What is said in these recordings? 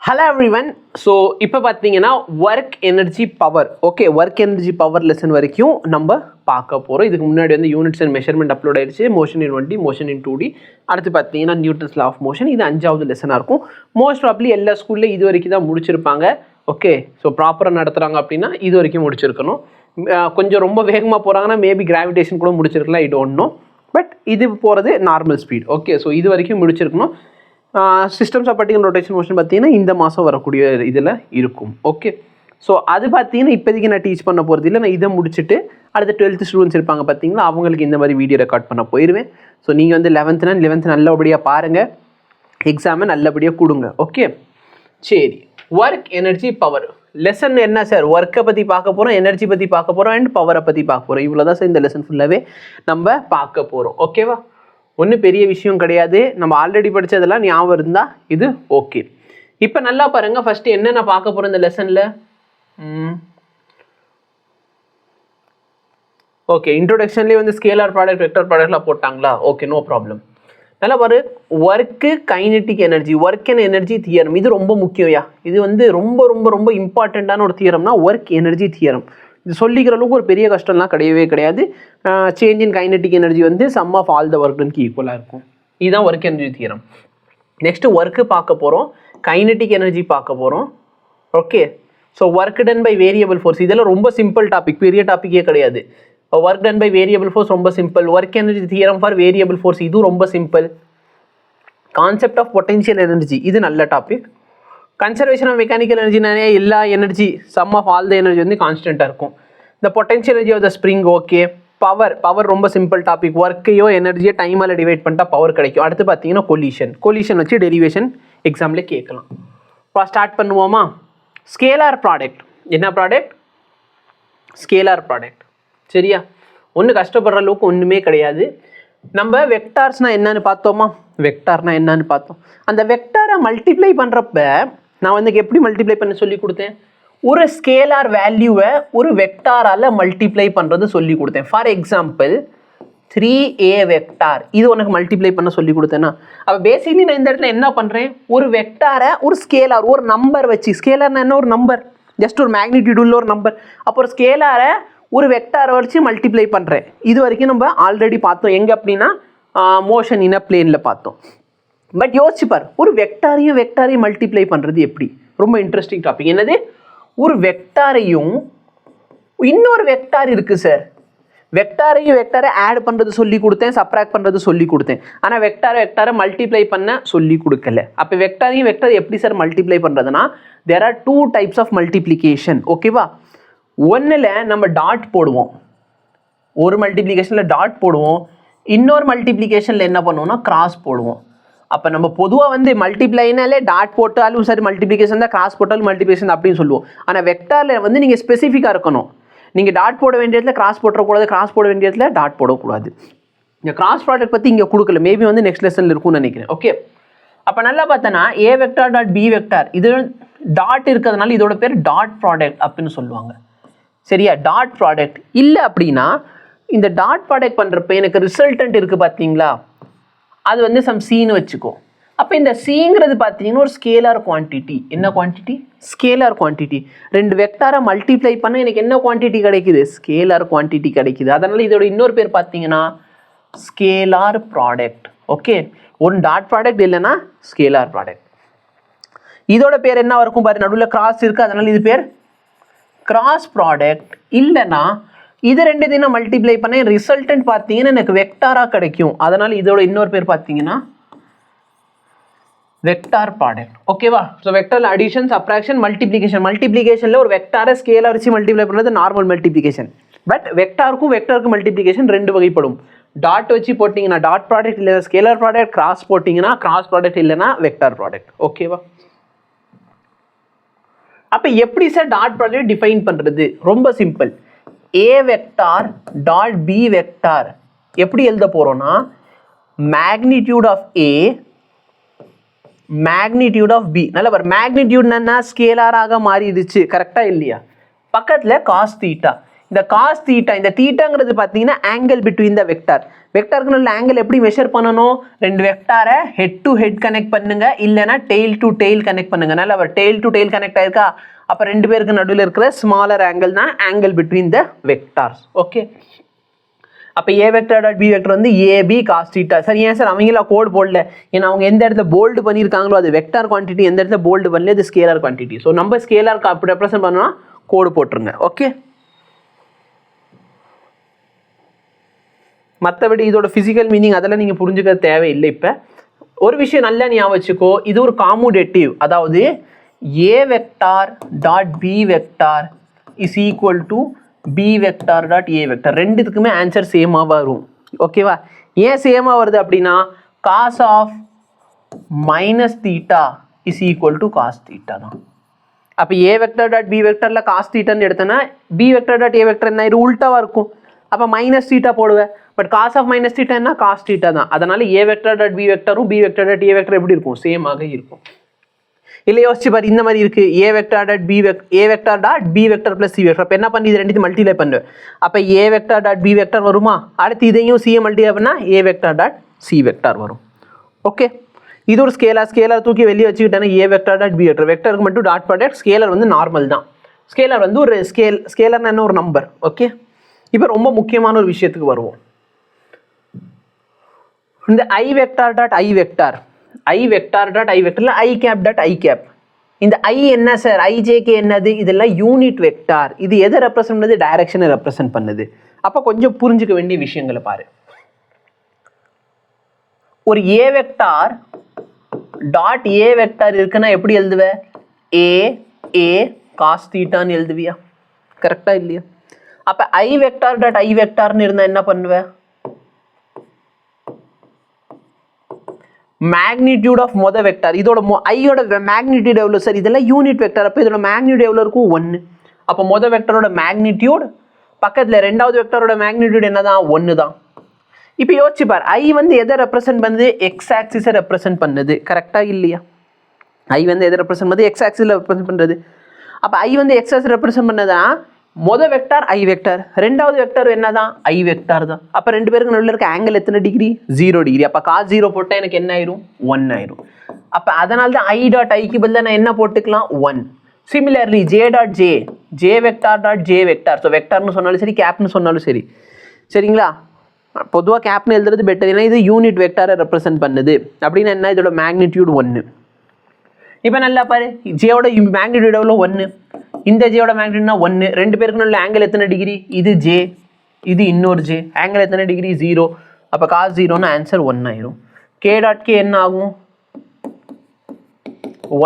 Hello everyone. So இப்போ பார்த்தீங்கன்னா work energy power. Okay, work energy power lesson வரைக்கும் நம்ம பார்க்க போகிறோம். இதுக்கு முன்னாடி வந்து யூனிட்ஸ் அண்ட் மெஷர்மெண்ட் அப்லோட் ஆயிடுச்சு. மோஷன் இன் 1D, மோஷன் இன் 2D. அடுத்து பார்த்தீங்கன்னா நியூட்டன்ஸ் லா ஆஃப் மோஷன். இது 5வது லெசனாக இருக்கும். மோஸ்ட் ப்ராப்ளி எல்லா ஸ்கூல்லையும் இது வரைக்கும் தான் முடிச்சிருப்பாங்க. ஓகே, ஸோ ப்ராப்பராக நடத்துகிறாங்க அப்படின்னா இது வரைக்கும் முடிச்சிருக்கணும். கொஞ்சம் ரொம்ப வேகமாக போகிறாங்கன்னா மேபி கிராவிடேஷன் கூட முடிச்சிருக்கலாம், ஐ டோன்ட் நோ. பட் இது போகிறது நார்மல் ஸ்பீட். ஓகே, ஸோ இது வரைக்கும் முடிச்சிருக்கணும். Systems of particle rotation motion பார்த்தீங்கன்னா இந்த மாதம் வரக்கூடிய இதில் இருக்கும். ஓகே, ஸோ அது பார்த்தீங்கன்னா இப்போதைக்கு நான் டீச் பண்ண போகிறது இல்லை. நான் இதை முடிச்சுட்டு அடுத்த 12th ஸ்டூடெண்ட்ஸ் இருப்பாங்க பார்த்தீங்களா, அவங்களுக்கு இந்த மாதிரி வீடியோ ரெக்கார்ட் பண்ண போயிடுவேன். ஸோ நீங்கள் வந்து 11th நல்லபடியாக பாருங்கள், எக்ஸாமை நல்லபடியாக கொடுங்க. ஓகே, சரி. ஒர்க் எனர்ஜி பவர் லெசன் என்ன சார்? ஒர்க்கை பற்றி பார்க்க போகிறோம், எனர்ஜி பற்றி பார்க்க போகிறோம், அண்ட் பவரை பற்றி பார்க்க போகிறோம். இவ்வளோ தான் சார் இந்த லெசன் ஃபுல்லாகவே நம்ம பார்க்க போகிறோம். ஓகேவா? ஒன்றும் பெரிய விஷயம் கிடையாது. நம்ம ஆல்ரெடி படித்ததெல்லாம் ஞாபகம் இருந்தால் இது ஓகே. இப்போ நல்லா பாருங்கள், ஃபஸ்ட்டு என்னென்ன பார்க்க போகிறோம் இந்த லெசனில். ஓகே, இன்ட்ரோடக்ஷன்லேயே வந்து ஸ்கேலார் ப்ராடக்ட், வெக்டர் ப்ராடக்ட்லாம் போட்டாங்களா? Okay, no problem. நல்லா பாரு, work kinetic energy, work and energy theorem. இது ரொம்ப முக்கியம்யா. இது வந்து ரொம்ப ரொம்ப ரொம்ப இம்பார்ட்டண்ட்டான ஒரு தியரம்னா ஒர்க் எனர்ஜி தியரம். இது சொல்லிக்கிற அளவுக்கு ஒரு பெரிய கஷ்டம்லாம் கிடையவே கிடையாது. சேஞ்ச் இன் கைனெட்டிக் எனர்ஜி வந்து சம் ஆஃப் ஆல் த ஒர்க்னுக்கு ஈக்குவலாக இருக்கும். இதுதான் work energy theorem. Next work பார்க்க போகிறோம், கைனெட்டிக் எனர்ஜி பார்க்க போகிறோம். Okay, so work done by variable force. இதெல்லாம் ரொம்ப சிம்பிள் டாபிக், பெரிய டாப்பிக்கே கிடையாது. Work done by variable force ரொம்ப simple. Work energy theorem for variable force இதுவும் ரொம்ப simple. Concept of potential energy இது நல்ல டாபிக். கன்சர்வேஷன் ஆஃப் மெக்கானிக்கல் எனர்ஜினாலே எல்லா energy sum of all the energy வந்து கான்ஸ்டண்ட்டாக இருக்கும். இந்த potential energy of the spring. Okay, power ரொம்ப சிம்பிள் டாபிக். ஒர்க்கையோ எனர்ஜியோ டைமால் டிவைட் பண்ணிட்டா பவர் கிடைக்கும். அடுத்து பார்த்தீங்கன்னா கொலிஷன் வச்சு டெரிவேஷன் எக்ஸாம்லேயே கேட்கலாம். இப்போ ஸ்டார்ட் பண்ணுவோமா? Scalar product. என்ன ப்ராடக்ட்? Scalar product. சரியா? ஒன்றும் கஷ்டப்படுற அளவுக்கு ஒன்றுமே கிடையாது. நம்ம வெக்டார்ஸ்னால் என்னன்னு பார்த்தோமா? வெக்டார்னா என்னன்னு பார்த்தோம். அந்த வெக்டாரை மல்டிப்ளை பண்ணுறப்ப நான் வந்து எப்படி மல்டிப்ளை பண்ண சொல்லி கொடுத்தேன்? ஒரு ஸ்கேலார் வேல்யூவை ஒரு வெக்டாரால் மல்டிப்ளை பண்ணுறது சொல்லி கொடுத்தேன். ஃபார் எக்ஸாம்பிள் 3a வெக்டார், இது உனக்கு மல்டிப்ளை பண்ண சொல்லி கொடுத்தேன்னா, அப்போ பேசிக்லி நான் இந்த இடத்துல என்ன பண்ணுறேன்? ஒரு வெக்டாரை ஒரு ஸ்கேலார், ஒரு நம்பர் வச்சு, ஸ்கேலார்னா என்ன? ஒரு நம்பர், ஜஸ்ட் ஒரு மேக்னிடியூட் உள்ள ஒரு நம்பர். அப்போ ஒரு ஸ்கேலாரை ஒரு வெக்டாரை வச்சு மல்டிப்ளை பண்ணுறேன். இது வரைக்கும் நம்ம ஆல்ரெடி பார்த்தோம். எங்கே அப்படின்னா மோஷன் இன் அ பிளேனில் பார்த்தோம். பட் யோசிச்சுப்பார், ஒரு வெக்டாரையும் மல்டிப்ளை பண்ணுறது எப்படி? ரொம்ப இன்ட்ரெஸ்டிங் டாபிக். என்னது? ஒரு வெக்டாரையும் இன்னொரு வெக்டார் இருக்குது சார். வெக்டாரை ஆட் பண்ணுறது சொல்லி கொடுத்தேன், சப்ராக்ட் பண்ணுறது சொல்லி கொடுத்தேன். ஆனால் வெக்டாரை மல்டிப்ளை பண்ண சொல்லி கொடுக்கல. அப்போ வெக்டார் எப்படி சார் மல்டிப்ளை பண்ணுறதுனா, there are 2 types of multiplication. ஓகேவா? ஒன்றில் நம்ம டாட் போடுவோம், ஒரு மல்டிப்ளிகேஷனில் டாட் போடுவோம், இன்னொரு மல்டிப்ளிகேஷனில் என்ன பண்ணுவோம்னா கிராஸ் போடுவோம். அப்போ நம்ம பொதுவாக வந்து மல்டிப்ளைனாலே டாட் போட்டாலும் சரி, மல்டிப்ளிகேஷன் தான், கிராஸ் போட்டாலும் மல்டிப்ளிகேஷன் அப்படின்னு சொல்லுவோம். ஆனால் வெக்டாரில் வந்து நீங்கள் ஸ்பெசிஃபிக்காக இருக்கணும். நீங்கள் டாட் போட வேண்டிய இடத்துல கிராஸ் போட்டக்கூடாது, கிராஸ் போட வேண்டிய இடத்துல டாட் போடக்கூடாது. இந்த கிராஸ் ப்ராடக்ட் பற்றி இங்கே கொடுக்கல, மேபி வந்து நெக்ஸ்ட் லெசனில் இருக்கும்னு நினைக்கிறேன். ஓகே, அப்போ நல்லா பார்த்தோன்னா ஏ வெக்டார் டாட் பி வெக்டார், இது டாட் இருக்கிறதுனால இதோட பேர் டாட் ப்ராடக்ட் அப்படின்னு சொல்லுவாங்க. சரியா? Dot product. இல்லை அப்படின்னா இந்த டாட் ப்ராடக்ட் பண்ணுறப்ப எனக்கு ரிசல்டன்ட் இருக்குது பார்த்தீங்களா, அது வந்து சம் சீன்னு வச்சுக்கோ. அப்போ இந்த சீங்கிறது பார்த்தீங்கன்னா ஒரு ஸ்கேலார் குவான்டிட்டி. என்ன குவான்டிட்டி? Scalar quantity. ரெண்டு வெக்டாரை மல்டிப்ளை பண்ண எனக்கு என்ன குவான்டிட்டி கிடைக்குது? ஸ்கேலார் குவான்டிட்டி கிடைக்குது. அதனால் இதோட இன்னொரு பேர் பார்த்தீங்கன்னா scalar product. Okay, one dot product இல்லைன்னா ஸ்கேலார் ப்ராடக்ட். இதோட பேர் என்ன இருக்கும் பாரு, நடுவில் கிராஸ் இருக்குது, அதனால் இது பேர் கிராஸ் ப்ராடக்ட். இல்லைன்னா இது ரெண்டுத்தையும் மல்டிப்ளை பண்ண ரிசல்டன்ட் பார்த்தீங்கன்னா எனக்கு வெக்டாராக கிடைக்கும். அதனால் இதோட இன்னொரு பேர் பார்த்தீங்கன்னா வெக்டார் ப்ராடக்ட். ஓகேவா? ஸோ வெக்டார் அடிஷன், சப்ராக்ஷன், மல்டிப்ளிகேஷனில் ஒரு வெக்டாரை ஸ்கேலார் வச்சு மல்டிப்ளை பண்ணுறது நார்மல் மல்டிப்ளிகேஷன். பட் வெக்டாருக்கு மல்டிப்ளிகேஷன் ரெண்டு வகைப்படும். டாட் வச்சு போட்டிங்கன்னா டாட் ப்ராடக்ட், இல்லை ஸ்கேலார் ப்ராடக்ட். கிராஸ் போட்டிங்கன்னா கிராஸ் ப்ராடக்ட், இல்லைன்னா வெக்டார் ப்ராடக்ட். ஓகேவா? அப்போ எப்படி சார் டாட் ப்ராடக்ட் டிஃபைன் பண்ணுறது? ரொம்ப simple. A vector dot B vector எப்படி எழுத போகிறோன்னா, magnitude of A magnitude of B. நல்ல பாரு, மேக்னிடியூட்னா ஸ்கேலாராக மாறிடுச்சு, கரெக்டாக இல்லையா? பக்கத்தில் காஸ் தீட்டா. இந்த காஸ் தீட்டா, இந்த தீட்டாங்கிறது பார்த்தீங்கன்னா ஆங்கிள் பிட்வீன் த வெக்டார். வெக்டாருக்கு உள்ள ஆங்கிள் எப்படி மெஷர் பண்ணணும்? ரெண்டு வெக்டாரை ஹெட் டு ஹெட் கனெக்ட் பண்ணுங்க, இல்லைன்னா டெய்ல் டு டெய்ல் கனெக்ட் பண்ணுங்க. நல்லா அவர் டெய்ல் டு டெய்ல் கனெக்ட் ஆயிருக்கா? அப்போ ரெண்டு பேருக்கு நடுவில் இருக்கிற ஸ்மாலர் ஆங்கிள் தான் angle between the vectors. Okay, அப்போ A vector dot B vector வந்து ஏபி காஸ் தீட்டா. சரி, ஏன் சார் அவங்களா கோட் போடல? ஏன்னா அவங்க எந்த இடத்துல போல்டு பண்ணியிருக்காங்களோ அது வெக்டார் குவான்டிட்டி, எந்த இடத்துல போல்டு பண்ணல அது ஸ்கேலார் குவான்டிட்டி. ஸோ நம்ம ஸ்கேலார் அப்படி ரெப்ரசென்ட் பண்ணோம்னா கோடு போட்டுருங்க. ஓகே, மற்றபடி இதோட ஃபிசிக்கல் மீனிங் அதெல்லாம் நீங்கள் புரிஞ்சுக்க தேவையில்லை. இப்போ ஒரு விஷயம் நல்லா ஞாபகம் வச்சுக்கோ, இது ஒரு காமுடேட்டிவ். அதாவது A vector dot B vector is equal to B vector dot A vector. ரெண்டுத்துக்குமே ஆன்சர் சேமாக வரும். ஓகேவா? ஏன் சேமாக வருது அப்படின்னா cos of minus theta is equal to cos theta தான். அப்போ ஏ வெக்டார் டாட் பி வெக்டரில் காஸ் தீட்டான்னு எடுத்தோன்னா B vector dot A vector என்ன இது உல்ட்டாவாக இருக்கும். அப்போ மைனஸ் தீட்டா போடுவேன். But cos of minus theta என்ன? காஸ் தீட்டா தான். அதனால ஏ வெக்டார் டாட் பி வெக்டரும் B vector dot A vector எப்படி இருக்கும்? சேமாக இருக்கும். இல்லை யோசிச்சு பாரு, இந்த மாதிரி இருக்கு A vector dot B vector plus C vector. அப்போ என்ன பண்ணி இது ரெண்டுத்தையும் மல்டிப்ளை பண்ணுவேன். அப்போ A vector dot B vector வருமா? அடுத்து இதையும் சியை மல்டிப்ளை பண்ணால் A vector dot C vector வரும். ஓகே, இது ஒரு ஸ்கேலார் தூக்கி வெளியே வச்சுக்கிட்டேன்னா A vector dot B vector. வெக்டருக்கு மட்டும் டாட் ப்ராடக்ட், ஸ்கேலர் வந்து நார்மல் தான். ஸ்கேலர் வந்து ஒரு ஸ்கேலர்னா என்ன? ஒரு நம்பர். ஓகே, இப்போ ரொம்ப முக்கியமான ஒரு விஷயத்துக்கு வருவோம். இந்த ஐ வெக்டார் டாட் ஐ வெக்டார் இல்லை ஐ கேப் டாட் ஐ கேப். இந்த ஐ என்ன சார்? ஐஜேகே என்னது? இதெல்லாம் யூனிட் வெக்டார். இது எதை ரெப்ரசென்ட் பண்ணுது? டைரக்ஷனை ரெப்ரசென்ட் பண்ணுது. அப்போ கொஞ்சம் புரிஞ்சுக்க வேண்டிய விஷயங்களை பாரு. ஒரு ஏ வெக்டார் டாட் ஏ வெக்டார் இருக்குன்னா எப்படி எழுதுவ? ஏ காஸ் தீட்டான்னு எழுதுவியா? கரெக்டா இல்லையா? அப்ப ஐ வெக்டார் டாட் ஐ வெக்டார்னு இருந்தா என்ன பண்ணுவ? மேக்னிடியூட் ஆஃப் மொத வெக்டார். இதோட ஐயோட மேக்னிடியூட் எவ்வளோ சார்? இதெல்லாம் யூனிட் வெக்டார். அப்போ இதோட மேக்னிடியூட் எவ்வளோ இருக்கும்? 1. அப்போ மொத வெக்டரோட மேக்னிடியூட் பக்கத்தில் ரெண்டாவது வெக்டரோட மேக்னிடியூட் என்னதான்? 1 தான். இப்போ யோசிச்சு பார், ஐ வந்து எதை ரெப்ரசென்ட் பண்ணுது? எக்ஸ் ஆக்சிஸை ரெப்ரசென்ட் பண்ணுது. கரெக்டாக இல்லையா? ஐ வந்து எதை ரெப்ரசென்ட் பண்ணுது? எக்ஸ் ஆக்சிஸில் ரெப்ரசென்ட் பண்ணுறது. அப்போ ஐ வந்து எக்ஸ் ஆக்சிஸ் ரெப்ரசென்ட் பண்ணதான் மொத வெக்டார் ஐ வெக்டார், ரெண்டாவது வெக்டார் என்னதான்? ஐ வெக்டார் தான். அப்போ ரெண்டு பேருக்கு நடுவில் இருக்க ஆங்கிள் எத்தனை டிகிரி? 0 டிகிரி. அப்போ காஸ் 0 போட்டால் எனக்கு என்ன ஆயிரும்? 1 ஆயிரும். அப்போ அதனால தான் ஐ டாட் ஐக்கு பதிலாக நான் என்ன போட்டுக்கலாம்? 1. Similarly J dot J vector dot J vector. So வெக்டார்னு சொன்னாலும் சரி, கேப்னு சொன்னாலும் சரி, சரிங்களா? பொதுவாக கேப்னு எழுதுறது பெட்டர், ஏன்னா இது யூனிட் வெக்டாரை ரெப்ரசென்ட் பண்ணுது. அப்படின்னா என்ன? இதோட மேக்னிடியூட் 1. இப்போ நல்லா பாரு, ஜேயோட மேக்னிடியூட் எவ்வளோ? 1. இந்த ஜேயோட மேக்னிடியூட்னா 1. ரெண்டு பேருக்கு உள்ள ஆங்கிள் எத்தனை டிகிரி? இது ஜே, இது இன்னொரு ஜே. ஆங்கிள் எத்தனை டிகிரி? 0. அப்போ காஸ் 0ன்னு ஆன்சர் 1 ஆயிரும். கே டாட் கே என்ன ஆகும்?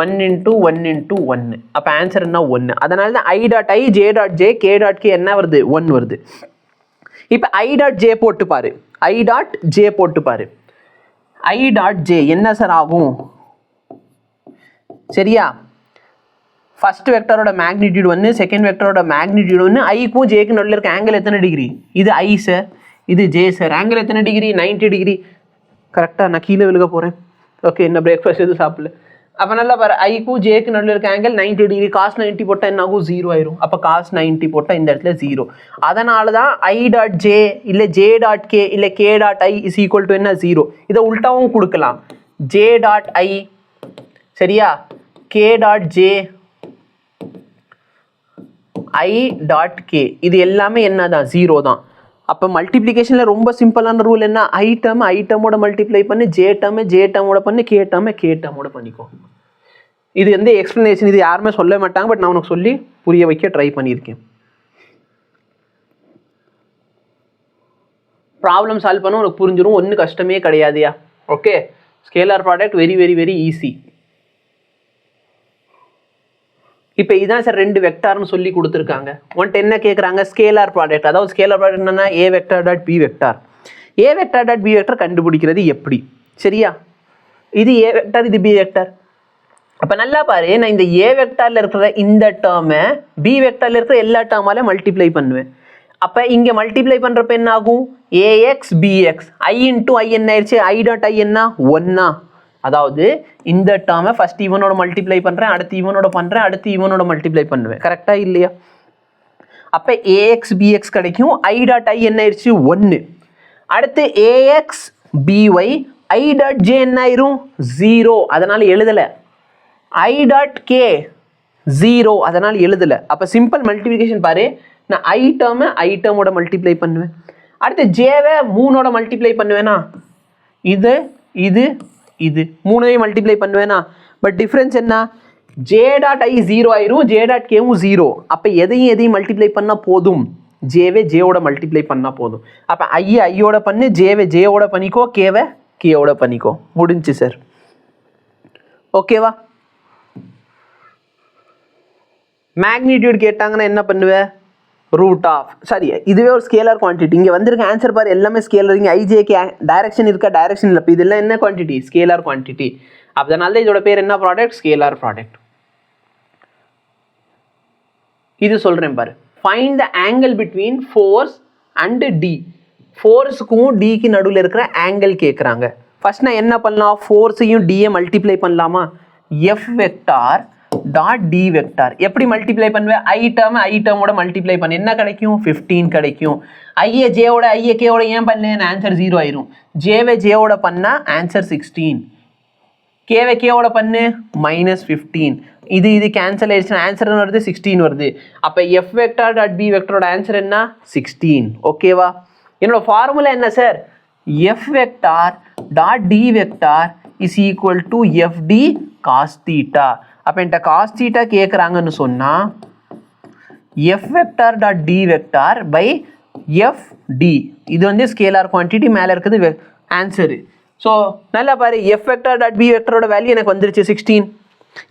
1 × 1 × 1. அப்போ ஆன்சர் என்ன? 1. அதனால தான் I dot I, J dot J, K dot K என்ன வருது? 1 வருது. இப்போ ஐ டாட் ஜே போட்டு பாரு. ஐ டாட் ஜே என்ன சார் ஆகும்? சரியா? ஃபர்ஸ்ட் வெக்டரோட மேக்னிடியூட் 1, செகண்ட் வெக்டரோட மேக்னிடியூட் 1. ஐக்கும் ஜேக்கு நடுவில் இருக்க ஆங்கிள் எத்தனை டிகிரி? இது ஐ சார், இது ஜே சார். ஆங்கிள் எத்தனை டிகிரி? 90 டிகிரி. கரெக்டாக நான் கீழே விழுக போகிறேன். ஓகே, என்ன பிரேக்ஃபாஸ்ட் எதுவும் சாப்பிடல. அப்போ நல்லா பாரு, ஐக்கும் ஜேக்கு நடுவில் இருக்க ஆங்கிள் 90 டிகிரி. காஸ் 90 போட்டால் என்ன ஆகும்? 0 ஆயிரும். அப்போ காஸ் 90 போட்டால் இந்த இடத்துல 0. அதனால தான் ஐ டாட் ஜே இல்லை ஜே டாட் கே இல்லை K dot I is equal to என்ன? 0. இதை உல்ட்டாவும் கொடுக்கலாம். ஜே டாட் ஐ, சரியா? K dot J, I dot K, இது எல்லாமே என்னதான்? 0 தான். அப்போ மல்டிப்ளிகேஷனில் ரொம்ப சிம்பிளான ரூல் என்ன? ஐ டேர்மோட மல்டிப்ளை பண்ணி, ஜே டேர்மோட பண்ணி, கே டேர்மோட பண்ணிக்கோ. இது வந்து எக்ஸ்பிளனேஷன், இது யாருமே சொல்ல மாட்டாங்க. பட் நான் உனக்கு சொல்லி புரிய வைக்க ட்ரை பண்ணியிருக்கேன். ப்ராப்ளம் சால்வ் பண்ண உனக்கு புரிஞ்சிடும். ஒன்றும் கஷ்டமே கிடையாதுயா. Okay, scalar product very very very easy. இப்போ இதான் சார் ரெண்டு வெக்டார்னு சொல்லி கொடுத்துருக்காங்க. ஒன்ட்டு என்ன கேட்குறாங்க? Scalar product. அதாவது ஸ்கேலார் ப்ராடக்ட் என்னன்னா ஏ வெக்டார் டாட் பி வெக்டார். ஏ வெக்டார் டாட் பி வெக்டார் கண்டுபிடிக்கிறது எப்படி? சரியா? இது ஏ வெக்டார், இது பி வெக்டார். அப்போ நல்லா பாரு, நான் இந்த ஏ வெக்டாரில் இருக்கிற இந்த டேர்மை பி வெக்டாரில் இருக்கிற எல்லா டேர்மால மல்டிப்ளை பண்ணுவேன். அப்போ இங்கே மல்டிப்ளை பண்ணுறப்ப என்ன ஆகும்? A X B X. I into I என்ன ஆயிடுச்சு? ஐ டாட் ஐ என்ன? 1. அதாவது இந்த டேர்மை ஃபர்ஸ்ட் இவனோட மல்டிப்ளை பண்ணுறேன், அடுத்து இவனோட பண்ணுறேன், அடுத்து இவனோட மல்டிப்ளை பண்ணுவேன். கரெக்டாக இல்லையா? அப்போ ஏஎக்ஸ் பிஎக்ஸ் கிடைக்கும். ஐ டாட் ஐ என்ன ஆயிடுச்சு 1. அடுத்து a x b y i dot J என்ன ஆயிரும் 0, அதனால் எழுதலை. ஐ டாட் கே 0, அதனால் எழுதலை. அப்போ சிம்பிள் மல்டிப்ளிகேஷன் பாரு, நான் ஐ டேர்மோட மல்டிப்ளை பண்ணுவேன். அடுத்து ஜேவை 3ஓட மல்டிப்ளை பண்ணுவேனா, இது இது இது 3ஐயும் மல்டிப்ளை பண்ணுவேனா. பட் டிஃப்ரென்ஸ் என்ன, ஜே டாட் ஐ 0 ஆயிரும், ஜே டாட் கேவும் 0. அப்போ எதையும் மல்டிப்ளை பண்ணால் போதும், ஜேவை ஜேவோட மல்டிப்ளை பண்ணால் போதும். அப்போ ஐயோட பண்ணு, ஜேவை ஜேவோட பண்ணிக்கோ, கேவை கேவோட பண்ணிக்கோ, முடிஞ்சு சார். ஓகேவா? மேக்னிடியூட் கேட்டாங்கன்னா என்ன பண்ணுவேன், ரூட் ஆஃப், சரி இதுவே ஒரு ஸ்கேலர் குவான்டிட்டி. இங்கே வந்திருக்க ஆன்சர் பாரு, எல்லாமே ஸ்கேலர். இங்கே ஐஜேக்கு டைரக்ஷன் இருக்கா, டைரக்ஷன் இல்லை. இப்போ இதெல்லாம் என்ன குவான்டிட்டி, ஸ்கேலர் குவான்டிட்டி. அதனால தான் இதோட பேர் என்ன ப்ராடக்ட், ஸ்கேலர் ப்ராடக்ட். இது சொல்கிறேன் பாரு, find the angle between force and D. ஃபோர்ஸுக்கும் டிக்கு நடுவில் இருக்கிற ஆங்கிள் கேட்குறாங்க. ஃபர்ஸ்ட் நான் என்ன பண்ணலாம், ஃபோர்ஸையும் டியை மல்டிப்ளை பண்ணலாமா, F vector dot D vector. எப்படி மல்டிப்ளை பண்ணுவேன், ஐ டேர்மோட மல்டிப்ளை பண்ண என்ன கிடைக்கும், 15 கிடைக்கும். ஐஏ ஜேவோட ஐஏ கேவோட ஏன் பண்ணேன், ஆன்சர் 0 ஆயிரும். ஜேவை ஜேவோட பண்ணா ஆன்சர் 16, கேவை கேவோட பண்ணு -15. இது கேன்சல் ஆயிடுச்சுன்னா ஆன்சர் வருது 16 வருது. அப்போ எஃப் வெக்டார் டாட் பி வெக்டரோட ஆன்சர் என்ன 16. ஓகேவா? என்னோட ஃபார்முலா என்ன sir, F vector dot D vector is equal to F D cos theta. அப்போ என்கிட்ட காஸ் தீட்டா கேட்குறாங்கன்னு சொன்னால் F vector dot D vector by F D. இது வந்து ஸ்கேலார் குவான்டிட்டி, மேலே இருக்குது ஆன்சரு. ஸோ நல்லா பாரு, எஃப் வெக்டார் டாட் பி வெக்டரோட வேல்யூ எனக்கு வந்துருச்சு 16.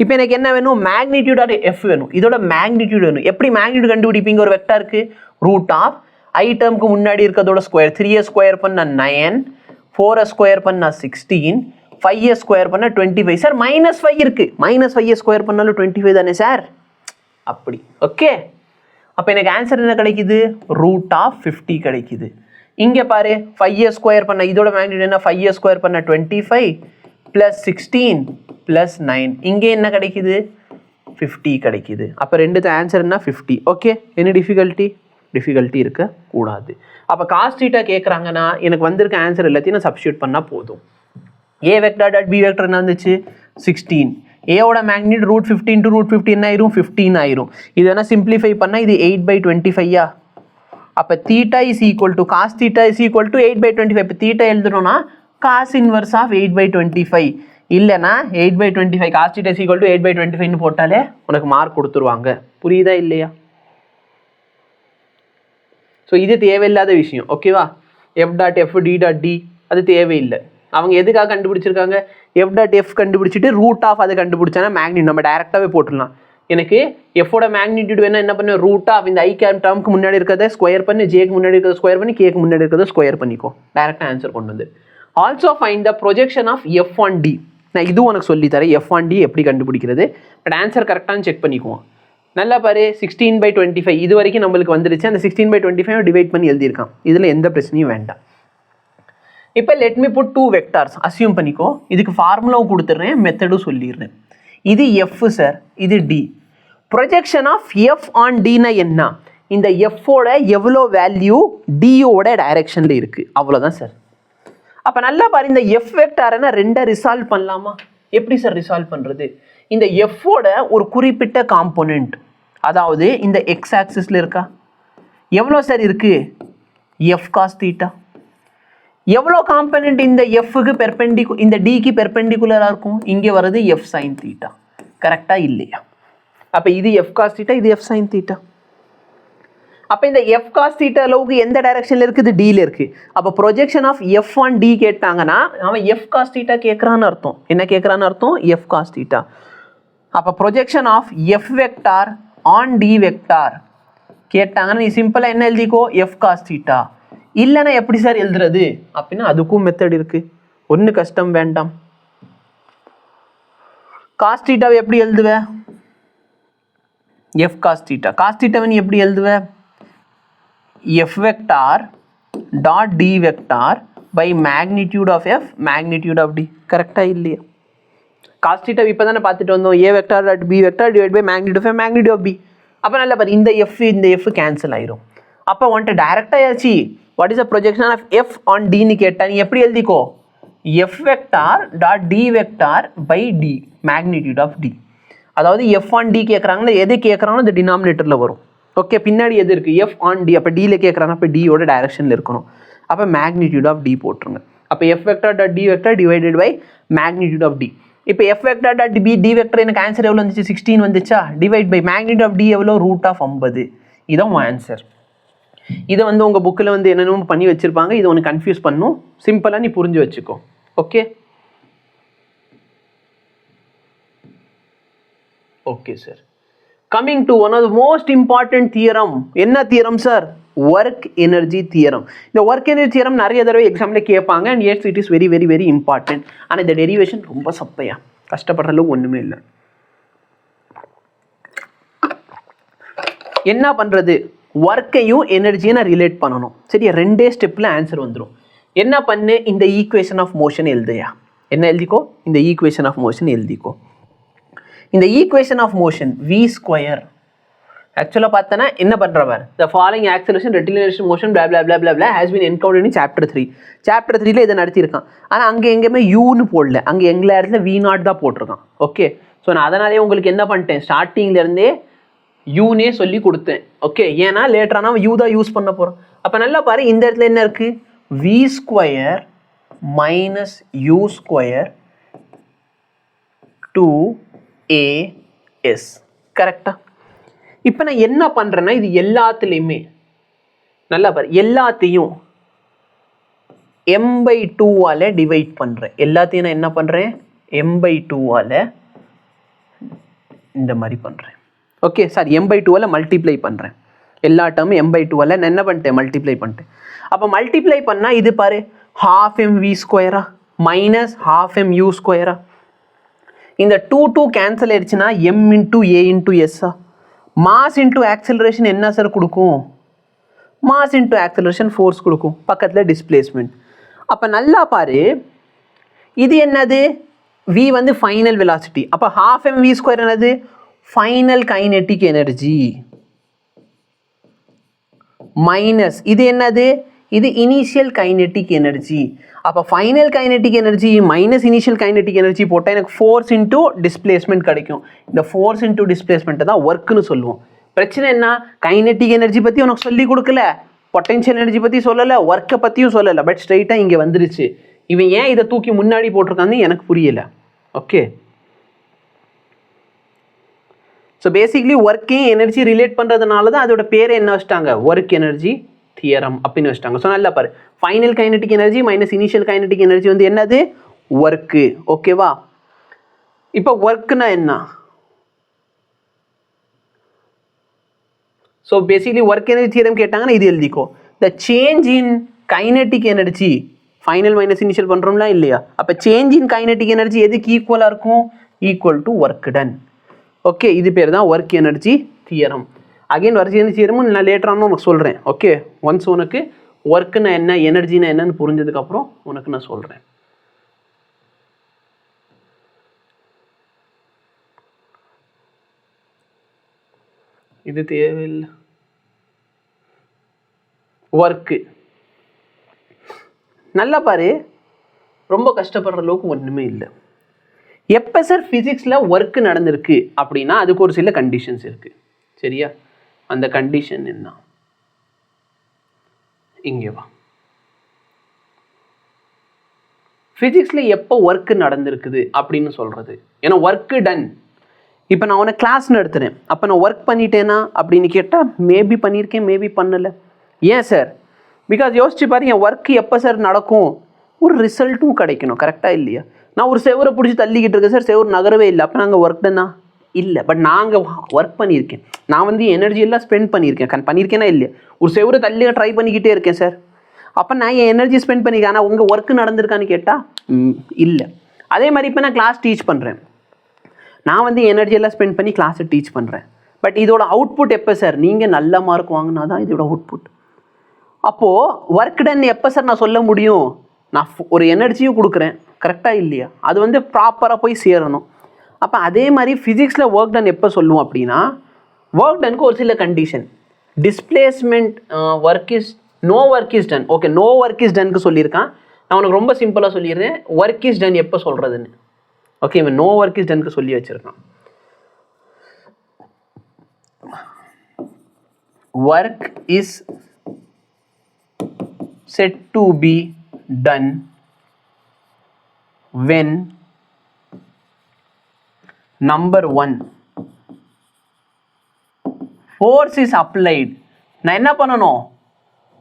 இப்போ எனக்கு என்ன வேணும், மேக்னிடியூட் ஆஃப் எஃப் வேணும், இதோட மேக்னிடியூட் வேணும். எப்படி மேக்னிடியூட் கண்டுபிடிப்பீங்க, ஒரு வெக்டாருக்கு ரூட் ஆஃப் ஐ டேர்முக்கு முன்னாடி இருக்கிறதோட ஸ்கொயர். 3 ஸ்கொயர் பண்ண 9, 4 ஸ்கொயர் பண்ண 16, 5 ஸ்கொயர் பண்ண 25. சார் -5 இருக்கு, -5 ஸ்கொயர் பண்ணாலும் 25 தானே சார், அப்படி. ஓகே, அப்போ எனக்கு ஆன்சர் என்ன கிடைக்குது, ரூட் ஆஃப் 50 கிடைக்குது. இங்கே பாரு, 5 ஸ்கொயர் பண்ண இதோட மேக்னிடியூட் என்ன, 5 ஸ்கொயர் பண்ண 25 + 16 + 9. இங்கே என்ன கிடைக்குது, 50 கிடைக்குது. அப்போ ரெண்டுத்து ஆன்சர் என்ன 50. ஓகே, என்ன டிஃபிகல்ட்டி இருக்கக்கூடாது. அப்போ காஸ் தீட்டா கேட்குறாங்கன்னா எனக்கு வந்திருக்க ஆன்சர் எல்லாத்தையும் நான் சப்ஸ்டியூட் பண்ணால் போதும். ஏ வெக்டார் டாட் பி வெக்டர் என்ன வந்துச்சு 16. ஏவோட மேக்னிடியூட் √15 டு √15 என்ன ஆயிரும் 15 ஆயிரும். இது வேணால் சிம்பிளிஃபை பண்ணால் இது 8/25. அப்போ theta is equal to cos theta is equal to 8/25. இப்போ தீட்டா எழுதுறோம்னா காஸ் இன்வர்ஸ் ஆஃப் 8/25, இல்லைனா 8/25 cos theta is equal to 8/25ன்னு போட்டாலே உனக்கு மார்க் கொடுத்துருவாங்க. புரியுதா இல்லையா? ஸோ இது தேவையில்லாத விஷயம். ஓகேவா? F dot F D dot D அது தேவையில்லை. அவங்க எதுக்காக கண்டுபிடிச்சிருக்காங்க, எஃப் டாட் எஃப் கண்டுபிடிச்சிட்டு ரூட் ஆஃப் அதை கண்டுபிடிச்சானா மேக்னிடியூட் நம்ம டேரெக்டாகவே போட்டுடலாம். எனக்கு எஃபோட மேக்னிடியூட் வேணா என்ன பண்ணு, ரூட் ஆஃப் இந்த ஐ டேர்முக்கு முன்னாடி இருக்கிறத ஸ்கொயர் பண்ணி, ஜேக்கு முன்னாடி இருக்கிறத ஸ்கொயர் பண்ணி, கேக்கு முன்னாடி இருக்கிறத ஸ்கொயர் பண்ணிக்கோ, டேரெக்டாக ஆன்சர் கொண்டு வந்து. Also find the projection of F on D. நான் இதுவும் உனக்கு சொல்லித்தரேன், எஃப் ஆன் டி எப்படி கண்டுபிடிக்கிறது. பட் ஆன்சர் கரெக்டானு செக் பண்ணிக்குவோம். நல்லா பாரு, 16/25 இது வரைக்கும் நம்மளுக்கு வந்துருச்சு. அந்த 16/25 டிவைட் பண்ணி எழுதியிருக்கான், இதில் எந்த பிரச்சனையும் வேண்டாம். இப்போ let me put 2 vectors assume பண்ணிக்கோ. இதுக்கு ஃபார்முலாவும் கொடுத்துட்றேன், மெத்தடும் சொல்லிடுறேன். இது எஃப் சார், இது D. Projection of F on டினா என்ன, இந்த எஃப்போட எவ்வளோ வேல்யூ டியோட டைரக்ஷனில் இருக்குது, அவ்வளோதான் சார். அப்போ நல்லா பாரு, இந்த எஃப் வெக்டாரை ரெண்டை ரிசால்வ் பண்ணலாமா? எப்படி சார் ரிசால்வ் பண்ணுறது? இந்த எஃப்போட ஒரு குறிப்பிட்ட காம்போனன்ட், அதாவது இந்த எக்ஸ் ஆக்சிஸில் இருக்கா, எவ்வளோ சார் இருக்குது, எஃப் காஸ் தீட்டா. எவ்வளோ காம்பனண்ட் இந்த எஃப்க்கு இந்த டிக்கு பெர்பெண்டிகுலராக இருக்கும், இங்கே வர்றது எஃப் சைன் தீட்டா. கரெக்டாக இல்லையா? அப்போ இது எஃப் காஸ் தீட்டா, இது எஃப் சைன் தீட்டா. அப்போ இந்த எஃப் காஸ் தீட்டா அளவுக்கு எந்த டைரக்ஷனில் இருக்குது, டியில் இருக்குது. அப்போ projection of F on D கேட்டாங்கன்னா அவன் எஃப் காஸ் தீட்டா கேட்குறான்னு அர்த்தம். என்ன கேட்குறான்னு அர்த்தம், எஃப் காஸ் தீட்டா. அப்போ projection of F vector on D vector கேட்டாங்கன்னா நீ சிம்பிளாக என்ன எழுதிக்கோ, எஃப் காஸ் தீட்டா. இல்லைன்னா எப்படி சார் எழுதுறது அப்படின்னா அதுக்கும் மெத்தட் இருக்குது, ஒன்றும் கஷ்டம் வேண்டாம். காஸ் தீட்டாவை எப்படி எழுதுவேன், எஃப் காஸ் தீட்டா. காஸ் தீட்டாவை நீ எப்படி எழுதுவேன், F vector dot D vector by magnitude of F magnitude of D. கரெக்டாக இல்லையா? காஸ் தீட்டா இப்போ தானே பார்த்துட்டு வந்தோம், A vector dot B vector divide by magnitude of F magnitude of B. அப்போ நல்லா பாரு, இந்த எஃப் கேன்சல் ஆயிரும். அப்போ வந்துட்டு டைரெக்டாக ஆச்சு what is the projection of F on டின்னு கேட்டால் நீ எப்படி எழுதிக்கோ, F vector dot D vector by D magnitude of D. அதாவது எஃப் ஆன் டி கேட்குறாங்கன்னா எது கேட்குறாங்கன்னா இந்த டினாமினேட்டரில் வரும். ஓகே, பின்னாடி எது இருக்குது, எஃப் ஆன் டி. அப்போ டியில் கேட்குறாங்க, அப்போ டியோட டைரக்ஷனில் இருக்கணும். அப்போ மேக்னிடியூட் ஆஃப் டி போட்டுருங்க. அப்போ F vector dot D vector divided by magnitude of D. இப்போ F vector dot D vector எனக்கு ஆன்சர் எவ்வளோ வந்துச்சு, 16 வந்துச்சா. Divide by magnitude of D எவ்வளோ, √50. இதான் ஆன்சர். இதை வந்து உங்கள் புக்கில் வந்து என்னென்ன பண்ணி வச்சுருப்பாங்க, இதை ஒன்று கன்ஃபியூஸ் பண்ணும். சிம்பிளாக நீ புரிஞ்சு வச்சுக்கோ. Okay okay sir. Coming to one of the most important theorem. என்ன theorem sir, work energy theorem. இந்த ஒர்க் எனர்ஜி தியரம் நிறைய தடவை எக்ஸாமில் கேட்பாங்க. And yes it is very very very important. ஆனால் இந்த டெரிவேஷன் ரொம்ப சப்பையா, கஷ்டப்படுற அளவுக்கு ஒன்றுமே இல்லை. என்ன பண்ணுறது, ஒர்க்கையும் எனர்ஜியை நான் ரிலேட் பண்ணணும். சரியா, 2 ஸ்டெப்பில் ஆன்சர் வந்துடும். என்ன பண்ணு, இந்த ஈக்குவேஷன் ஆஃப் மோஷன் எழுதுயா. என்ன எழுதிக்கோ, இந்த ஈக்குவேஷன் ஆஃப் மோஷன் எழுதிக்கோ. இந்த equation of motion V square ஆக்சுவலாக பார்த்தனா என்ன பண்ணுறவர், the following acceleration reticulation motion blah blah blah blah blah has been encountered in chapter 3. Chapter 3ல இதை நடத்தியிருக்கான். ஆனால் அங்கே எங்கேயுமே யூன்னு போடல, அங்கே எங்களை இடத்துல V0 தான் போட்டிருக்கான். ஓகே, ஸோ நான் அதனாலே உங்களுக்கு என்ன பண்ணிட்டேன், ஸ்டார்டிங்லேருந்தே யூனே சொல்லி கொடுத்தேன். ஓகே, ஏன்னா லேட்டரானா யூ தான் யூஸ் பண்ண போகிறோம். அப்போ நல்லா பாரு, இந்த இடத்துல என்ன இருக்குது, V square minus U square 2AS. கரெக்டா? இப்போ நான் என்ன பண்ணுறேன்னா, இது எல்லாத்துலேயுமே நல்லா பாரு, எல்லாத்தையும் m/2ஆல் டிவைட் பண்ணுறேன். எல்லாத்தையும் நான் என்ன பண்ணுறேன், m/2ஆல் இந்த மாதிரி பண்ணுறேன். ஓகே சார், m/2ஆல் மல்டிப்ளை பண்ணுறேன். எல்லா டேர்மும் m/2ஆல் நான் என்ன பண்ணிட்டேன், மல்டிப்ளை பண்ணிட்டேன். அப்போ மல்டிப்ளை பண்ணால் இது பாரு, ½ mv ஸ்கொயரா மைனஸ் ½ mu ஸ்கொயரா. இந்த 2 கேன்சல் ஆயிடுச்சுன்னா m into A into எஸ்ஸா. Mass into acceleration என்ன சார் கொடுக்கும், மாஸ் இன்டூ ஆக்சலரேஷன் ஃபோர்ஸ் கொடுக்கும், பக்கத்தில் டிஸ்பிளேஸ்மெண்ட். அப்போ நல்லா பாரு, இது என்னது, v வந்து ஃபைனல் வெலாசிட்டி. அப்போ ½ mv ஸ்கொயர் என்னது, ஃபைனல் கைனெட்டிக் எனர்ஜி மைனஸ் இது என்னது, இது இனிஷியல் கைனெட்டிக் எனர்ஜி. அப்போ final kinetic energy minus initial kinetic energy போட்டால் எனக்கு ஃபோர்ஸ் இன்டூ டிஸ்பிளேஸ்மெண்ட் கிடைக்கும். இந்த ஃபோர்ஸ் இன்டூ டிஸ்பிளேஸ்மெண்ட்டை தான் ஒர்க்குன்னு சொல்லுவோம். பிரச்சனை என்ன, கைனெட்டிக் எனர்ஜி பற்றி உனக்கு சொல்லி கொடுக்கல, பொட்டென்ஷியல் எனர்ஜி பற்றி சொல்லலை, ஒர்க்கை பற்றியும் சொல்லலை. பட் ஸ்ட்ரைட்டாக இங்கே வந்துருச்சு. இவன் ஏன் இதை தூக்கி முன்னாடி போட்டிருக்கான்னு எனக்கு புரியலை. ஓகே, ஸோ பேசிக்லி ஒர்க்கையும் எனர்ஜி ரிலேட் பண்ணுறதுனால தான் அதோட பேரை என்ன வச்சிட்டாங்க, ஒர்க் எனர்ஜி தியரம் அப்படின்னு வச்சிட்டாங்க. ஸோ நல்லா பாரு, final kinetic energy minus initial kinetic energy வந்து என்னது, ஒர்க்கு. ஓகேவா? இப்போ ஒர்க்குனா என்ன, so basically work energy theorem கேட்டாங்கன்னா இது எழுதிக்கோ. The change in kinetic energy, final minus initial பண்ணுறோம்லாம் இல்லையா, அப்போ சேஞ்ச் இன் கைனெட்டிக் எனர்ஜி எதுக்கு ஈக்குவலாக இருக்கும், equal to work done. Okay, இது பேர் தான் work energy theorem. Again work energy தியரமும் நான் லேட்டரானு உனக்கு சொல்கிறேன். ஓகே, ஒன்ஸ் உனக்கு ஒர்க்குன்னா என்ன, எனர்ஜினா என்னன்னு புரிஞ்சதுக்கப்புறம் உனக்கு நான் சொல்கிறேன். இது தேவையில்லை. ஒர்க்கு நல்லா பாரு, ரொம்ப கஷ்டப்படுற அளவுக்கு ஒன்றுமே இல்லை. எப்போ சார் ஃபிசிக்ஸில் ஒர்க்கு நடந்திருக்கு அப்படின்னா அதுக்கு ஒரு சில கண்டிஷன்ஸ் இருக்குது. சரியா, அந்த கண்டிஷன் என்ன, இங்கே வா. ஃபிசிக்ஸில் எப்போ ஒர்க்கு நடந்திருக்குது அப்படின்னு சொல்கிறது, ஏன்னா ஒர்க்கு டன். இப்போ நான் உனக்கு கிளாஸ் நடத்துகிறேன், அப்போ நான் ஒர்க் பண்ணிட்டேனா அப்படின்னு கேட்டால் மேபி பண்ணியிருக்கேன், மேபி பண்ணலை. ஏன் சார், பிகாஸ் யோசிச்சு பாரு, என் ஒர்க்கு எப்போ சார் நடக்கும், ஒரு ரிசல்ட்டும் கிடைக்கணும். கரெக்டாக இல்லையா? நான் ஒரு செவரை பிடிச்சி தள்ளிக்கிட்டு இருக்கேன் சார், செவர் நகரவே இல்லை, அப்போ நாங்கள் ஒர்க் தானா இல்லை. பட் நாங்கள் ஒர்க் பண்ணியிருக்கேன், நான் வந்து எனர்ஜி எல்லாம் ஸ்பெண்ட் பண்ணியிருக்கேன். பண்ணியிருக்கேனா இல்லையா? ஒரு செவரை தள்ளி ட்ரை பண்ணிக்கிட்டே இருக்கேன் சார், அப்போ நான் என் எனர்ஜி ஸ்பெண்ட் பண்ணியிருக்கேன். ஆனால் உங்கள் ஒர்க்கு நடந்திருக்கான்னு கேட்டால் இல்லை. அதே மாதிரி இப்போ நான் கிளாஸ் டீச் பண்ணுறேன், நான் வந்து எனர்ஜி எல்லாம் ஸ்பெண்ட் பண்ணி கிளாஸை டீச் பண்ணுறேன். பட் இதோட அவுட்புட் எப்போ சார், நீங்கள் நல்ல மார்க் வாங்கினா தான் இதோட அவுட்புட். அப்போது ஒர்க் டன் எப்போ சார் நான் சொல்ல முடியும், நான் ஒரு எனர்ஜியும் கொடுக்குறேன், கரெக்டாக இல்லையா, அது வந்து ப்ராப்பராக போய் சேரணும். அப்போ அதே மாதிரி ஃபிசிக்ஸில் ஒர்க் டன் எப்போ சொல்லுவோம் அப்படின்னா, ஒர்க் டனுக்கு ஒரு சில condition. Displacement work is no work is done. Okay, no work is டனுக்கு சொல்லியிருக்கான். நான் உனக்கு ரொம்ப சிம்பிளாக சொல்லிடுறேன், ஒர்க் இஸ் டன் எப்போ சொல்கிறதுன்னு. ஓகே, இவன் நோ ஒர்க் இஸ் டனுக்கு சொல்லி வச்சிருக்கான். Work is said to be done when number 1 force is applied. நான் என்ன பண்ணணும்,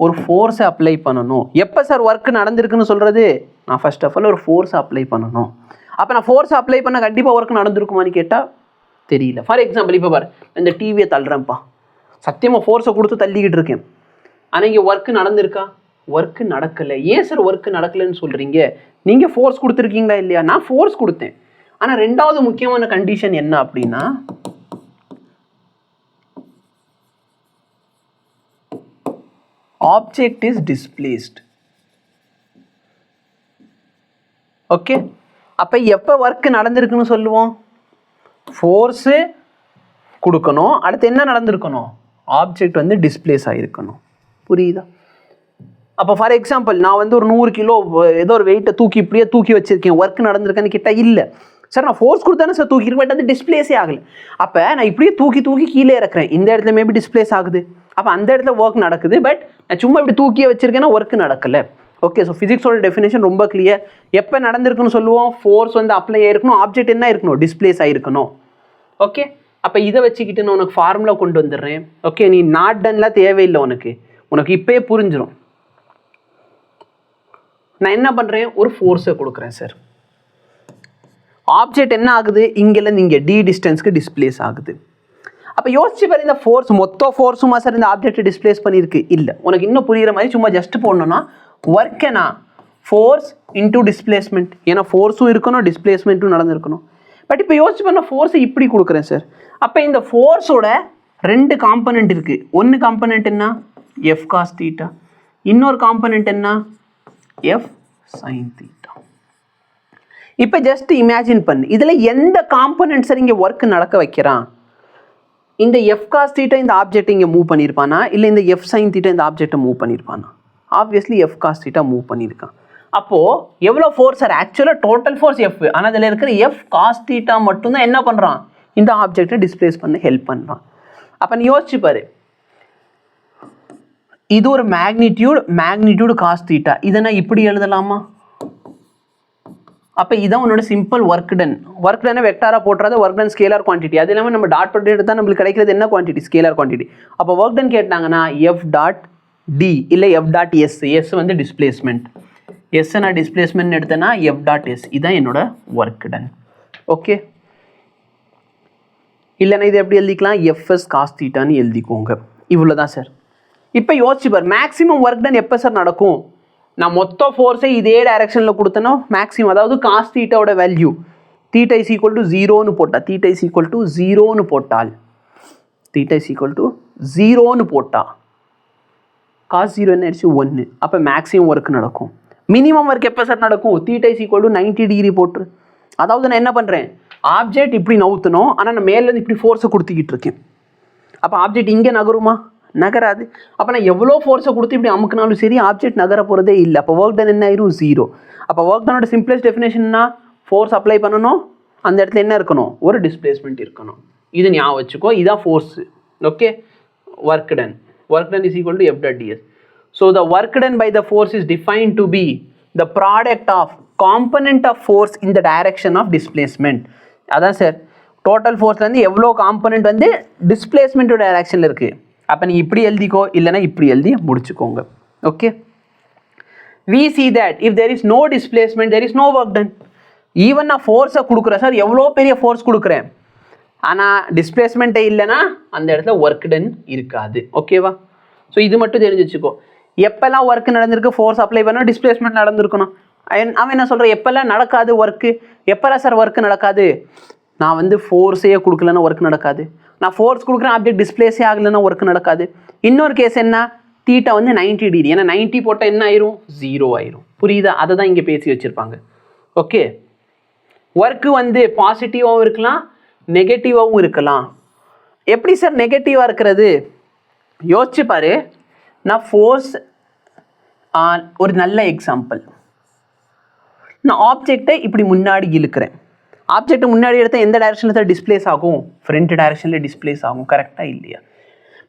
ஒரு ஃபோர்ஸை அப்ளை பண்ணணும். எப்போ சார் ஒர்க் நடந்திருக்குன்னு சொல்கிறது, நான் ஃபர்ஸ்ட் ஆஃப் ஆல் ஒரு ஃபோர்ஸை அப்ளை பண்ணணும். அப்போ நான் ஃபோர்ஸை அப்ளை பண்ண கண்டிப்பாக ஒர்க் நடந்திருக்குமான்னு கேட்டால் தெரியல. ஃபார் எக்ஸாம்பிள் இப்போ பாரு, இந்த டிவியை தள்ளுறேன்ப்பா, சத்தியமாக ஃபோர்ஸை கொடுத்து தள்ளிக்கிட்டு இருக்கேன், ஆனால் இங்கே ஒர்க்கு நடந்திருக்கா? ஒர்க்கு நடக்கலை. ஏன் சார் ஒர்க்கு நடக்கலைன்னு சொல்கிறீங்க? நீங்கள் ஃபோர்ஸ் கொடுத்துருக்கீங்களா இல்லையா? நான் ஃபோர்ஸ் கொடுத்தேன். ஆனால் ரெண்டாவது முக்கியமான கண்டிஷன் என்ன அப்படின்னா, ஆப்ஜெக்ட் இஸ் டிஸ்பிளேஸ்ட். ஓகே, அப்போ எப்போ ஒர்க்கு நடந்திருக்குன்னு சொல்லுவோம்? ஃபோர்ஸு கொடுக்கணும், அடுத்து என்ன நடந்திருக்கணும்? ஆப்ஜெக்ட் வந்து டிஸ்பிளேஸ் ஆகிருக்கணும். புரியுதா? அப்போ ஃபார் எக்ஸாம்பிள் நான் வந்து ஒரு 100 கிலோ ஏதோ ஒரு வெயிட்டை தூக்கி இப்படியே தூக்கி வச்சிருக்கேன், ஒர்க் நடந்திருக்கான்னு கேட்டால் இல்லை சார், நான் ஃபோர்ஸ் கொடுத்தானே சார் தூக்கி பட் அது டிஸ்பிளேஸே ஆகலை. அப்போ நான் இப்படியே தூக்கி தூக்கி கீழே இறக்குறேன், இந்த இடத்துல மேபி டிஸ்பிளேஸ் ஆகுது, அப்போ அந்த இடத்துல ஒர்க் நடக்குது. பட் நான் சும்மா இப்படி தூக்கியே வச்சிருக்கேன்னா ஒர்க் நடக்கலை. ஓகே, ஸோ ஃபிசிக்ஸோட டெஃபினேஷன் ரொம்ப கிளியர். எப்போ நடந்திருக்குன்னு சொல்லுவோம்? ஃபோர்ஸ் வந்து அப்ளை ஆகிருக்கணும், ஆப்ஜெக்ட் என்ன இருக்கணும்? டிஸ்பிளேஸ் ஆகிருக்கணும். ஓகே, அப்போ இதை வச்சுக்கிட்டு நான் உனக்கு ஃபார்முலா கொண்டு வந்துடுறேன். ஓகே, நீ நாட் டன்லாம் தேவையில்லை, உனக்கு இப்போயே புரிஞ்சிடும். நான் என்ன பண்ணுறேன், ஒரு ஃபோர்ஸை கொடுக்குறேன் சார். ஆப்ஜெக்ட் என்ன ஆகுது, இங்கேருந்து இங்கே டி டிஸ்டன்ஸ்க்கு டிஸ்பிளேஸ் ஆகுது. அப்போ யோசிச்சு பாரு, இந்த ஃபோர்ஸ் மொத்த ஃபோர்ஸுமா சார் இந்த ஆப்ஜெக்டை டிஸ்பிளேஸ் பண்ணியிருக்கு? இல்லை. உனக்கு இன்னும் புரிகிற மாதிரி சும்மா ஜஸ்ட் போடணும்னா ஒர்க்கேனா ஃபோர்ஸ் இன்டூ டிஸ்பிளேஸ்மெண்ட். ஏன்னா ஃபோர்ஸும் இருக்கணும், டிஸ்பிளேஸ்மெண்ட்டும் நடந்திருக்கணும். பட் இப்போ யோசிச்சு பண்ண ஃபோர்ஸை இப்படி கொடுக்குறேன் சார். அப்போ இந்த ஃபோர்ஸோட 2 காம்பனண்ட் இருக்குது. ஒன்று காம்பனண்ட் என்ன? F cos theta. இன்னொரு காம்பனண்ட் என்ன? F sine theta. இப்போ ஜஸ்ட் இமேஜின் பண்ணு, இதில் எந்த காம்பனண்ட் சார் இங்கே ஒர்க் நடக்க வைக்கிறான்? இந்த எஃப் காஸ் தீட்டா இந்த ஆப்ஜெக்ட் இங்கே மூவ் பண்ணியிருப்பானா, இல்லை இந்த எஃப் சைன் தீட்டா இந்த ஆப்ஜெக்டை மூவ் பண்ணியிருப்பானா? Obviously F cos theta move பண்ணியிருக்கான். அப்போது எவ்வளோ ஃபோர்ஸ் சார்? ஆக்சுவலாக டோட்டல் ஃபோர்ஸ் எஃப், ஆனால் அதில் இருக்கிற எஃப் காஸ் தீட்டா மட்டும்தான் என்ன பண்ணுறான்? இந்த ஆப்ஜெக்டை டிஸ்பிளேஸ் பண்ண ஹெல்ப் பண்ணுறான். அப்போ நீ யோசிச்சு பாரு, இது ஒரு மேக்னிடியூடு காஸ் தீட்டா, இதை நான் இப்படி எழுதலாமா? அப்போ இதான் உன்னோட சிம்பிள் ஒர்க் டன். ஒர்க் டனை வெக்டாராக போட்டுறது ஒர்க் டன் ஸ்கேலார் குவான்டிட்டி. அது இல்லாமல் நம்ம டாட் ப்ராடக்ட் எடுத்தால் நம்மளுக்கு கிடைக்கிறது என்ன குவான்டிட்டி? Scalar quantity. அப்போ ஒர்க் டன் கேட்டாங்கன்னா எஃப் டாட் டி இல்லை எஃப் டாட் எஸ். எஸ் வந்து டிஸ்பிளேஸ்மெண்ட், எஸ் நான் டிஸ்பிளேஸ்மெண்ட் எடுத்தேன்னா எஃப் டாட் எஸ். இதுதான் என்னோட ஒர்க் டன். ஓகே, இல்லைன்னா இது எப்படி எழுதிக்கலாம்? எஃப்எஸ் காஸ் தீட்டான்னு எழுதிக்கோங்க. இவ்வளோ தான் சார். இப்போ யோசிச்சு பார், மேக்ஸிமம் ஒர்க் டன் எப்போ சார் நடக்கும்? நான் மொத்த ஃபோர்ஸை இதே டைரக்ஷனில் கொடுத்தேன்னா மேக்ஸிமம், அதாவது காஸ் தீட்டாவோட value theta is equal to 0ன்னு போட்டால், தீட்டா இஸ் ஈக்குவல் டு 0ன்னு போட்டால், தீட்டா இஸ் ஈக்குவல் டு 0ன்னு போட்டால் காஸ் 0 என்ன ஆயிடுச்சு? 1. அப்போ மேக்ஸிமம் ஒர்க் நடக்கும். மினிமம் ஒர்க் எப்போ சார் நடக்கும்? Theta is equal to 90 degree போட்டுரு. அதாவது நான் என்ன பண்ணுறேன், ஆப்ஜெக்ட் இப்படி நவுத்தணும், ஆனால் நான் மேலேருந்து இப்படி ஃபோர்ஸை கொடுத்துக்கிட்டு இருக்கேன். அப்போ ஆப்ஜெக்ட் இங்கே நகருமா? நகராது. அப்போ நான் எவ்வளோ ஃபோர்ஸை கொடுத்து இப்படி அமுக்கினாலும் சரி ஆப்ஜெக்ட் நகர போகிறதே இல்லை. அப்போ ஒர்க் டன் என்ன ஆயிரும்? 0. அப்போ ஒர்க் டனோட சிம்பிளஸ்ட் டெஃபினேஷன்னா ஃபோர்ஸ் அப்ளை பண்ணணும், அந்த இடத்துல என்ன இருக்கணும்? ஒரு டிஸ்பிளேஸ்மெண்ட் இருக்கணும். இது ஞாபகம் வச்சுக்கோ, இதுதான் force. Okay, work done is equal to F dot D S. So the work done by the force is defined to be the product of component of force in the direction of displacement. அதான் sir, total ஃபோர்ஸ்லேருந்து எவ்வளோ component வந்து டிஸ்பிளேஸ்மெண்ட்டோட டைரக்ஷனில் இருக்குது. அப்போ நீ இப்படி எழுதிக்கோ, இல்லைனா இப்படி எழுதி முடிச்சுக்கோங்க. Okay, we see that if there is no displacement there is no work done. Even நான் ஃபோர்ஸை கொடுக்குறேன் சார், எவ்வளோ பெரிய ஃபோர்ஸ் கொடுக்குறேன், ஆனால் டிஸ்பிளேஸ்மெண்ட்டே இல்லைன்னா அந்த இடத்துல ஒர்க் டன் இருக்காது. ஓகேவா? ஸோ இது மட்டும் தெரிஞ்சு வச்சுக்கோ. எப்போல்லாம் ஒர்க் நடந்திருக்கு, ஃபோர்ஸ் அப்ளை பண்ணால் டிஸ்பிளேஸ்மெண்ட் நடந்திருக்கணும். அவன் என்ன சொல்கிறேன், எப்போல்லாம் நடக்காது ஒர்க்கு, எப்போல்லாம் சார் ஒர்க் நடக்காது? நான் வந்து ஃபோர்ஸையே கொடுக்கலன்னா ஒர்க் நடக்காது. நான் ஃபோர்ஸ் கொடுக்குறேன், ஆப்ஜெக்ட் டிஸ்பிளேஸே ஆகலைன்னா ஒர்க் நடக்காது. இன்னொரு கேஸ் என்ன, தீட்டா வந்து 90 டிகிரி, ஏன்னா 90 போட்டால் என்ன ஆயிரும்? 0 ஆயிரும். புரியுதா? அதை தான் இங்கே பேசி வச்சுருப்பாங்க. ஓகே, ஒர்க்கு வந்து பாசிட்டிவாகவும் இருக்கலாம், நெகட்டிவாகவும் இருக்கலாம். எப்படி சார் நெகட்டிவாக இருக்கிறது? யோசிச்சு பாரு. நான் ஃபோர்ஸ் ஒரு நல்ல எக்ஸாம்பிள். நான் ஆப்ஜெக்டை இப்படி முன்னாடி இழுக்கிறேன். ஆப்ஜெக்ட் முன்னாடி எடுத்தால் எந்த டைரக்ஷனில் தான் டிஸ்பிளேஸ் ஆகும்? ஃப்ரண்ட் டைரக்ஷனில் டிஸ்பிளேஸ் ஆகும். கரெக்டாக இல்லையா?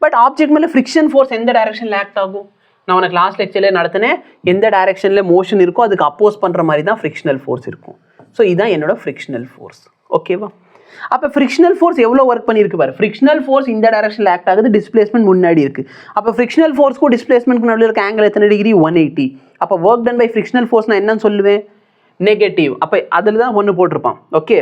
பட் ஆப்ஜெக்ட் மேலே ஃப்ரிக்ஷன் ஃபோர்ஸ் எந்த டைரக்ஷனில் ஆக்ட் ஆகும்? நான் உனக்கு லாஸ்ட் லெக்சரில் நடத்தினேன். எந்த டைரக்ஷனில் மோஷன் இருக்கோ அதுக்கு அப்போஸ் பண்ணுற மாதிரி தான் ஃப்ரிக்ஷனல் ஃபோர்ஸ் இருக்கும். ஸோ இதுதான் என்னோட ஃப்ரிக்ஷனல் ஃபோர்ஸ். ஓகேவா? அப்போ ஃப்ரிக்ஷனல் ஃபோர்ஸ் எவ்வளோ ஒர்க் பண்ணியிருக்கு பாரு. ஃப்ரிக்ஷனல் ஃபோர்ஸ் இந்த டைரக்ஷனில் ஆக்ட் ஆகுது, டிஸ்பிளேஸ்மெண்ட் முன்னாடி இருக்குது. அப்போ ஃப்ரிக்ஷனல் ஃபோர்ஸ்க்கும் டிஸ்பிளேஸ்மெண்ட்க்கு நடுவில் இருக்க ஆங்கிள் எத்தனை டிகிரி? 180. அப்போ work done by frictional force நான் என்னன்னு சொல்லுவேன்? நெகட்டிவ். அப்போ அதில் தான் ஒன்று போட்டிருப்பான். Okay.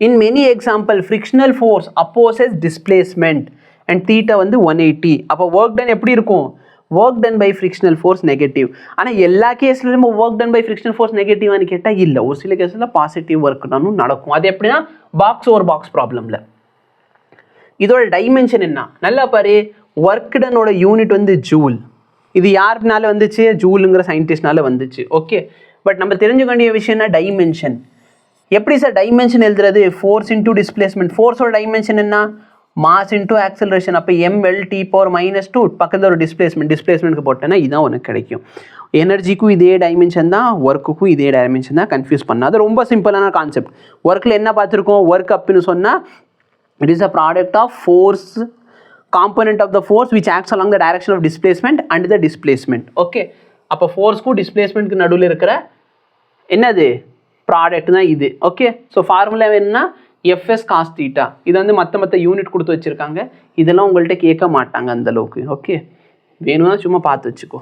In many example frictional force opposes displacement and theta வந்து 180. அப்போ ஒர்க் டன் எப்படி இருக்கும்? Work done by frictional force negative. ஆனால் எல்லா கேஸ்லையும் work done by frictional force நெகட்டிவானு கேட்டால் இல்லை. ஒரு சில கேஸில் பாசிட்டிவ் ஒர்க் டனும் நடக்கும். அது எப்படின்னா பாக்ஸ் ஓவர் பாக்ஸ் ப்ராப்ளமில். இதோட டைமென்ஷன் என்ன? நல்லா பாரு. ஒர்க் டனோட யூனிட் வந்து ஜூல். இது யாருனால வந்துச்சு? ஜூலுங்கிற சயின்டிஸ்ட்னால வந்துச்சு. ஓகே. பட் நம்ம தெரிஞ்சுக்க வேண்டிய விஷயம்னா டைமென்ஷன். எப்படி சார் டைமென்ஷன் எழுதுறது? Force into displacement. ஃபோர்ஸோட டைமென்ஷன் என்ன? Mass into acceleration. அப்போ mL(T⁻²) பக்கத்தில் ஒரு டிஸ்பிளேஸ்மெண்ட்க்கு போட்டேன்னா இதுதான் உனக்கு கிடைக்கும். எனர்ஜிக்கும் இதே டைமென்ஷன் தான், ஒர்க்குக்கும் இதே டைமென்ஷன் தான். கன்ஃபியூஸ் பண்ணாது. ரொம்ப சிம்பிளான கான்செப்ட். ஒர்க்கில் என்ன பார்த்துருக்கோம்? ஒர்க் அப்னு சொன்னால் it is a product of force component of the force which acts along the direction of displacement and the displacement. Okay. அப்போ ஃபோர்ஸ்க்கும் டிஸ்பிளேஸ்மெண்ட்க்கு நடுவில் இருக்கிற என்னது ப்ராடக்ட் தான் இது. ஓகே. ஸோ ஃபார்முலா என்னன்னா எஃப்எஸ் காஸ் தீட்டா. இது வந்து மற்ற யூனிட் கொடுத்து வச்சுருக்காங்க. இதெல்லாம் உங்கள்கிட்ட கேட்க மாட்டாங்க அந்த அளவுக்கு. ஓகே. வேணும்னா சும்மா பார்த்து வச்சுக்கோ.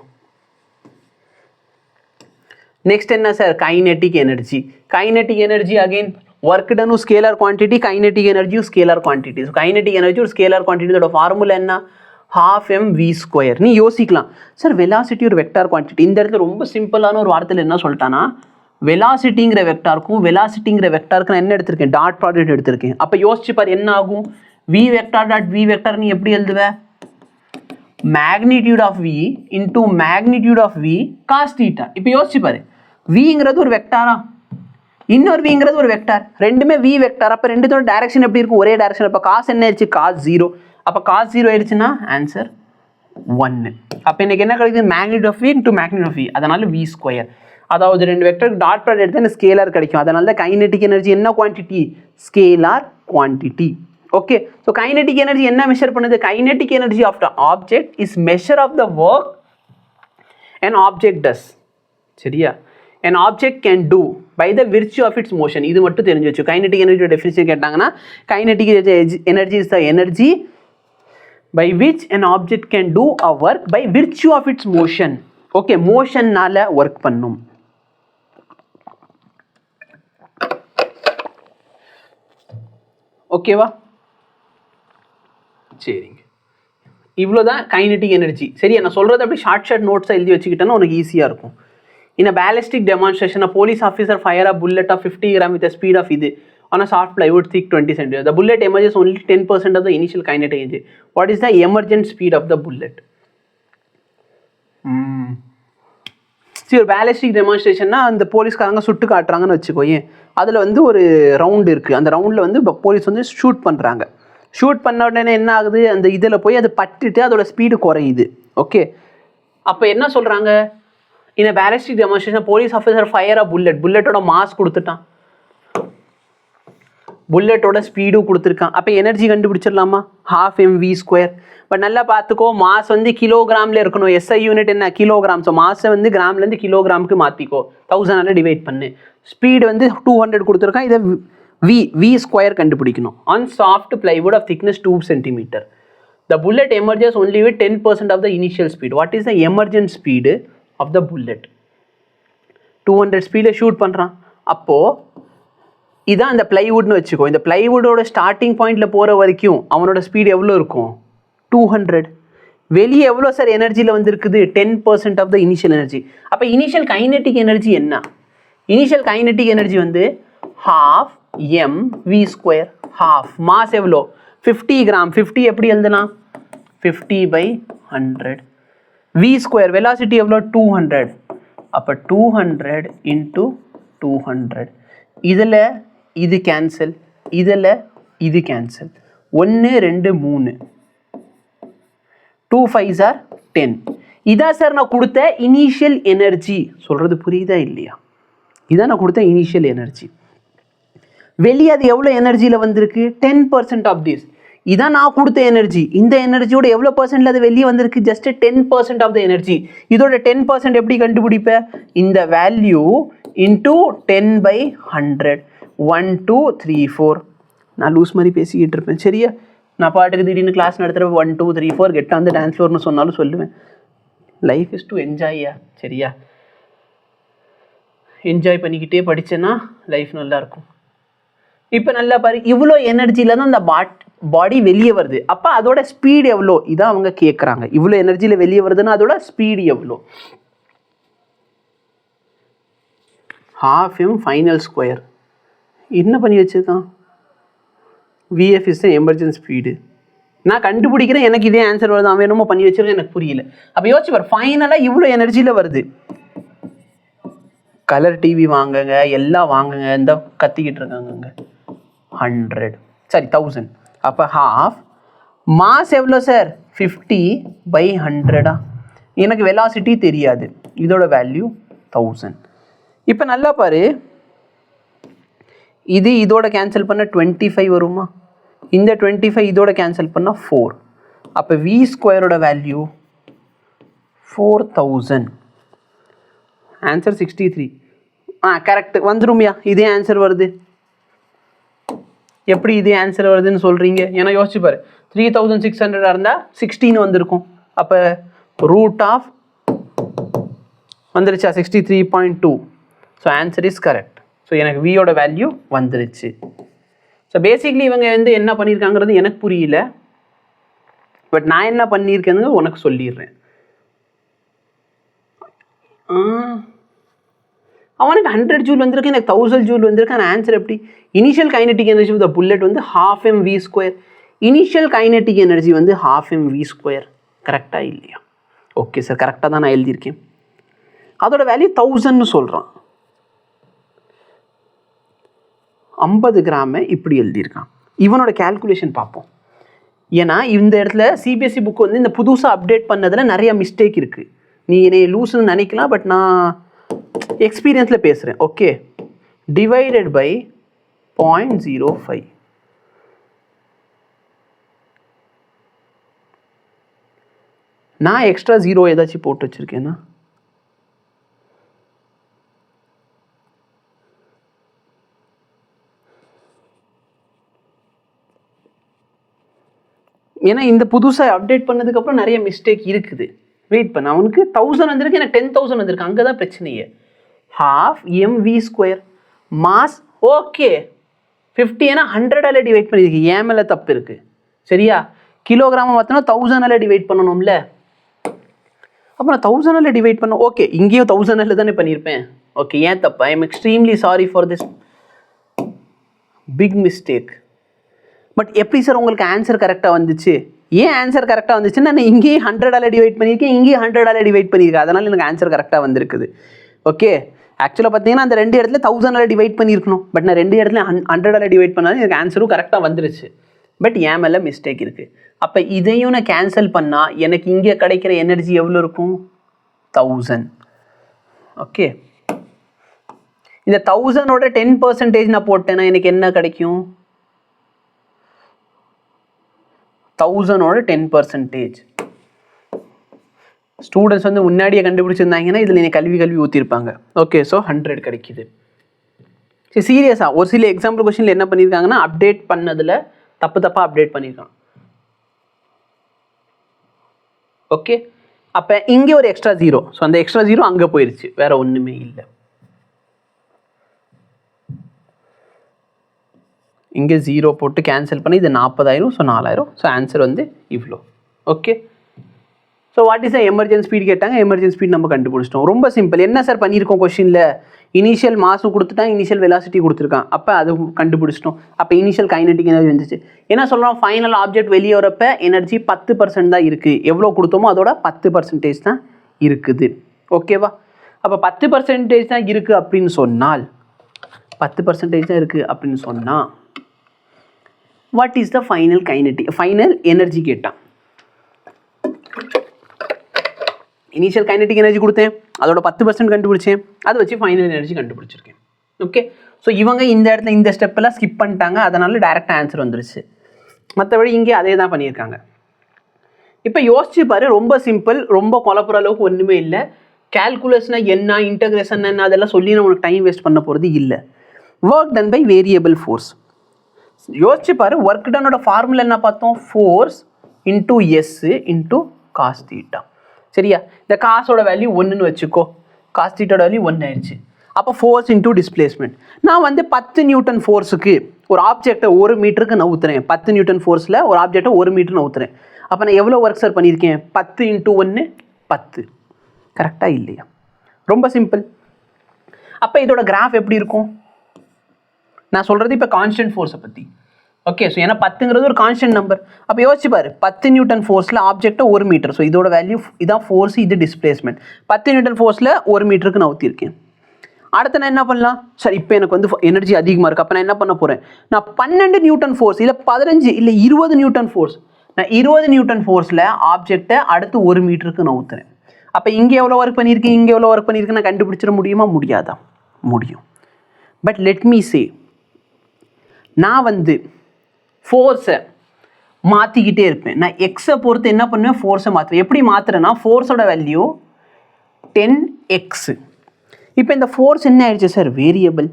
நெக்ஸ்ட் என்ன sir? Kinetic energy. Kinetic energy again work டனும் ஸ்கேலர் குவான்டிட்டி, கைனெட்டிக் எனர்ஜியும் scalar quantity. So kinetic energy ஒரு ஸ்கேலர் குவான்டிட்டியோட ஃபார்முலா என்ன? 12mv². நீ யோசிக்கலாம் சார் வெலாசிட்டி ஒரு வெக்டார் குவான்டிட்டி. இந்த இடத்துல ரொம்ப சிம்பிளான ஒரு வார்த்தையில் என்ன சொல்லிட்டானா, வெலாசிட்டிங்கிற வெக்டாருக்கும் வெலாசிட்டிங்கிற வெக்டாருக்கு நான் என்ன எடுத்திருக்கேன்? டாட் ப்ராடக்ட் எடுத்திருக்கேன். அப்போ யோசிச்சு பாரு என்ன ஆகும்? v vector dot v vector நீ எப்படி எழுதுவ? Magnitude of v into magnitude of v cos theta. இப்போ யோசிச்சு பாரு. vங்கிறது ஒரு வெக்டாரா, இன்னொரு vங்கிறது ஒரு வெக்டார். ரெண்டுமே v வெக்டார். அப்போ ரெண்டுத்தோட டைரக்ஷன் எப்படி இருக்கும்? ஒரே டைரக்ஷன். அப்போ காஸ் என்ன ஆயிடுச்சு? காஸ் 0. அப்போ காஸ் 0 ஆயிடுச்சுன்னா ஆன்சர் 1. அப்போ எனக்கு என்ன கிடைக்குது? Magnitude of v into magnitude of v. அதனால v². அதாவது ரெண்டு வெக்டருக்கு டாட் ப்ராடக்ட் எடுத்து எனக்கு ஸ்கேலார் கிடைக்கும். அதனால தான் கைனெட்டிக் எனர்ஜி என்ன quantity? Scalar quantity. Okay. So kinetic energy என்ன மெஷர் பண்ணுது? Kinetic energy of the object is measure of the work an object does. சரியா? an object can do by the virtue of its motion. இது மட்டும் தெரிஞ்சு வச்சு. Kinetic எனர்ஜியோட definition கேட்டாங்கன்னா kinetic energy is the energy by which an object can do a work by virtue of its motion. Okay. மோஷன்னால work பண்ணும். ஓகேவா? சரிங்க. இவ்வளோதான் கைனெட்டிக் எனர்ஜி. சரி, நான் சொல்கிறது அப்படி ஷார்ட் நோட்ஸாக எழுதி வச்சுக்கிட்டேன்னா உனக்கு ஈஸியாக இருக்கும். In a ballistic demonstration, a police officer fire a bullet of 50 grams with a speed of இது on a soft plywood thick 20 cm. The bullet emerges only 10% of the initial kinetic energy. What is the emergent speed of the bullet? சரி, ஒரு ballistic டெமான்ஸ்ட்ரேஷன்னா அந்த போலீஸ்காரங்க சுட்டு காட்டுறாங்கன்னு வச்சுக்கோயேன். அதில் வந்து ஒரு ரவுண்டு இருக்குது. அந்த ரவுண்டில் வந்து போலீஸ் வந்து ஷூட் பண்ணுறாங்க. ஷூட் பண்ண உடனே என்ன ஆகுது? அந்த இதில் போய் அது பட்டுட்டு அதோட ஸ்பீடு குறையுது. ஓகே. அப்போ என்ன சொல்கிறாங்க? இந்த ballistic demonstration police officer fire a bullet. புல்லட்டோட மாஸ் கொடுத்துட்டான், புல்லட்டோட ஸ்பீடும் கொடுத்துருக்கான். அப்போ எனர்ஜி கண்டுபிடிச்சிடலாமா? 12mv². பட் நல்லா பார்த்துக்கோ, மாஸ் வந்து கிலோகிராமில் இருக்கணும். எஸ்ஐ யூனிட் என்ன? கிலோகிராம். ஸோ மாஸை வந்து கிராம்லேருந்து கிலோகிராமுக்கு மாற்றிக்கோ. 1000 டிவைட் பண்ணு. ஸ்பீடு வந்து 200 கொடுத்துருக்கான். இதை v² கண்டுபிடிக்கணும். On soft plywood of thickness 2 cm. The bullet emerges only with 10% of the initial speed. What is the emergent speed of the bullet? 200 ஸ்பீடில் ஷூட் பண்ணுறான். அப்போது இதான் அந்த பிளைவுட்னு வச்சுக்கோ. இந்த பிளைவுட்டோட ஸ்டார்டிங் பாயிண்டில் போகிற வரைக்கும் அவனோட ஸ்பீடு எவ்வளோ இருக்கும்? 200. வெளியே எவ்வளோ சார் எனர்ஜியில் வந்துருக்குது? 10% ஆஃப் த இனிஷியல் எனர்ஜி. அப்போ இனிஷியல் கைனெட்டிக் எனர்ஜி என்ன? இனிஷியல் கைனெட்டிக் எனர்ஜி வந்து 12mv². half மாஸ் எவ்வளோ? 50 கிராம். 50 எப்படி எழுதுனா? 50/100. v² வெலாசிட்டி எவ்வளோ? 200. அப்போ 200 × 200. இதில் இது கேன்சல், இதில் இது கேன்சல். 1 2 3 2 5s are 10. இதான் சார் நான் கொடுத்த இனிஷியல் எனர்ஜி. சொல்கிறது புரியுதா இல்லையா? இதான் நான் கொடுத்த இனிஷியல் எனர்ஜி. வெளியே அது எவ்வளோ எனர்ஜியில் வந்திருக்கு? 10% ஆஃப் திஸ். இதான் நான் கொடுத்த எனர்ஜி. இந்த எனர்ஜியோட எவ்வளோ பர்சன்ட்ல அது வெளியே வந்திருக்கு? Just 10% of the energy. இதோட 10% எப்படி கண்டுபிடிப்பேன்? இந்த வேல்யூ இன்டூ 10/100. 1 2 3 4. நான் லூஸ் மாதிரி பேசிக்கிட்டு இருப்பேன், சரியா? நான் பாட்டுக்கு திடீர்னு கிளாஸ் நடத்துகிறப்ப 1 2 3 4 கெட்டாக வந்து டான்ஸ் ஃப்ளோர்னு சொன்னாலும் சொல்லுவேன். லைஃப் இஸ் டு என்ஜாய்யா, சரியா? என்ஜாய் பண்ணிக்கிட்டே படித்தேன்னா லைஃப் நல்லாயிருக்கும். இப்போ நல்லா பாரு, இவ்வளோ எனர்ஜியில் தான் அந்த பாடி வெளியே வருது. அப்போ அதோட ஸ்பீடு எவ்வளோ? இதான் அவங்க கேட்குறாங்க. இவ்வளோ எனர்ஜியில் வெளியே வருதுன்னா அதோட ஸ்பீடு எவ்வளோ? 12m final square. என்ன பண்ணி வச்சுருக்கான்? VF is the emergency speed. நான் கண்டுபிடிக்கிறேன், எனக்கு இதே ஆன்சர் வருது, அவன் என்னமோ பண்ணி வச்சிருக்கேன், எனக்கு புரியல. அப்போ யோசிச்சு பாரு, ஃபைனலாக இவ்வளோ எனர்ஜியில் வருது. கலர் டிவி வாங்குங்க, எல்லாம் வாங்குங்க, இந்த கத்திக்கிட்டு இருக்காங்க. 100 சரி 1000. அப்போ ஹாஃப் மாஸ் எவ்வளோ சார்? 50/100. எனக்கு வெலாசிட்டி தெரியாது, இதோட வேல்யூ 1000. இப்போ நல்லா பாரு, இது இதோட கேன்சல் பண்ண 25 வருமா? இந்த 25 இதோட கேன்சல் பண்ணால் 4. அப்போ வி ஸ்கொயரோட வேல்யூ 4000. ஆன்சர் 63. கரெக்ட் வந்துருமியா? இதே ஆன்சர் வருது. எப்படி இதே ஆன்சர் வருதுன்னு சொல்கிறீங்க? ஏன்னா யோசிச்சு பாரு, 3600 இருந்தால் 16 வந்திருக்கும். அப்போ ரூட் ஆஃப் வந்துருச்சா? 63.2. So answer is correct. So எனக்கு வியோட வேல்யூ வந்துருச்சு. ஸோ பேசிக்லி இவங்க வந்து என்ன பண்ணியிருக்காங்கிறது எனக்கு புரியல, பட் நான் என்ன பண்ணியிருக்கேன்னு உனக்கு சொல்லிடுறேன். அவனுக்கு 100 ஜூல் வந்திருக்கு, எனக்கு 1000 ஜூல் வந்திருக்கு. அந்த ஆன்சர் எப்படி? Initial kinetic energy with bullet வந்து 12m v². Initial kinetic energy வந்து 12m v². கரெக்டாக இல்லையா? ஓகே சார், கரெக்டாக தான் நான் எழுதியிருக்கேன். அதோட வேல்யூ 1000ன்னு சொல்கிறான். 50 கிராமை இப்படி எழுதியிருக்கான். இவனோட கேல்குலேஷன் பார்ப்போம். ஏன்னா இந்த இடத்துல சிபிஎஸ்சி புக் வந்து இந்த புதுசாக அப்டேட் பண்ணதில் நிறைய மிஸ்டேக் இருக்குது. நீ என்னை லூஸ்ன்னு நினைக்கலாம், பட் நான் எக்ஸ்பீரியன்ஸில் பேசுகிறேன். Okay, divided by 0.05. நான் எக்ஸ்ட்ரா 0 ஏதாச்சும் போட்டு வச்சுருக்கேன்னா? ஏன்னா இந்த புதுசாக அப்டேட் பண்ணதுக்கப்புறம் நிறைய மிஸ்டேக் இருக்குது. வெயிட் பண்ண, அவனுக்கு 1000 வந்திருக்கு, எனக்கு 10,000 வந்திருக்கு. அங்கே தான் பிரச்சனையே. 12m v². மாஸ் ஓகே 50, ஏன்னா 100ஆல் டிவைட் பண்ணியிருக்கு. ஏன் மேலே தப்பு இருக்குது, சரியா? கிலோகிராமை பார்த்தோன்னா 1000ஆல் டிவைட் பண்ணணும்ல. அப்போ நான் 1000ஆல் டிவைட் பண்ண. ஓகே, இங்கேயும் 1000ஆல் தானே பண்ணியிருப்பேன். ஓகே, ஏன் தப்பு? I am extremely sorry for this big mistake. But எப்படி சார் உங்களுக்கு ஆன்சர் கரெக்டாக வந்துச்சு? ஏன் ஆன்சர் கரெக்டாக வந்துச்சுன்னா, நான் இங்கேயும் 100ஆல் டிவைட் பண்ணியிருக்கேன், இங்கேயும் 100ஆல் டிவைட் பண்ணியிருக்கேன். அதனால் எனக்கு ஆன்சர் கரெக்டாக வந்திருக்குது. ஓகே, ஆக்சுவலாக பார்த்தீங்கன்னா அந்த 2 இடத்துல 1000ஆல் டிவைட் பண்ணியிருக்கணும். பட் நான் 2 இடத்துல 100ஆல் டிவைட் பண்ணாலும் எனக்கு ஆன்சரும் கரெக்டாக வந்துருச்சு. பட் ஏன் மேலே மிஸ்டேக் இருக்குது. அப்போ இதையும் நான் கேன்சல் பண்ணால் எனக்கு இங்கே கிடைக்கிற எனர்ஜி எவ்வளோ இருக்கும்? 1000. ஓகே, இந்த 1000ஓட 10% நான் போட்டேன்னா எனக்கு என்ன கிடைக்கும்? 1000ஓட 10%. ஸ்டூடெண்ட்ஸ் வந்து முன்னாடியே கண்டுபிடிச்சிருந்தாங்கன்னா இதில் நீ கல்வி ஊற்றிருப்பாங்க. ஓகே, ஸோ 100 கிடைக்குது. சரி, சீரியஸாக ஒரு சில எக்ஸாம்பிள் கொஸ்டினில் என்ன பண்ணியிருக்காங்கன்னா, அப்டேட் பண்ணதில் தப்பாக அப்டேட் பண்ணியிருக்கான். ஓகே, அப்போ இங்கே ஒரு எக்ஸ்ட்ரா 0. ஸோ அந்த எக்ஸ்ட்ரா 0 அங்கே போயிடுச்சு, வேற ஒன்றுமே இல்லை. இங்கே 0 போட்டு கேன்சல் பண்ணி இது 40,000. ஸோ 4000. ஸோ ஆன்சர் வந்து இவ்வளோ. Okay, so what is emergency speed கேட்டாங்க. எமர்ஜென்சி ஸ்பீட் நம்ம கண்டுபிடிச்சிட்டோம். ரொம்ப சிம்பிள். என்ன சார் பண்ணியிருக்கோம் கொஸ்டினில்? இனிஷியல் மாஸும் கொடுத்துட்டான், இனிஷியல் வெலாசிட்டி கொடுத்துருக்கான். அப்போ அது கண்டுபிடிச்சிட்டோம். அப்போ இனிஷியல் கைனெட்டிக் எனர்ஜி வந்துச்சு. என்ன சொல்கிறோம்? ஃபைனல் ஆப்ஜெக்ட் வெளியே வரப்போ எனர்ஜி 10% தான் இருக்குது. எவ்வளோ கொடுத்தோமோ அதோட 10% தான் இருக்குது. ஓகேவா? அப்போ 10% தான் இருக்குது அப்படின்னு சொன்னால் 10% தான் இருக்குது அப்படின்னு சொன்னால் what is the final kinetic, final energy கேட்டான். இனிஷியல் கைனடிக் எனர்ஜி கொடுத்தேன், அதோட 10% கண்டுபிடிச்சேன், அதை வச்சு ஃபைனல் எனர்ஜி கண்டுபிடிச்சிருக்கேன். ஓகே, ஸோ இவங்க இந்த இடத்துல இந்த ஸ்டெப்பெல்லாம் ஸ்கிப் பண்ணிட்டாங்க, அதனால டேரெக்டாக ஆன்சர் வந்துருச்சு. மற்றபடி இங்கே அதே தான் பண்ணியிருக்காங்க. இப்போ யோசிச்சு பாரு, ரொம்ப சிம்பிள், ரொம்ப குழப்புற அளவுக்கு ஒன்றுமே இல்லை. கேல்குலேஷனா என்ன, இன்டகிரேஷன் என்ன, அதெல்லாம் சொல்லி நான் உனக்கு டைம் வேஸ்ட் பண்ண போகிறது இல்லை. Work done by variable force. யோசிச்சு பாரு, ஒர்க் டனோட ஃபார்முலா என்ன பார்த்தோம், force into S into cos theta. சரியா, இந்த காசோட வேல்யூ 1ன்னு வச்சுக்கோ, காஸ் தீட்டோட வேல்யூ 1 ஆயிடுச்சு. அப்போ ஃபோர்ஸ் இன்டூ டிஸ்பிளேஸ்மெண்ட். நான் வந்து 10 நியூட்டன் ஃபோர்ஸுக்கு ஒரு ஆப்ஜெக்டை 1 மீட்டருக்கு நவுத்துறேன். 10 நியூட்டன் ஃபோர்ஸில் ஒரு ஆப்ஜெக்டை 1 மீட்டர் நவுத்துறேன். அப்போ நான் எவ்வளோ ஒர்க் சார் பண்ணியிருக்கேன், 10 இன்டூ 1 10. கரெக்டாக இல்லையா? ரொம்ப சிம்பிள். அப்போ இதோட கிராஃப் எப்படி இருக்கும்? நான் சொல்கிறது இப்போ கான்ஸ்டன்ட் ஃபோர்ஸை பற்றி. ஓகே, ஸோ ஏன்னா 10ங்கிறது ஒரு கான்ஸ்டன்ட் நம்பர். அப்போ யோசிச்சு பாரு, 10 நியூட்டன் ஃபோர்ஸில் ஆப்ஜெக்டை 1 மீட்டர், ஸோ இதோட வேல்யூ இதான் ஃபோர்ஸ், இது டிஸ்பிளேஸ்மெண்ட். 10 நியூட்டன் ஃபோர்ஸில் 1 மீட்டருக்கு நான் ஊற்றிருக்கேன். அடுத்து நான் என்ன பண்ணலாம், சரி இப்போ எனக்கு வந்து எனர்ஜி அதிகமாக இருக்குது, அப்போ நான் என்ன பண்ண போகிறேன், நான் 12 நியூட்டன் ஃபோர்ஸ் இல்லை 15 இல்லை 20 நியூட்டன் ஃபோர்ஸ், நான் 20 நியூட்டன் ஃபோர்ஸில் ஆப்ஜெக்டை அடுத்து 1 மீட்டருக்கு நான் ஊற்றுறேன். அப்போ இங்கே எவ்வளோ ஒர்க் பண்ணியிருக்கேன், இங்கே எவ்வளோ ஒர்க் பண்ணியிருக்கேன், நான் கண்டுபிடிச்சிட முடியுமா, முடியாதா? முடியும். பட் லெட் மீ சே, நான் வந்து ஃபோர்ஸை மாற்றிக்கிட்டே இருப்பேன். நான் எக்ஸை பொறுத்து என்ன பண்ணுவேன், ஃபோர்ஸை மாற்றுவேன். எப்படி மாற்றுறேன்னா, ஃபோர்ஸோட வேல்யூ 10x. இப்போ இந்த ஃபோர்ஸ் என்ன ஆயிடுச்சு சார், வேரியபிள்.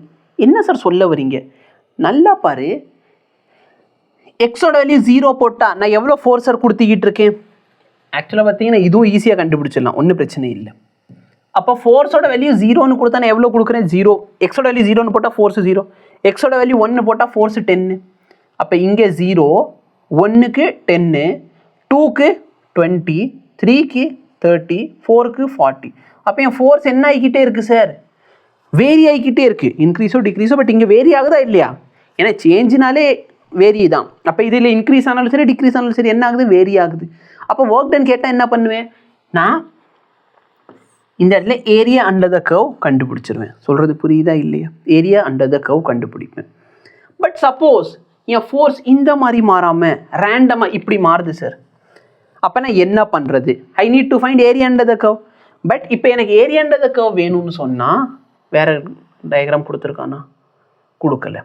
என்ன சார் சொல்ல வரீங்க, நல்லா பாரு, எக்ஸோட வேல்யூ 0 போட்டால் நான் எவ்வளோ ஃபோர்ஸ் சார் கொடுத்திக்கிட்டு இருக்கேன். ஆக்சுவலாக பார்த்தீங்கன்னா இதுவும் ஈஸியாக கண்டுபிடிச்சிடலாம், ஒன்றும் பிரச்சனை இல்லை. அப்போ ஃபோர்ஸோட வேல்யூ 0ன்னு கொடுத்தா நான் எவ்வளோ கொடுக்குறேன், 0. எக்ஸோட வேல்யூ 0ன்னு போட்டால் ஃபோர்ஸ் 0, எக்ஸோட வேல்யூ 1 போட்டால் ஃபோர்ஸ் 10. அப்போ இங்கே 0, 1க்கு 10, 2க்கு 20, 3க்கு 30, 4க்கு 40. அப்போ என் ஃபோர்ஸ் என்ன ஆகிக்கிட்டே இருக்குது சார், வேரி ஆகிக்கிட்டே இருக்குது, இன்க்ரீஸோ டிக்ரீஸோ. பட் இங்கே வேரி ஆகுதா இல்லையா, ஏன்னா சேஞ்சினாலே வேரி தான். அப்போ இதில் இன்க்ரீஸ் ஆனாலும் சரி டிக்ரீஸ் ஆனாலும் சரி என்ன ஆகுது, வேரி ஆகுது. அப்போ ஒர்க் டன் கேட்டால் என்ன பண்ணுவேன், நான் இந்த இடத்துல ஏரியா அண்டர் த கர்வ் கண்டுபிடிச்சிருவேன். சொல்கிறது புரியுதா இல்லையா, ஏரியா அண்டர் த கர்வ் கண்டுபிடிப்பேன். பட் சப்போஸ் என் ஃபோர்ஸ் இந்த மாதிரி மாறாமல் ரேண்டமாக இப்படி மாறுது சார், அப்போ நான் என்ன பண்ணுறது, I need to find area under the curve. But இப்போ எனக்கு ஏரியா அண்டர் த கர்வ் வேணும்னு சொன்னால் வேறு டயக்ராம் கொடுத்துருக்கானா, கொடுக்கல.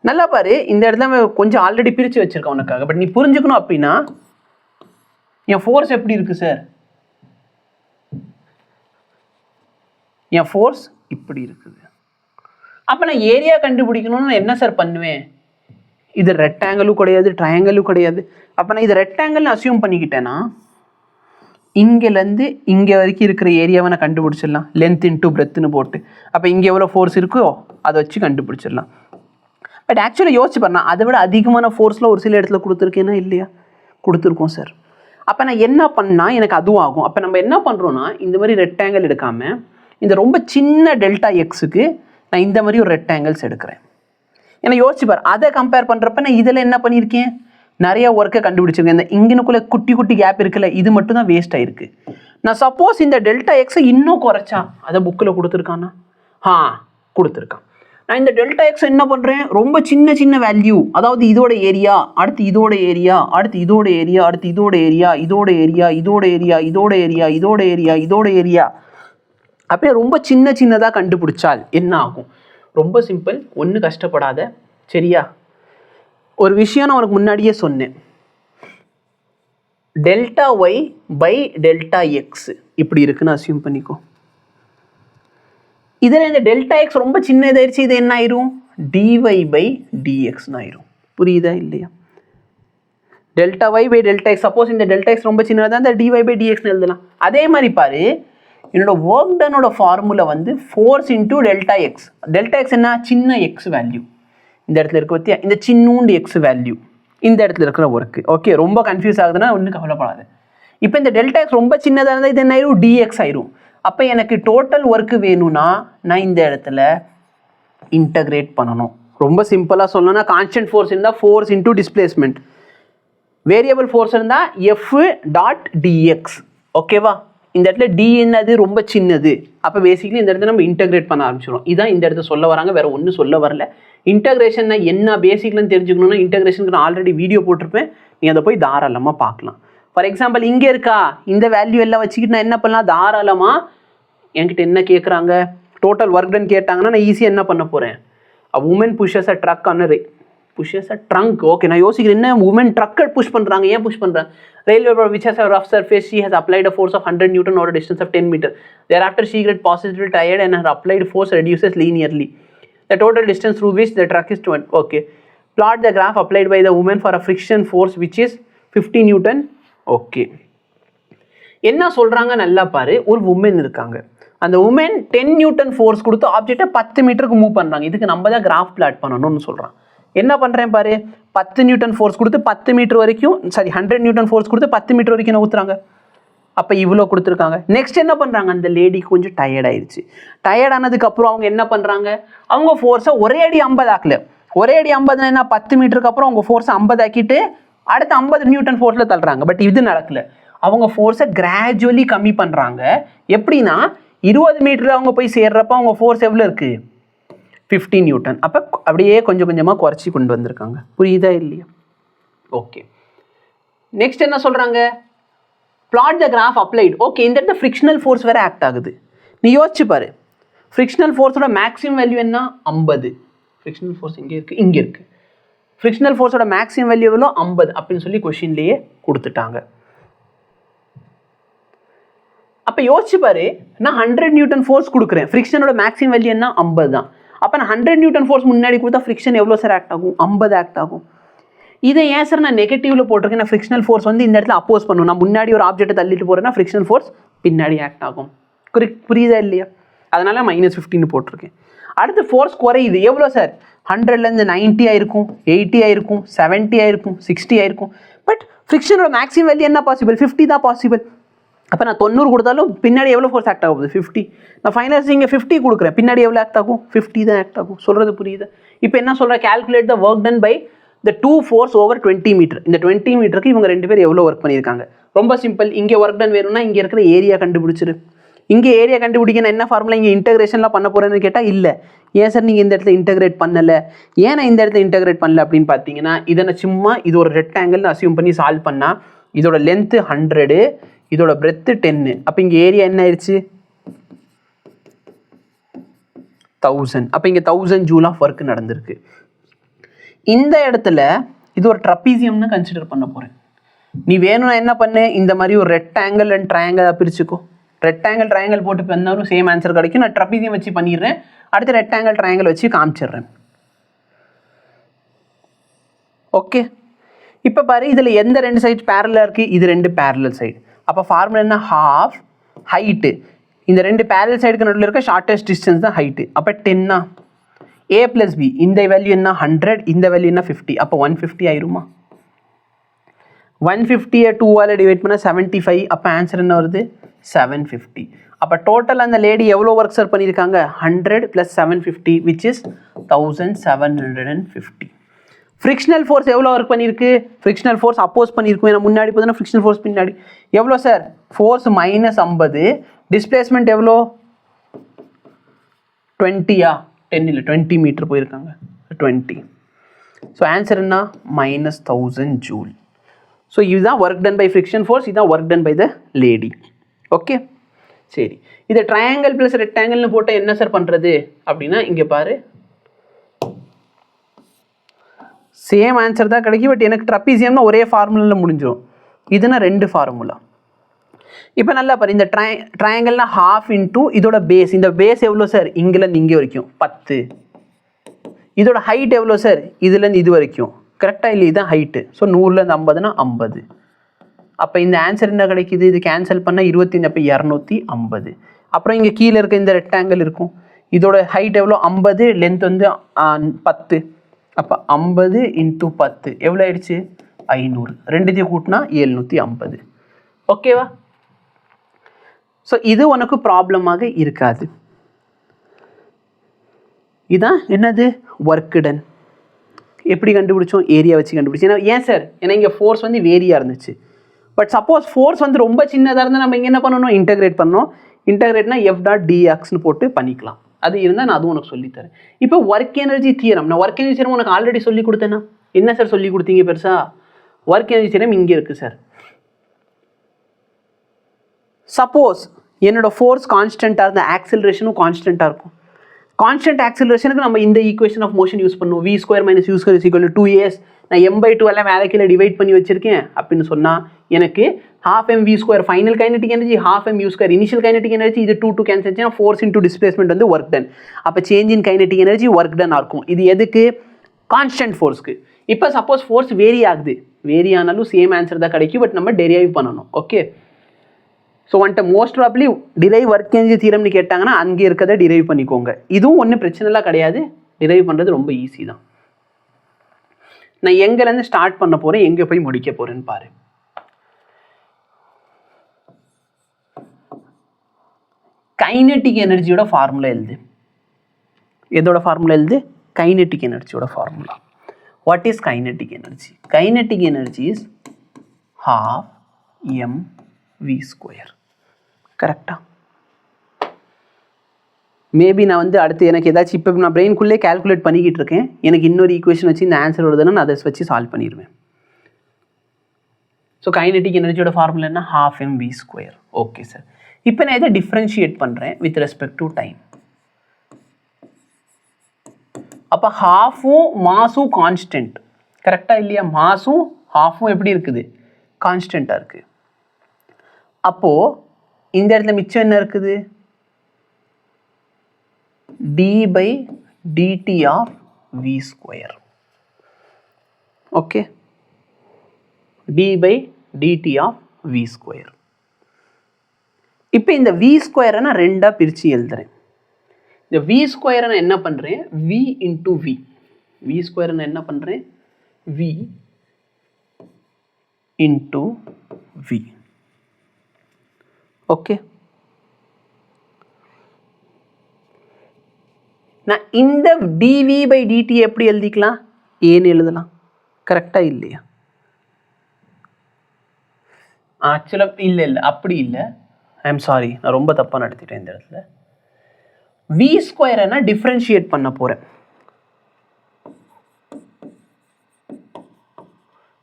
நல்லா பாரு, இந்த இடத்துல கொஞ்சம் ஆல்ரெடி பிரித்து வச்சுருக்கேன் உனக்காக. பட் நீ புரிஞ்சுக்கணும் அப்படின்னா, என் ஃபோர்ஸ் எப்படி இருக்குது சார், என் ஃபோர்ஸ் இப்படி இருக்குது. அப்போ நான் ஏரியா கண்டுபிடிக்கணும்னு என்ன சார் பண்ணுவேன், இது ரெக்டாங்கிளும் கிடையாது ட்ரையாங்கிளும் கிடையாது. அப்போ நான் இது ரெக்டாங்கிள்னு அசியூம் பண்ணிக்கிட்டேன்னா இங்கேருந்து இங்கே வரைக்கும் இருக்கிற ஏரியாவை நான் கண்டுபிடிச்சிடலாம், லென்த் இன்டூ பிரெத்துன்னு போட்டு. அப்போ இங்கே எவ்வளோ ஃபோர்ஸ் இருக்கோ அதை வச்சு கண்டுபிடிச்சிடலாம். பட் ஆக்சுவலாக யோசிச்சு பாருங்க, அதை விட அதிகமான ஃபோர்ஸில் ஒரு சில இடத்துல கொடுத்துருக்கேன்னா இல்லையா, கொடுத்துருக்கோம் சார். அப்போ நான் என்ன பண்ணால் எனக்கு அதுவும் ஆகும். அப்போ நம்ம என்ன பண்ணுறோன்னா, இந்த மாதிரி ரெக்டாங்கிள் எடுக்காமல் இந்த ரொம்ப சின்ன டெல்டா எக்ஸுக்கு நான் இந்த மாதிரி ஒரு ரெக்டாங்கிள்ஸ் எடுக்கிறேன். ஏன்னா யோசிச்சு பாரு, அதை கம்பேர் பண்ணுறப்ப நான் இதில் என்ன பண்ணியிருக்கேன், நிறைய ஒர்க்கை கண்டுபிடிச்சிருக்கேன். இந்த இங்கனுக்குள்ளே குட்டி குட்டி கேப் இருக்குல்ல, இது மட்டும் தான் வேஸ்ட் ஆகிருக்கு. நான் சப்போஸ் இந்த டெல்டா எக்ஸை இன்னும் குறைச்சா, அதை புக்கில் கொடுத்துருக்கானா, கொடுத்துருக்கான். நான் இந்த டெல்டா எக்ஸ் என்ன பண்ணுறேன், ரொம்ப சின்ன சின்ன வேல்யூ, அதாவது இதோட ஏரியா அடுத்து இதோட ஏரியா அடுத்து இதோட ஏரியா அடுத்து இதோட ஏரியா இதோட ஏரியா இதோட ஏரியா இதோட ஏரியா இதோட ஏரியா இதோட ஏரியா அப்படியே ரொம்ப சின்ன சின்னதாக கண்டுபிடிச்சால் என்ன ஆகும். ரொம்ப சிம்பிள், ஒன்றும் கஷ்டப்படாத, சரியா. ஒரு விஷயம் நான் உனக்கு முன்னாடியே சொன்னேன், delta Y by delta X இப்படி இருக்குன்னு அசியூம் பண்ணிக்கோ. இதில் இந்த டெல்டா எக்ஸ் ரொம்ப சின்ன இதாயிருச்சு, இது என்ன ஆயிரும், டிஒய் பை டிஎக்ஸ்னு ஆயிரும். புரியுதா இல்லையா, delta Y by delta X. Suppose இந்த டெல்டா எக்ஸ் ரொம்ப சின்னதாக தான் இந்த டிஒய் பை டிஎக்ஸ்னு எழுதலாம். அதே மாதிரி பாரு, என்னோட ஒர்க் டனோட ஃபார்முலா வந்து force into delta X. Delta X என்ன, சின்ன எக்ஸ் வேல்யூ இந்த இடத்துல இருக்க பற்றியா, இந்த சின்னூண்டு எக்ஸ் வேல்யூ இந்த இடத்துல இருக்கிற ஒர்க்கு. ஓகே, ரொம்ப கன்ஃபியூஸ் ஆகுதுன்னா ஒன்றும் கவலைப்படாது. இப்போ இந்த டெல்டா எக்ஸ் ரொம்ப சின்னதாக இருந்தால் இது என்ன ஆயிரும், டிஎக்ஸ் ஆயிரும். அப்போ எனக்கு டோட்டல் ஒர்க்கு வேணும்னா நான் இந்த இடத்துல இன்டகிரேட் பண்ணணும். ரொம்ப சிம்பிளாக சொல்லணும்னா, கான்ஸ்டன்ட் ஃபோர்ஸ் இருந்தால் force into displacement, variable force இருந்தால் எஃப் டாட் டிஎக்ஸ். ஓகேவா, இந்த இடத்துல டி என்னது ரொம்ப சின்னது. அப்போ பேசிக்கலி இந்த இடத்துல நம்ம இன்டகிரேட் பண்ண ஆரம்பிச்சிடும். இதான் இந்த இடத்துல சொல்ல வராங்க, வேற ஒன்றும் சொல்ல வரல. இன்டகிரேஷன் என்ன பேசிக்லன்னு தெரிஞ்சுக்கணும்னா இன்டகிரேஷனுக்கு நான் ஆல்ரெடி வீடியோ போட்டிருப்பேன், நீ அதை போய் தாராளமாக பார்க்கலாம். ஃபார் எக்ஸாம்பிள் இங்கே இருக்கா இந்த வேல்யூ எல்லாம் வச்சுக்கிட்டு நான் என்ன பண்ணலாம், தாராளமாக என்கிட்ட என்ன கேட்குறாங்க, டோட்டல் ஒர்க் டன் கேட்டாங்கன்னா நான் ஈஸியாக என்ன பண்ண போகிறேன், woman pushes a truck on pushes a trunk. Okay, நான் யோசிக்கிறேன் என்ன உமன் ட்ரக்கை புஷ் பண்ணுறாங்க, ஏன் புஷ் பண்ணுறாங்க? Railway which has a rough surface, she has applied a force of 100 Newton over a distance of 10 meter. Thereafter she gets positively tired and her applied force reduces linearly. The total distance through which the truck is 20. Okay. Plot the graph applied by the woman for a friction force which is 50 Newton. Okay. என்ன சொல்கிறாங்க நல்லா பாரு, ஒரு woman இருக்காங்க, அந்த woman 10 Newton force கொடுத்து ஆப்ஜெக்டை 10 மீட்டருக்கு மூவ் பண்ணுறாங்க. இதுக்கு நம்ம தான் கிராஃப் பிளாட் பண்ணணும்னு சொல்கிறான். என்ன பண்ணுறேன் பாரு, 10 நியூட்டன் ஃபோர்ஸ் கொடுத்து 10 மீட்டர் வரைக்கும், சாரி 100 நியூட்டன் ஃபோர்ஸ் கொடுத்து 10 மீட்டர் வரைக்கும் நவுத்துறாங்க. அப்போ இவ்வளோ கொடுத்துருக்காங்க. நெக்ஸ்ட் என்ன பண்ணுறாங்க, அந்த லேடி கொஞ்சம் டயர்ட் ஆயிடுச்சு. டயர்ட் ஆனதுக்கப்புறம் அவங்க என்ன பண்ணுறாங்க, அவங்க ஃபோர்ஸை ஒரே அடி 50 ஆக்கல. ஒரே அடி 50 என்ன 10 மீட்டருக்கு அப்புறம் அவங்க ஃபோர்ஸை 50 ஆக்கிட்டு அடுத்து 50 நியூட்டன் ஃபோர்ஸில் தள்ளுறாங்க. பட் இது நடக்கல, அவங்க ஃபோர்ஸை கிராஜுவலி கம்மி பண்ணுறாங்க. எப்படின்னா 20 மீட்டரில் அவங்க போய் சேர்றப்ப அவங்க ஃபோர்ஸ் எவ்வளோ இருக்குது, 50 நியூட்டன். அப்போ அப்படியே கொஞ்சம் கொஞ்சமாக குறைச்சி கொண்டு வந்திருக்காங்க. புரியுதா இல்லையா? ஓகே. நெக்ஸ்ட் என்ன சொல்கிறாங்க, plot the graph applied. Okay, இந்த இடத்துல ஃப்ரிக்ஷனல் ஃபோர்ஸ் வேறு ஆக்ட் ஆகுது. நீ யோசிச்சு பாரு, ஃப்ரிக்ஷனல் ஃபோர்ஸோட மேக்ஸிமம் வேல்யூ என்ன, 50. ஃப்ரிக்ஷனல் ஃபோர்ஸ் இங்கே இருக்குது, இங்கே இருக்குது. ஃப்ரிக்ஷனல் ஃபோர்ஸோட மேக்ஸிமம் வேல்யூ எவ்வளோ, 50 அப்படின்னு சொல்லி கொஷின்லேயே கொடுத்துட்டாங்க. அப்போ யோசிச்சு பாரு, நான் 100 நியூட்டன் ஃபோர்ஸ் கொடுக்குறேன், ஃப்ரிக்ஷனோட மேக்ஸிமம் வேல்யூ என்ன, 50 தான். அப்போ நான் 100 நியூட்டன் ஃபோர்ஸ் முன்னாடி கொடுத்தா ஃப்ரிக்ஷன் எவ்வளோ சார் ஆக்ட் ஆகும், 50 ஆக்ட் ஆகும். இதை ஏன் சார் நான் நெகட்டிவ்ல போட்டிருக்கேன், நான் ஃப்ரிக்ஷனல் ஃபோர்ஸ் வந்து இந்த இடத்துல அப்போஸ் பண்ணும். நான் முன்னாடி ஒரு ஆப்ஜெக்ட்டை தள்ளிட்டு போகிறேன்னா ஃப்ரிக்ஷனல் ஃபோர்ஸ் பின்னாடி ஆக்ட் ஆகும். புரியுதா இல்லையா? அதனால -15 போட்டிருக்கேன். அடுத்து ஃபோர்ஸ் குறையுது, எவ்வளோ சார், 100லேருந்து 90 ஆயிருக்கும், 80 ஆயிருக்கும், 70 ஆயிருக்கும், 60 ஆயிருக்கும். பட் ஃப்ரிக்ஷனோட மேக்ஸிமம் வேல்யூ என்ன பாசிபிள், 50 தான் பாசிபிள். அப்போ நான் 90 கொடுத்தாலும் பின்னாடி எவ்வளோ ஃபோர்ஸ் ஆக்ட் ஆகுது, 50. நான் ஃபைனல்ஸ் இங்கே 50 கொடுக்குறேன், பின்னாடி எவ்வளோ ஆக்ட் ஆகும், 50 தான் ஆக்ட் ஆகும். சொல்கிறது புரியுது? இப்போ என்ன சொல்கிறேன், calculate the work done by the 2 force over 20 metre. இந்த 20 மீட்டருக்கு இவங்க 2 பேர் எவ்வளோ ஒர்க் பண்ணியிருக்காங்க. ரொம்ப சிம்பிள், இங்கே ஒர்க் டன் வேணும்னா இங்கே இருக்கிற ஏரியா கண்டுபிடிச்சிரு. இங்கே ஏரியா கண்டுபிடிக்க நான் என்ன ஃபார்முலா, இங்கே இன்டகிரேஷன்லாம் பண்ண போகிறேன்னு கேட்டால் இல்லை. ஏன் சார் நீங்கள் இந்த இடத்துல இன்டகிரேட் பண்ணலை, ஏன் நான் இந்த இடத்துல இன்டகிரேட் பண்ணல அப்படின்னு பார்த்தீங்கன்னா, இதை நான் சும்மா இது ஒரு ரெக்டாங்கிள்னு அசியூம் பண்ணி சால்வ் பண்ணால் இதோட லென்த்து 100, இதோட பிரெத்து 10. அப்போ இங்கே ஏரியா என்ன ஆயிடுச்சு, 1000. அப்போ இங்கே 1000 ஜூல் ஆஃப் ஒர்க் நடந்திருக்கு. இந்த இடத்துல இது ஒரு ட்ரப்பீசியம்னு கன்சிடர் பண்ண போகிறேன். நீ வேணும்னா என்ன பண்ணு, இந்த மாதிரி ஒரு ரெக்டாங்கிள் அண்ட் ட்ரையாங்கிள் பிரிச்சுக்கோ. ரெக்டாங்கிள் ட்ரையாங்கிள் போட்டு பண்ணாலும் சேம் ஆன்சர் கிடைக்கும். நான் ட்ரப்பீசியம் வச்சு பண்ணிடுறேன், அடுத்து ரெக்டாங்கிள் ட்ரையாங்கிள் வச்சு காமிச்சிடுறேன். ஓகே, இப்போ பாரு, இதில் எந்த 2 சைடு பேரலாக இருக்குது, இது 2 பேரலல் சைடு. அப்போ ஃபார்முலா என்ன, ஹாஃப் ஹைட்டு, இந்த 2 பேரல் சைடுக்கு நடுவில் இருக்க ஷார்ட்டஸ்ட் டிஸ்டன்ஸ் தான் ஹைட்டு. அப்போ 10 a + b, இந்த வேல்யூ என்ன 100, இந்த வேல்யூ என்ன 50. அப்போ 150 ஆயிருமா? 150 2ஆல் டிவைட் பண்ணால் 75. அப்போ ஆன்சர் என்ன வருது, 750. அப்போ டோட்டல் அந்த லேடி எவ்வளோ ஒர்க் சார் பண்ணியிருக்காங்க, 100 + 750 which is 1750. ஃப்ரிக்ஷனல் ஃபோர்ஸ் எவ்வளோ ஒர்க் பண்ணியிருக்கு, ஃப்ரிக்ஷனல் ஃபோர்ஸ் அப்போஸ் பண்ணியிருக்கும். ஏன்னா முன்னாடி பார்த்தீங்கன்னா ஃப்ரிக்ஷனல் ஃபோர்ஸ் பின்னாடி எவ்வளோ சார், ஃபோர்ஸ் -50, டிஸ்பிளேஸ்மெண்ட் எவ்வளோ 20யா, 10 இல்லை 20 மீட்டர் போயிருக்காங்க, 20. ஸோ ஆன்சர் என்ன, -1000 ஜூல். ஸோ இதுதான் work done by friction force, இதுதான் work done by the lady. Okay, சரி. இதை ட்ரையாங்கிள் ப்ளஸ் ரெக்டாங்கிள்னு போட்டால் என்ன சார் பண்ணுறது அப்படின்னா, இங்கே பாரு, சேம் ஆன்சர் தான் கிடைக்கும். பட் எனக்கு ட்ரப்பீசியம்னா ஒரே ஃபார்முலாவில் முடிஞ்சிடும், இதுனா 2 ஃபார்முலா. இப்போ நல்லா பாரு, இந்த ட்ரையாங்கிள்னா ½ இன்டூ இதோட பேஸ். இந்த பேஸ் எவ்வளோ சார், இங்கேருந்து இங்கே வரைக்கும் 10. இதோட ஹைட் எவ்வளோ சார், இதுலேருந்து இது வரைக்கும். கரெக்டாக இல்லை, இதுதான் ஹைட்டு. ஸோ 100லேருந்து 50னா 50. அப்போ இந்த ஆன்சர் என்ன கிடைக்குது, இது கேன்சல் பண்ணால் 25, அப்போ 250. அப்புறம் இங்கே கீழே இருக்க இந்த ரெக்டாங்கிள் இருக்கும், இதோட ஹைட் எவ்வளோ 50, லென்த் வந்து 10. அப்போ 50 × 10 எவ்வளோ ஆயிடுச்சு, 500. ரெண்டுத்தையும் கூட்டினா 750. ஓகேவா? ஸோ இது உனக்கு ப்ராப்ளமாக இருக்காது. இதான் என்னது, ஒர்க் டன். எப்படி கண்டுபிடிச்சோம், ஏரியா வச்சு கண்டுபிடிச்சோம். ஏன்னா ஏன் சார், ஏன்னா இங்கே ஃபோர்ஸ் வந்து வேரியாக இருந்துச்சு. பட் சப்போஸ் ஃபோர்ஸ் வந்து ரொம்ப சின்னதாக இருந்தால் நம்ம இங்கே என்ன பண்ணணும், இன்டகிரேட் பண்ணணும். இன்டகிரேட்னா எஃப் டாட் டிஎக்ஸ்னு போட்டு பண்ணிக்கலாம். அது இருந்தால் நான் அதுவும் உனக்கு சொல்லித்தரேன். இப்போ ஒர்க் எனர்ஜி தியரம், நான் ஒர்க் எனர்ஜி தியரம் உனக்கு ஆல்ரெடி சொல்லி கொடுத்தேன்னா. என்ன சார் சொல்லி கொடுத்தீங்க பெருசா? ஒர்க் எனர்ஜி தியரம் இங்கே இருக்குது சார். சப்போஸ் என்னோட ஃபோர்ஸ் கான்ஸ்டண்ட்டாக இருந்தால் ஆக்சிலரேஷனும் கான்ஸ்டண்ட்டாக இருக்கும். கான்ஸ்டன்ட் ஆக்சிலரேஷனுக்கு நம்ம இந்த ஈக்குவேஷன் ஆஃப் மோஷன் யூஸ் பண்ணுவோம். v square minus u square is equal to 2as. நான் m/2 எல்லாம் மேலே கீழே டிவைட் பண்ணி வச்சிருக்கேன் அப்படின்னு சொன்னால் எனக்கு half mv square final kinetic energy, half mu square initial kinetic energy, இது 2 கேன்சல் ஆச்சுன்னா ஃபோர்ஸ் இன்டூ டிஸ்பிளேஸ்மெண்ட் வந்து ஒர்க் டன். அப்போ change in kinetic energy work done இருக்கும். இது எதுக்கு? கான்ஸ்டன்ட் ஃபோர்ஸ்க்கு. இப்போ சப்போஸ் ஃபோர்ஸ் வேரி ஆகுது, வேரி ஆனாலும் சேம் ஆன்சர் தான் கிடைக்கும், பட் நம்ம டெரைவ் பண்ணணும். ஓகே, ஸோ வந்துட்டு most probably drive work energy தியரம்னு கேட்டாங்கன்னா அங்கே இருக்கிறத டிரைவ் பண்ணிக்கோங்க. இதுவும் ஒன்றும் பிரச்சனைலாம் கிடையாது, டிரைவ் பண்ணுறது ரொம்ப ஈஸி தான். நான் எங்கேருந்து ஸ்டார்ட் பண்ண போகிறேன், எங்கே போய் முடிக்க போகிறேன்னு பாரு. கைனெட்டிக் எனர்ஜியோட ஃபார்முலா எழுது. எதோட ஃபார்முலா எழுது? கைனெட்டிக் எனர்ஜியோட formula. What is kinetic energy? Kinetic energy is half mv square. கரெக்டா? மேபி நான் வந்து அடுத்து எனக்கு ஏதாச்சும் இப்போ நான் பிரெயின்குள்ளே கால்குலேட் பண்ணிக்கிட்டு இருக்கேன், எனக்கு இன்னொரு ஈக்குவேஷன் வச்சு இந்த ஆன்சர் வருதுன்னா நான் அதை வச்சு சால்வ் பண்ணிடுவேன். ஸோ கைனெட்டிக் எனர்ஜியோட ஃபார்முலா என்ன? half mv square. Okay sir, இப்போ நான் இதை டிஃப்ரென்ஷியேட் பண்ணுறேன் வித் ரெஸ்பெக்ட் டு டைம். அப்போ ஹாஃபும் மாஸும் கான்ஸ்டன்ட், கரெக்டாக இல்லையா? மாஸும் ஹாஃபும் எப்படி இருக்குது? கான்ஸ்டண்ட்டாக இருக்குது. அப்போது இந்த இடத்துல மிச்சம் என்ன இருக்குது? d/dt of v square. Okay, d/dt of v square. இப்போ இந்த v ஸ்கொயரை நான் ரெண்டாக பிரித்து எழுதுறேன். இந்த v ஸ்கொயரை நான் என்ன பண்ணுறேன்? v into v. v ஸ்கொயரை நான் என்ன பண்ணுறேன்? v into v. ஓகே, நான் இந்த dv/dt எப்படி எழுதிக்கலாம்? ஏன்னு எழுதலாம். கரெக்டாக இல்லையா? ஆக்சுவலாக இல்லை அப்படி இல்லை. ஐ எம் சாரி, நான் ரொம்ப தப்பாக நடத்திட்டேன் இந்த இடத்துல. v ஸ்கொயரை நான் டிஃப்ரென்ஷியேட் பண்ண போகிறேன்.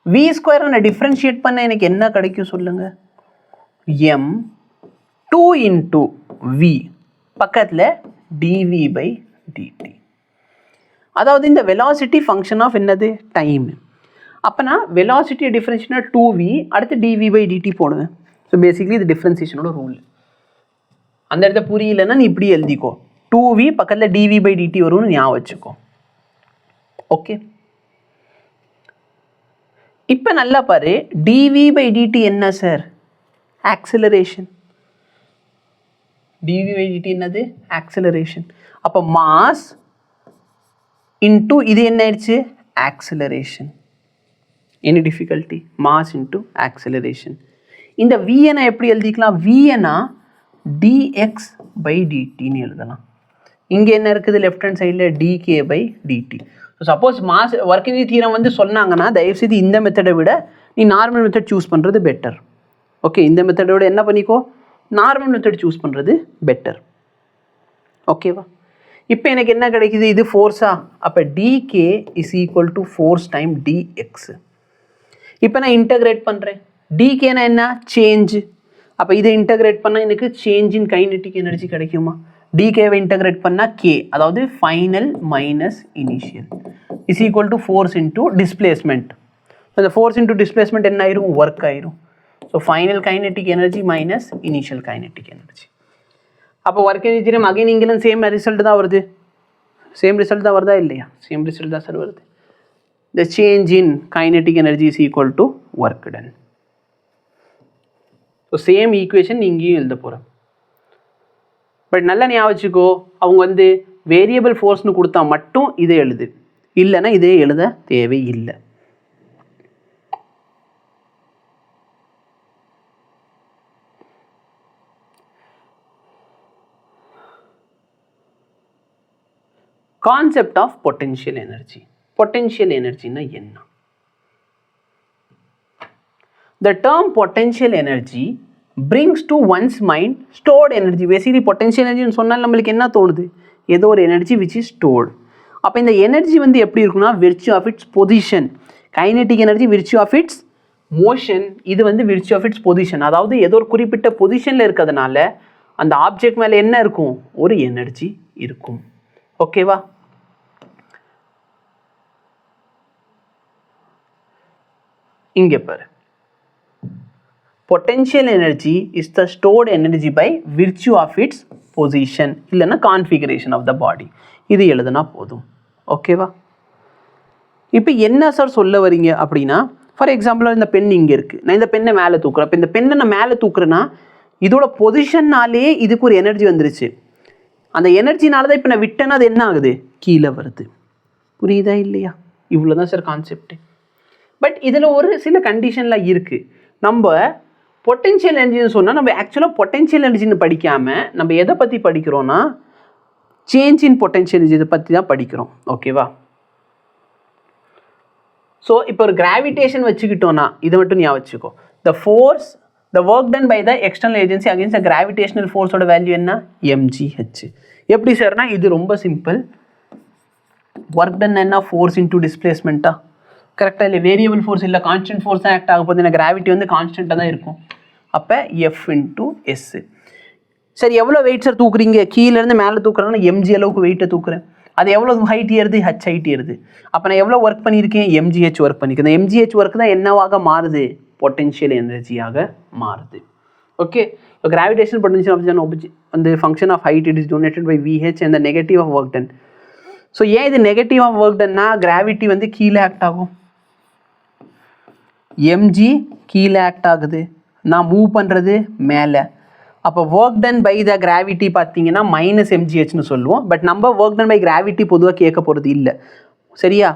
v ஸ்கொயரை நான் டிஃப்ரென்ஷியேட் பண்ண எனக்கு என்ன கிடைக்கும் சொல்லுங்க? m 2 இன்டூ v பக்கத்தில் dv/dt. அதாவது இந்த வெலாசிட்டி ஃபங்க்ஷன் ஆஃப் என்னது? டைம். அப்போ நான் வெலாசிட்டியை டிஃப்ரென்ஷியேட்னா 2v அடுத்து dv/dt போடுவேன். ஸோ பேசிக்லி இது டிஃப்ரென்சியேஷனோட ரூல். அந்த இடத்த புரியலன்னா நீ இப்படி எழுதிக்கோ, 2v பக்கத்தில் dv/dt வரும்னு ஞாபகம் வச்சுக்கோ. ஓகே, இப்போ நல்லா பாரு, dv/dt என்ன சார்? ஆக்சிலரேஷன். dv/dt என்னது? ஆக்சிலரேஷன். அப்போ மாஸ் இன்டூ இது என்ன ஆயிடுச்சு? Acceleration. Any difficulty? Mass into acceleration. இந்த v நான் எப்படி எழுதிக்கலாம்? v னா dx/dtன்னு எழுதலாம். இங்கே என்ன இருக்குது? லெஃப்ட் ஹேண்ட் சைடில் dk/dt. So suppose mass work energy theorem வந்து சொன்னாங்கன்னா தயவுசெய்து இந்த மெத்தடை விட நீ நார்மல் மெத்தட் சூஸ் பண்ணுறது பெட்டர். ஓகே, இந்த மெத்தடை விட என்ன பண்ணிக்கோ? நார்மல் மெத்தட் சூஸ் பண்ணுறது பெட்டர். ஓகேவா? இப்போ எனக்கு என்ன கிடைக்குது? இது ஃபோர்ஸா? அப்போ dk is equal to force time dx. இப்போ நான் இன்டகிரேட் பண்ணுறேன். dkனா என்ன? சேஞ்சு. அப்போ இதை இன்டகிரேட் பண்ணால் எனக்கு சேஞ்ச் இன் கைனெட்டிக் எனர்ஜி கிடைக்குமா? dkவை இன்டகிரேட் பண்ணால் k, அதாவது final minus initial is equal to force into displacement. அந்த ஃபோர்ஸ் இன்டூ டிஸ்பிளேஸ்மெண்ட் என்ன ஆயிரும்? ஒர்க் ஆயிரும். So final kinetic energy minus initial kinetic energy. அப்போ ஒர்க் எனர்ஜி தியரம் அகைன் இங்கேயும் same result தான் வருது. சேம் ரிசல்ட் தான் வருதா இல்லையா? சேம் ரிசல்ட் தான் சார் வருது. த change in kinetic energy is equal to work done. So same equation இங்கேயும் எழுத போகிறேன். பட் நல்லா ஞாபகம் வச்சுக்கோ, அவங்க வந்து வேரியபிள் ஃபோர்ஸ்னு கொடுத்தா மட்டும் இதை எழுது, இல்லைன்னா இதே எழுத தேவையில்லை. Concept of potential energy. Potential எனர்ஜின்னா என்ன? the term potential energy brings to one's mind stored energy. Basically potential energy சொன்னால் நம்மளுக்கு என்ன தோணுது, ஏதோ ஒரு எனர்ஜி which is stored. அப்போ இந்த எனர்ஜி வந்து எப்படி இருக்குன்னா virtue of its position. Kinetic energy virtue of its motion, இது வந்து virtue of its position. அதாவது ஏதோ ஒரு குறிப்பிட்ட பொசிஷனில் இருக்கிறதுனால அந்த ஆப்ஜெக்ட் மேலே என்ன இருக்கும், ஒரு எனர்ஜி இருக்கும். ஓகேவா? இங்கே பாரு, potential energy is the stored energy by virtue of its position இல்லைன்னா configuration of the body. இது எழுதுனா போதும். ஓகேவா? இப்போ என்ன சார் சொல்ல வரீங்க அப்படின்னா, ஃபார் எக்ஸாம்பிள் இந்த பென் இங்கே இருக்குது, நான் இந்த பெண்ணை மேலே தூக்குறேன். இப்போ இந்த பெண்ணை நான் மேலே தூக்குறேன்னா இதோட பொசிஷன்னாலே இதுக்கு ஒரு எனர்ஜி வந்துருச்சு. அந்த எனர்ஜினால தான் இப்போ நான் விட்டேன்னா அது என்ன ஆகுது, கீழே வருது. புரியுதா இல்லையா? இவ்வளோ தான் சார் கான்செப்ட். பட் இதில் ஒரு சில கண்டிஷன்லாம் இருக்குது. நம்ம பொட்டென்ஷியல் எனர்ஜின்னு சொன்னால் நம்ம ஆக்சுவலாக பொட்டென்ஷியல் எனர்ஜின்னு படிக்காமல் நம்ம எதை பற்றி படிக்கிறோன்னா சேஞ்ச் இன் பொட்டென்ஷியல் எனர்ஜி இதை பற்றி தான் படிக்கிறோம். ஓகேவா? ஸோ இப்போ ஒரு கிராவிடேஷன் வச்சுக்கிட்டோன்னா இதை மட்டும் ஞாபகம் வச்சுக்கோ. the work done by the external agency against the gravitational force ஓட வேல்யூ என்ன, mgh. எப்படி சார்னா இது ரொம்ப சிம்பிள். ஒர்க் டன் என்ன, ஃபோர்ஸ் இன்டூ டிஸ்பிளேஸ்மெண்ட்டா? கரெக்டாக இல்லை, வேரியபிள் ஃபோர்ஸ் இல்லை, கான்ஸ்டன்ட் ஃபோர்ஸ் தான் ஆக்ட் ஆக போகுது. ஏன்னா கிராவிட்டி வந்து கான்ஸ்டண்ட்டாக தான் இருக்கும். அப்போ எஃப் இன்டூ எஸ். சரி, எவ்வளோ வெயிட் சார் தூக்குறீங்க, கீழேருந்து மேலே தூக்குறேன்னா எம்ஜி அளவுக்கு வெயிட்டை தூக்குறேன். அது எவ்வளோ ஹைட் ஏறுது, ஹச் ஹைட் ஏறுது. அப்போ நான் எவ்வளோ ஒர்க் பண்ணியிருக்கேன், எம்ஜிஹெச் ஒர்க் பண்ணியிருக்கேன். இந்த எம்ஜிஹெச் ஒர்க் தான் என்னவாக மாறுது, பொட்டென்ஷியல் எனர்ஜியாக மாறுது. ஓகே, இப்போ கிராவிடேஷன் பொட்டென்ஷியல் ஆப்ஜெக்ட் வந்து function of height it is donated by V H and the negative of work done. So ஏன் இது நெகட்டிவ் ஆஃப் ஒர்க் டன்னா, கிராவிட்டி வந்து கீழே ஆக்ட் ஆகும், எம்ஜி கீழே ஆக்ட் ஆகுது, நான் மூவ் பண்ணுறது மேலே. அப்போ work done by the gravity பார்த்தீங்கன்னா மைனஸ் எம்ஜிஹெச்னு சொல்லுவோம். பட் நம்ம ஒர்க் டன் பை கிராவிட்டி பொதுவாக கேட்க போகிறது இல்லை. சரியா?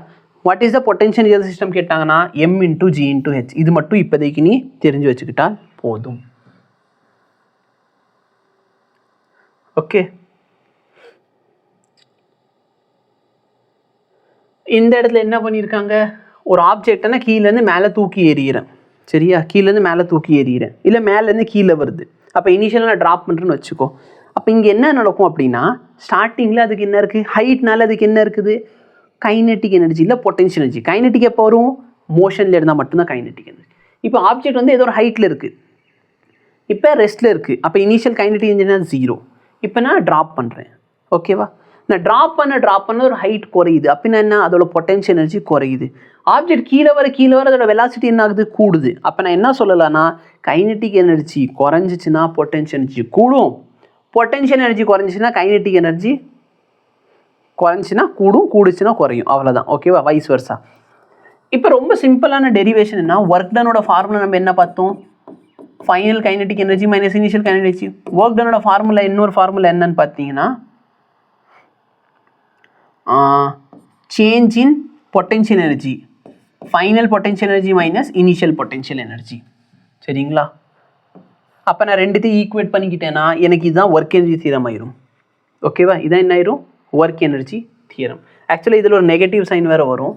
What is the potential energy system கேட்டாங்கன்னா M into G into H. இது மட்டும் இப்போதைக்கு நீ தெரிஞ்சு வச்சுக்கிட்டால் போதும். ஓகே, இந்த இடத்துல என்ன பண்ணியிருக்காங்க, ஒரு ஆப்ஜெக்டை நான் கீழேருந்து மேலே தூக்கி எறிகிறேன். சரியா? கீழேருந்து மேலே தூக்கி எறிகிறேன், இல்லை மேலேருந்து கீழே வருது. அப்போ இனிஷியலாக நான் ட்ராப் பண்ணுறேன்னு வச்சுக்கோ. அப்போ இங்கே என்ன நடக்கும் அப்படின்னா, ஸ்டார்டிங்கில் அதுக்கு என்ன இருக்குது, ஹைட்னால அதுக்கு என்ன இருக்குது, கைனெட்டிக் எனர்ஜி இல்லை பொட்டென்ஷியல் எனர்ஜி. கைனெட்டிக் எப்போ வரும், மோஷனில் இருந்தால் மட்டும்தான் கைனெட்டிக் எனர்ஜி. இப்போ ஆப்ஜெக்ட் வந்து ஏதோ ஒரு ஹைட்டில் இருக்குது, இப்போ ரெஸ்ட்டில் இருக்குது. அப்போ இனிஷியல் கைனெட்டிக் எனர்ஜினா 0. இப்போ நான் ட்ராப் பண்ணுறேன். ஓகேவா? நான் ட்ராப் பண்ண ஒரு ஹைட் குறையுது. அப்படின்னா என்ன, அதோட பொட்டென்ஷியல் எனர்ஜி குறையுது. ஆப்ஜெக்ட் கீழே வர அதோட வெலாசிட்டி என்ன ஆகுது, கூடுது. அப்போ நான் என்ன சொல்லலாம்னா, கைனெட்டிக் எனர்ஜி குறைஞ்சிச்சுன்னா பொட்டென்ஷியல் எனர்ஜி கூடும், பொட்டென்ஷியல் எனர்ஜி குறைஞ்சிச்சுன்னா கைனெட்டிக் எனர்ஜி குறைஞ்சின்னா கூடும், கூடுச்சுன்னா குறையும். அவ்வளோதான். ஓகேவா? வைஸ் வர்ஸா. இப்போ ரொம்ப சிம்பிளான டெரிவேஷன் என்ன, ஒர்க் டனோட ஃபார்முலா நம்ம என்ன பார்த்தோம், final kinetic energy minus initial kinetic energy. Work டனோட ஃபார்முலா இன்னொரு ஃபார்முலா என்னன்னு பார்த்தீங்கன்னா change in potential energy, final potential energy minus initial potential energy. சரிங்களா? அப்போ நான் ரெண்டுத்தையும் ஈக்குவேட் பண்ணிக்கிட்டேன்னா எனக்கு இதுதான் ஒர்க் எனர்ஜி தியரம் ஆயிரும். ஓகேவா? இதான் என்ன ஆயிரும், ஒர்க் எனர்ஜி தியரம். ஆக்சுவலாக இதில் ஒரு நெகட்டிவ் சைன் வேறு வரும்.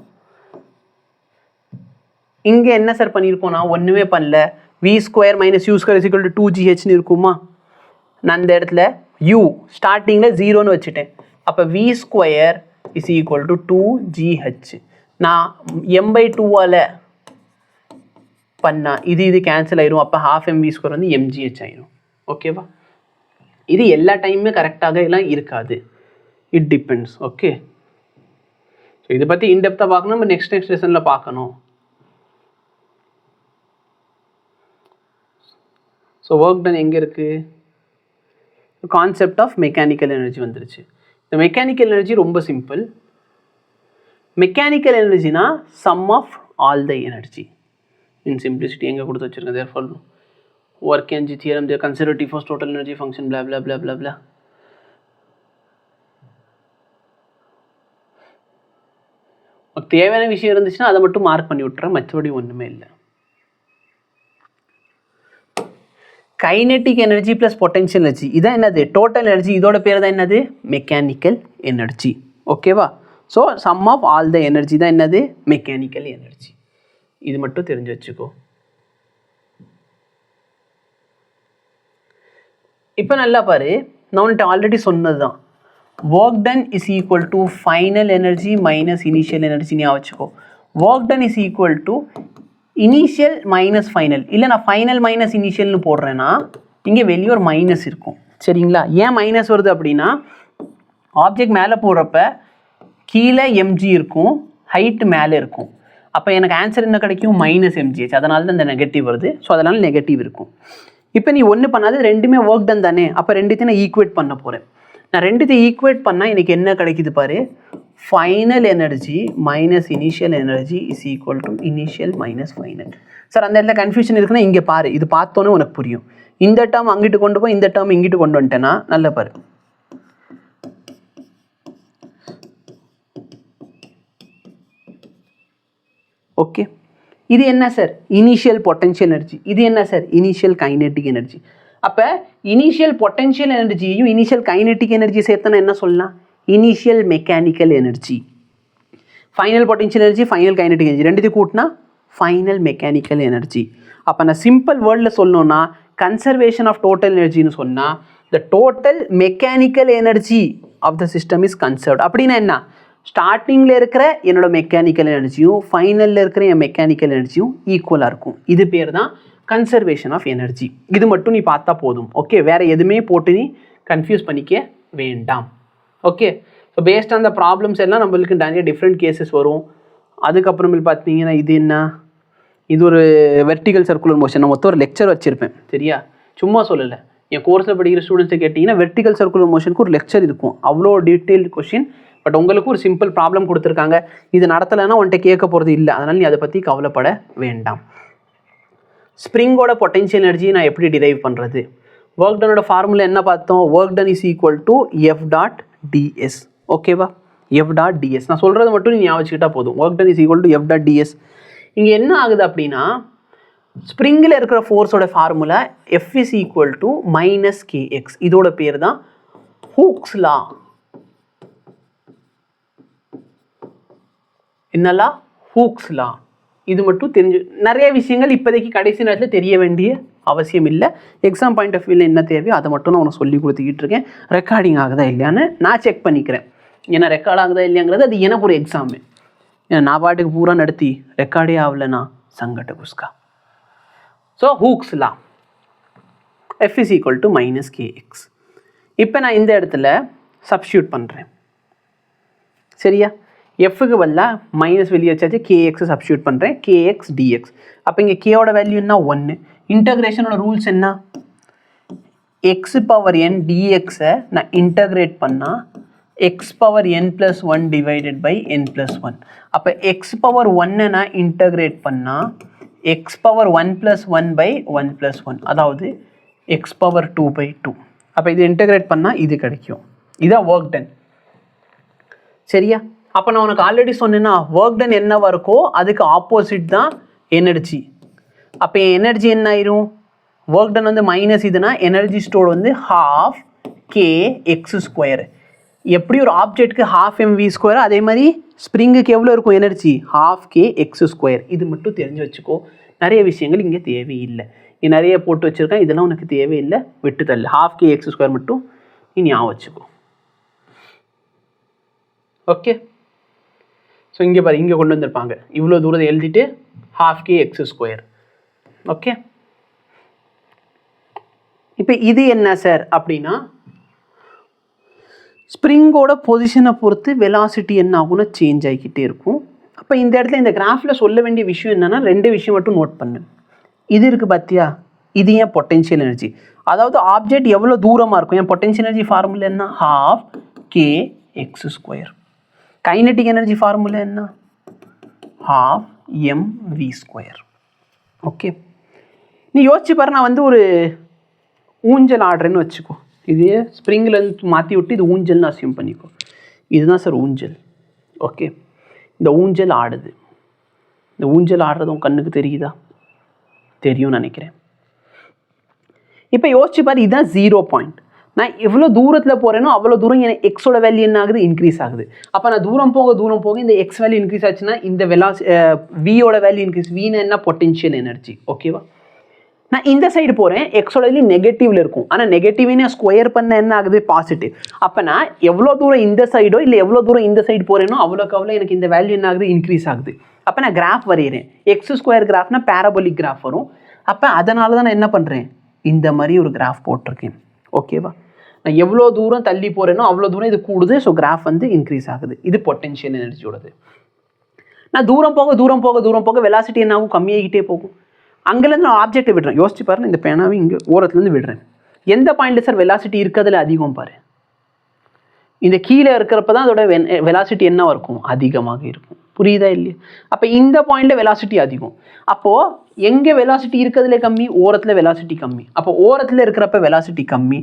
இங்கே என்ன சார் பண்ணியிருக்கோம்னா, ஒன்றுமே பண்ணல, v² மைனஸ் u² = 2gh இருக்குமா. நான் இந்த இடத்துல u ஸ்டார்டிங்கில் 0ன்னு வச்சுட்டேன். அப்போ v² = 2gh. நான் m/2ஆல் பண்ணால் இது கேன்சல் ஆயிரும். அப்போ 12mv² வந்து mgh ஆயிரும். ஓகேவா? இது எல்லா டைமுமே கரெக்டாக எல்லாம் இருக்காது, இட் டிபெண்ட்ஸ். ஓகே, ஸோ இதை பற்றி இன்டெப்த்தாக பார்க்கணும், நம்ம நெக்ஸ்ட் லெசனில் பார்க்கணும். ஸோ ஒர்க் டன் எங்கே இருக்குது, கான்செப்ட் ஆஃப் மெக்கானிக்கல் எனர்ஜி வந்துருச்சு. இந்த மெக்கானிக்கல் எனர்ஜி ரொம்ப சிம்பிள். மெக்கானிக்கல் எனர்ஜினா sum of all the energy in simplicity. எங்கே கொடுத்து வச்சுருக்கேன், therefore work energy theorem, there conservative first total energy function blah blah blah blah blah. தேவையான விஷயம் இருந்துச்சுன்னா அதை மட்டும் மார்க் பண்ணி விட்டுறேன், மற்றபடி ஒன்றுமே இல்லை. Kinetic energy plus potential energy, இதான் என்னது, டோட்டல் எனர்ஜி. இதோட பேர் தான் என்னது, மெக்கானிக்கல் எனர்ஜி. ஓகேவா? So sum of all the energy தான் என்னது, மெக்கானிக்கல் எனர்ஜி. இது மட்டும் தெரிஞ்சு வச்சுக்கோ. இப்போ நல்லா பாரு, நான் உன்கிட்ட ஆல்ரெடி சொன்னது தான், work done is equal to final energy minus initial energy. ஞாபகம் வச்சுக்கோ, work done is equal to initial minus final. இல்லை நான் ஃபைனல் மைனஸ் இனிஷியல்னு போடுறேன்னா இங்கே வெளியே ஒரு மைனஸ் இருக்கும். சரிங்களா? ஏன் மைனஸ் வருது அப்படின்னா, ஆப்ஜெக்ட் மேலே போடுறப்ப கீழே எம்ஜி இருக்கும், ஹைட்டு மேலே இருக்கும். அப்போ எனக்கு ஆன்சர் என்ன கிடைக்கும்? Minus MGH. அதனால தான் இந்த நெகட்டிவ் வருது. ஸோ அதனால் நெகட்டிவ் இருக்கும். இப்போ நீ ஒன்று பண்ணாது, ரெண்டுமே ஒர்க் டன் தானே, அப்போ ரெண்டுத்தையும் நான் ஈக்குவேட் பண்ண போகிறேன். நான் ரெண்டுத்தையும் ஈக்குவேட் பண்ணால் எனக்கு என்ன கிடைக்குது பாரு, final energy minus initial energy is equal to initial minus final. Sir அந்த இடத்துல கன்ஃபியூஷன் இருக்குன்னா இங்கே பாரு, இது பார்த்தோன்னே உனக்கு புரியும். இந்த டேர்ம் அங்கிட்டு கொண்டு போய் இந்த டேர்ம் இங்கிட்டு கொண்டு வந்துட்டேன்னா நல்ல பாரு. ஓகே, இது என்ன சார்? Initial potential energy. இது என்ன சார்? Initial kinetic energy. அப்போ இனிஷியல் பொட்டன்ஷியல் எனர்ஜியையும் இனிஷியல் கைனெட்டிக் எனர்ஜி சேர்த்தனா என்ன சொல்லலாம்? Initial mechanical energy. Final potential energy, final kinetic energy ரெண்டுத்தையும் கூட்டினா ஃபைனல் மெக்கானிக்கல் எனர்ஜி. அப்போ நான் சிம்பிள் வேர்டில் சொல்லணும்னா கன்சர்வேஷன் ஆஃப் டோட்டல் எனர்ஜின்னு சொன்னால் the total mechanical energy of the system is conserved. அப்படின்னா என்ன? ஸ்டார்டிங்கில் இருக்கிற என்னோட மெக்கானிக்கல் எனர்ஜியும் ஃபைனலில் இருக்கிற என் மெக்கானிக்கல் எனர்ஜியும் ஈக்குவலாக இருக்கும். இது பேர் தான் கன்சர்வேஷன் ஆஃப் எனர்ஜி. இது மட்டும் நீ பார்த்தா போதும். ஓகே, வேறு எதுவுமே போட்டு நீ கன்ஃபியூஸ் பண்ணிக்க வேண்டாம். Okay, so based on the problems எல்லாம் நம்மளுக்கு நிறைய டிஃப்ரெண்ட் கேசஸ் வரும். அதுக்கப்புறமேல் பார்த்தீங்கன்னா இது என்ன, இது ஒரு வெர்டிகல் சர்க்குலர் மோஷன். நான் மொத்தம் ஒரு லெக்சர் வச்சுருப்பேன். சரியா? சும்மா சொல்லலை, என் கோர்ஸில் படிக்கிற ஸ்டூடெண்ட்ஸை கேட்டிங்கன்னா வெர்டிகல் சர்க்குலர் மோஷனுக்கு ஒரு லெக்சர் இருக்கும். அவ்வளோ டீட்டெயில் கொஷின். பட் உங்களுக்கு ஒரு சிம்பிள் ப்ராப்ளம் கொடுத்துருக்காங்க. இது நடத்தலைன்னா உன்கிட்ட கேட்க போகிறது இல்லை. அதனால் நீ அதை பற்றி கவலைப்பட வேண்டாம். ஸ்ப்ரிங்கோட பொட்டன்ஷியல் எனர்ஜி நான் எப்படி டிரைவ் பண்ணுறது? ஒர்க் டனோட ஃபார்முலா என்ன பார்த்தோம்? Work done is equal to F dot D S. ஓகேவா? எஃப் டாட் டிஎஸ் நான் சொல்கிறது மட்டும் நீ ஞாபகம் வச்சுக்கிட்டா போதும். Work done is equal to F dot D S. இங்கே என்ன ஆகுது அப்படின்னா, ஸ்ப்ரிங்கில் இருக்கிற ஃபோர்ஸோட formula F is equal to minus K X. இதோட பேர் தான் ஹூக்ஸ் லா. என்னலா? ஹூக்ஸ் லா. இது மட்டும் தெரிஞ்சு நிறைய விஷயங்கள் இப்போதைக்கு கடைசி நேரத்தில் தெரிய வேண்டிய அவசியம் இல்லை. எக்ஸாம் பாயிண்ட் ஆஃப் வியூவில் என்ன தேவையோ அதை மட்டும் நான் உனக்கு சொல்லி கொடுத்துக்கிட்டு இருக்கேன். ரெக்கார்டிங் ஆகுதா இல்லையான்னு நான் செக் பண்ணிக்கிறேன். ஏன்னா ரெக்கார்ட் ஆகுதா இல்லையாங்கிறது அது எனக்கு ஒரு எக்ஸாமு. ஏன்னா நான் பாட்டுக்கு பூரா நடத்தி ரெக்கார்டே ஆகலைன்னா சங்கட்ட குஸ்கா. So Hooke's law, F is equal to minus K X. இப்போ நான் இந்த இடத்துல சப்ஸ்டியூட் பண்ணுறேன். சரியா? எஃப்க்கு பதிலாக மைனஸ் வெளியே வச்சாச்சு, கேஎக்ஸை சப்ஸ்டியூட் பண்ணுறேன். K x d x. அப்போ இங்கே கேவோட வேல்யூ என்ன? 1. இன்டகிரேஷனோட ரூல்ஸ் என்ன? எக்ஸ் பவர் என் டிஎக்ஸை நான் இன்டகிரேட் பண்ணால் x power n plus 1 divided by n plus 1. அப்போ எக்ஸ் பவர் 1 நான் இன்டகிரேட் பண்ணால் x power 1 plus 1 by 1 plus 1, அதாவது எக்ஸ் பவர் 2 பை 2. அப்போ இது இன்டகிரேட் பண்ணால் இது கிடைக்கும். இதான் ஒர்க் டன். சரியா? அப்போ நான் உனக்கு ஆல்ரெடி சொன்னேன்னா ஒர்க் டன் என்னவா இருக்கோ அதுக்கு ஆப்போசிட் தான் எனர்ஜி. அப்போ என் எனர்ஜி என்ன ஆயிரும்? ஒர்க் டன் வந்து மைனஸ் இதுனா எனர்ஜி ஸ்டோர் வந்து ½ கே எக்ஸ் ஸ்கொயர். எப்படி ஒரு ஆப்ஜெக்ட்டுக்கு ½ mv ஸ்கொயர், அதே மாதிரி ஸ்ப்ரிங்குக்கு எவ்வளோ இருக்கும் எனர்ஜி? ½ K X square. இது மட்டும் தெரிஞ்சு வச்சுக்கோ. நிறைய விஷயங்கள் இங்கே தேவையில்லை. நீ நிறைய போட்டு வச்சுருக்கேன், இதெல்லாம் உனக்கு தேவையில்லை, விட்டு தள்ளு. ½ கே எக்ஸ் ஸ்கொயர் மட்டும் நீ ஞாபகம் வச்சுக்கோ. ஓகே, ஸோ இங்கே பாரு, இங்கே கொண்டு வந்திருப்பாங்க. இவ்வளோ தூரத்தை எழுதிட்டு ½ கே எக்ஸ் ஸ்கொயர். ஓகே, இப்போ இது என்ன சார் அப்படின்னா, ஸ்ப்ரிங்கோட பொசிஷனை பொறுத்து வெலாசிட்டி என்ன ஆகும்னா சேஞ்ச் ஆகிக்கிட்டே இருக்கும். அப்போ இந்த இடத்துல இந்த கிராஃபில் சொல்ல வேண்டிய விஷயம் என்னென்னா 2 விஷயம் மட்டும் நோட் பண்ணு. இது இருக்குது பார்த்தியா, இது ஏன் பொட்டென்ஷியல் எனர்ஜி. அதாவது ஆப்ஜெக்ட் எவ்வளோ தூரமாக இருக்கும், என் பொட்டென்ஷியல் எனர்ஜி ஃபார்முலா என்ன? ½ K X square. Kinetic energy formula என்ன? ½ mv ஸ்கொயர். ஓகே, நீ யோசிச்சு பாரு. நான் வந்து ஒரு ஊஞ்சல் ஆடுறேன்னு வச்சுக்கோ. இது ஸ்ப்ரிங்கில் இருந்து மாற்றி விட்டு இது ஊஞ்சல்னு அசியூம் பண்ணிக்கோ. இதுதான் சார் ஊஞ்சல். ஓகே, இந்த ஊஞ்சல் ஆடுது. இந்த ஊஞ்சல் ஆடுறது உன் கண்ணுக்கு தெரியுதா? தெரியும்னு நினைக்கிறேன். இப்போ யோசிச்சு பாரு, இதுதான் 0 பாயிண்ட். நான் எவ்வளோ தூரத்தில் போகிறேனோ அவ்வளோ தூரம் எனக்கு எக்ஸோட வேல்யூ என்ன ஆகுது? இன்க்ரீஸ் ஆகுது. அப்போ நான் தூரம் போக இந்த எக்ஸ் வேல்யூ இன்க்ரீஸ் ஆச்சுன்னா இந்த வியோட வேல்யூ இன்க்ரீஸ். வீணா என்ன? Potential energy. ஓகேவா? நான் இந்த சைடு போகிறேன், எக்ஸோட வேல்யூ நெகட்டிவ்ல இருக்கும். ஆனால் நெகட்டிவே நான் ஸ்கொயர் பண்ண என்ன ஆகுது, பாசிட்டிவ். அப்போ நான் எவ்வளோ தூரம் இந்த சைடோ இல்லை எவ்வளோ தூரம் இந்த சைடு போகிறேனோ அவ்வளோக்கு அவ்வளோ எனக்கு இந்த வேல்யூ என்ன ஆகுது, இன்க்ரீஸ் ஆகுது. அப்போ நான் கிராஃப் வரைகிறேன். எக்ஸ் ஸ்கொயர் கிராஃப்னா பேராபோலிக் கிராஃப் வரும். அப்போ அதனால தான் நான் என்ன பண்ணுறேன், இந்த மாதிரி ஒரு கிராஃப் போட்டிருக்கேன். ஓகேவா? நான் எவ்வளோ தூரம் தள்ளி போகிறேனோ அவ்வளோ தூரம் இது கூடுது. ஸோ கிராஃப் வந்து இன்க்ரீஸ் ஆகுது. இது பொட்டென்ஷியல் எனர்ஜியோடது. நான் தூரம் போக தூரம் போக தூரம் போக வெலாசிட்டி என்ன ஆகும், கம்மியாகிட்டே போகும். அங்கேருந்து நான் ஆப்ஜெக்டை விடுறேன். யோசிச்சு பாருங்க, இந்த பேனாவை இங்கே ஓரத்துலேருந்து விடுறேன். எந்த பாயிண்ட்டில் சார் வெலாசிட்டி இருக்கிறதுல அதிகம் பாரு, இந்த கீழே இருக்கிறப்ப தான் அதோட வெலாசிட்டி என்ன இருக்கும், அதிகமாக இருக்கும். புரியுதா இல்லையா? அப்போ இந்த பாயிண்டில் வெலாசிட்டி அதிகம். அப்போது எங்கே வெலாசிட்டி இருக்கிறதுல கம்மி, ஓரத்தில் வெலாசிட்டி கம்மி. அப்போ ஓரத்தில் இருக்கிறப்ப வெலாசிட்டி கம்மி,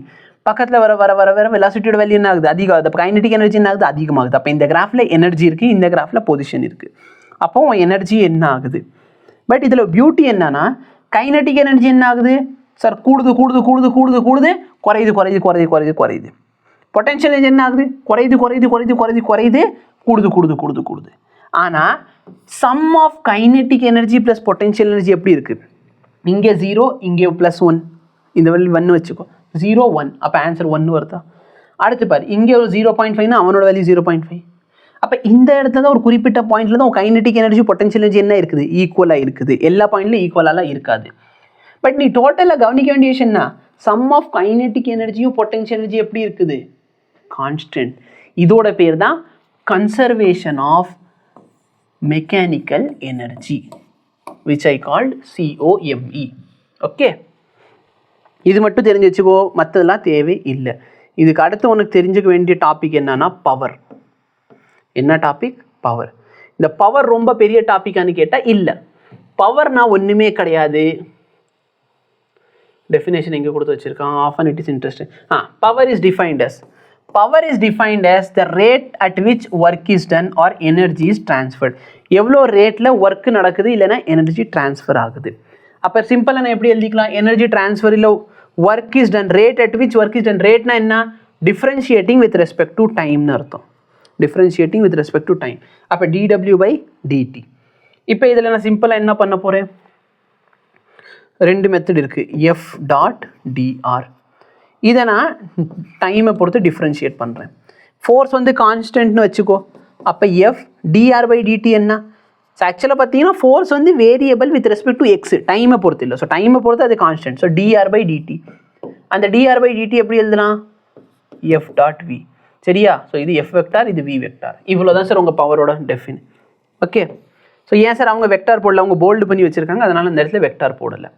பக்கத்தில் வர வர வர வர வெலாசிட்டியோட வேல்யூ என்ன ஆகுது, அதிகம் ஆகுது. அப்போ கைனடிக் எனர்ஜி என்ன ஆகுது, அதிகமாகுது. அப்போ இந்த கிராஃபில் எனர்ஜி இருக்குது, இந்த கிராஃபில் பொசிஷன் இருக்குது. அப்போ எனர்ஜி என்ன ஆகுது. பட் இதில் பியூட்டி என்னன்னா, கைனடிக் எனர்ஜி என்ன ஆகுது சார், கூடுது கூடுது கூடுது கூடுது கூடுது, குறையுது குறையுது குறையுது குறையுது குறையுது. பொட்டென்ஷியல் எனர்ஜி என்ன ஆகுது, குறையுது குறையுது குறையுது குறையுது குறையுது, கூடுது கூடுது கூடுது கூடுது. ஆனால் sum of kinetic energy plus potential energy எப்படி இருக்குது, இங்கே 0, இங்கே +1, இந்த வேல்யூ 1 வச்சுக்கோ, 0 1. அப்போ ஆன்சர் 1 வருதா? அடுத்து பாரு, இங்கே ஒரு 0.5னா அவனோட வேல்யூ 0.5. அப்போ இந்த இடத்துல தான் ஒரு குறிப்பிட்ட பாயிண்ட்ல தான் கைனடிக் எனர்ஜி பொட்டென்ஷியல் எனர்ஜி என்ன இருக்குது, ஈக்குவலாக இருக்குது. எல்லா பாயிண்ட்லையும் ஈக்குவலாலாம் இருக்காது. பட் நீ டோட்டலாக கவனிக்க வேண்டிய விஷயம்னா, சம் ஆஃப் கைனடிக் எனர்ஜியும் பொட்டென்ஷியல் எனர்ஜி எப்படி இருக்குது, கான்ஸ்டன்ட். இதோட பேர் தான் conservation of mechanical energy, which I called COME. Okay, இது மட்டும் தெரிஞ்சு வச்சுக்கோ, மற்றதெல்லாம் தேவை இல்லை. இதுக்கு அடுத்து உனக்கு தெரிஞ்சுக்க வேண்டிய டாபிக் என்னன்னா பவர். என்ன டாபிக், பவர். இந்த பவர் ரொம்ப பெரிய டாபிக்கான்னு கேட்டால் இல்லை. பவர்னா ஒன்றுமே கிடையாது. டெஃபினேஷன் எங்கே கொடுத்து வச்சிருக்கான், often it is interesting. Power is defined as the rate at which work is done or energy is transferred. எவ்வளோ ரேட்டில் ஒர்க் நடக்குது இல்லைன்னா எனர்ஜி டிரான்ஸ்ஃபர் ஆகுது. அப்போ சிம்பிளாக நான் எப்படி எழுதிக்கலாம், எனர்ஜி டிரான்ஸ்ஃபர் இல்லை work is done, rate at which work is done. ரேட்னா என்ன, டிஃப்ரென்ஷியேட்டிங் வித் ரெஸ்பெக்ட் டு டைம்னு அர்த்தம். Differentiating with respect to time. அப்போ dW/dt. இப்போ இதில் நான் சிம்பிளாக என்ன பண்ண போகிறேன், ரெண்டு மெத்தட் இருக்குது, F.dr. இதை நான் டைமை பொறுத்து டிஃப்ரென்ஷியேட் பண்ணுறேன். ஃபோர்ஸ் வந்து கான்ஸ்டன்ட்னு வச்சுக்கோ. அப்போ F.dr/dt என்ன, ஆக்சுவலாக பார்த்தீங்கன்னா ஃபோர்ஸ் வந்து variable with respect to X, டைமை பொறுத்து இல்லை. ஸோ டைமை பொறுத்து அது கான்ஸ்டன்ட். So dr/dt. அந்த dr/dt எப்படி எழுதலாம், F.v. சரியா? ஸோ இது F வெக்டார், இது V வெக்டார். இவ்வளோ தான் சார் உங்கள் பவரோட டெஃபின். ஓகே, ஸோ ஏன் சார் அவங்க வெக்டார் போடல, அவங்க போல்டு பண்ணி வச்சுருக்காங்க, அதனால் இந்த இடத்துல வெக்டார் போடலை.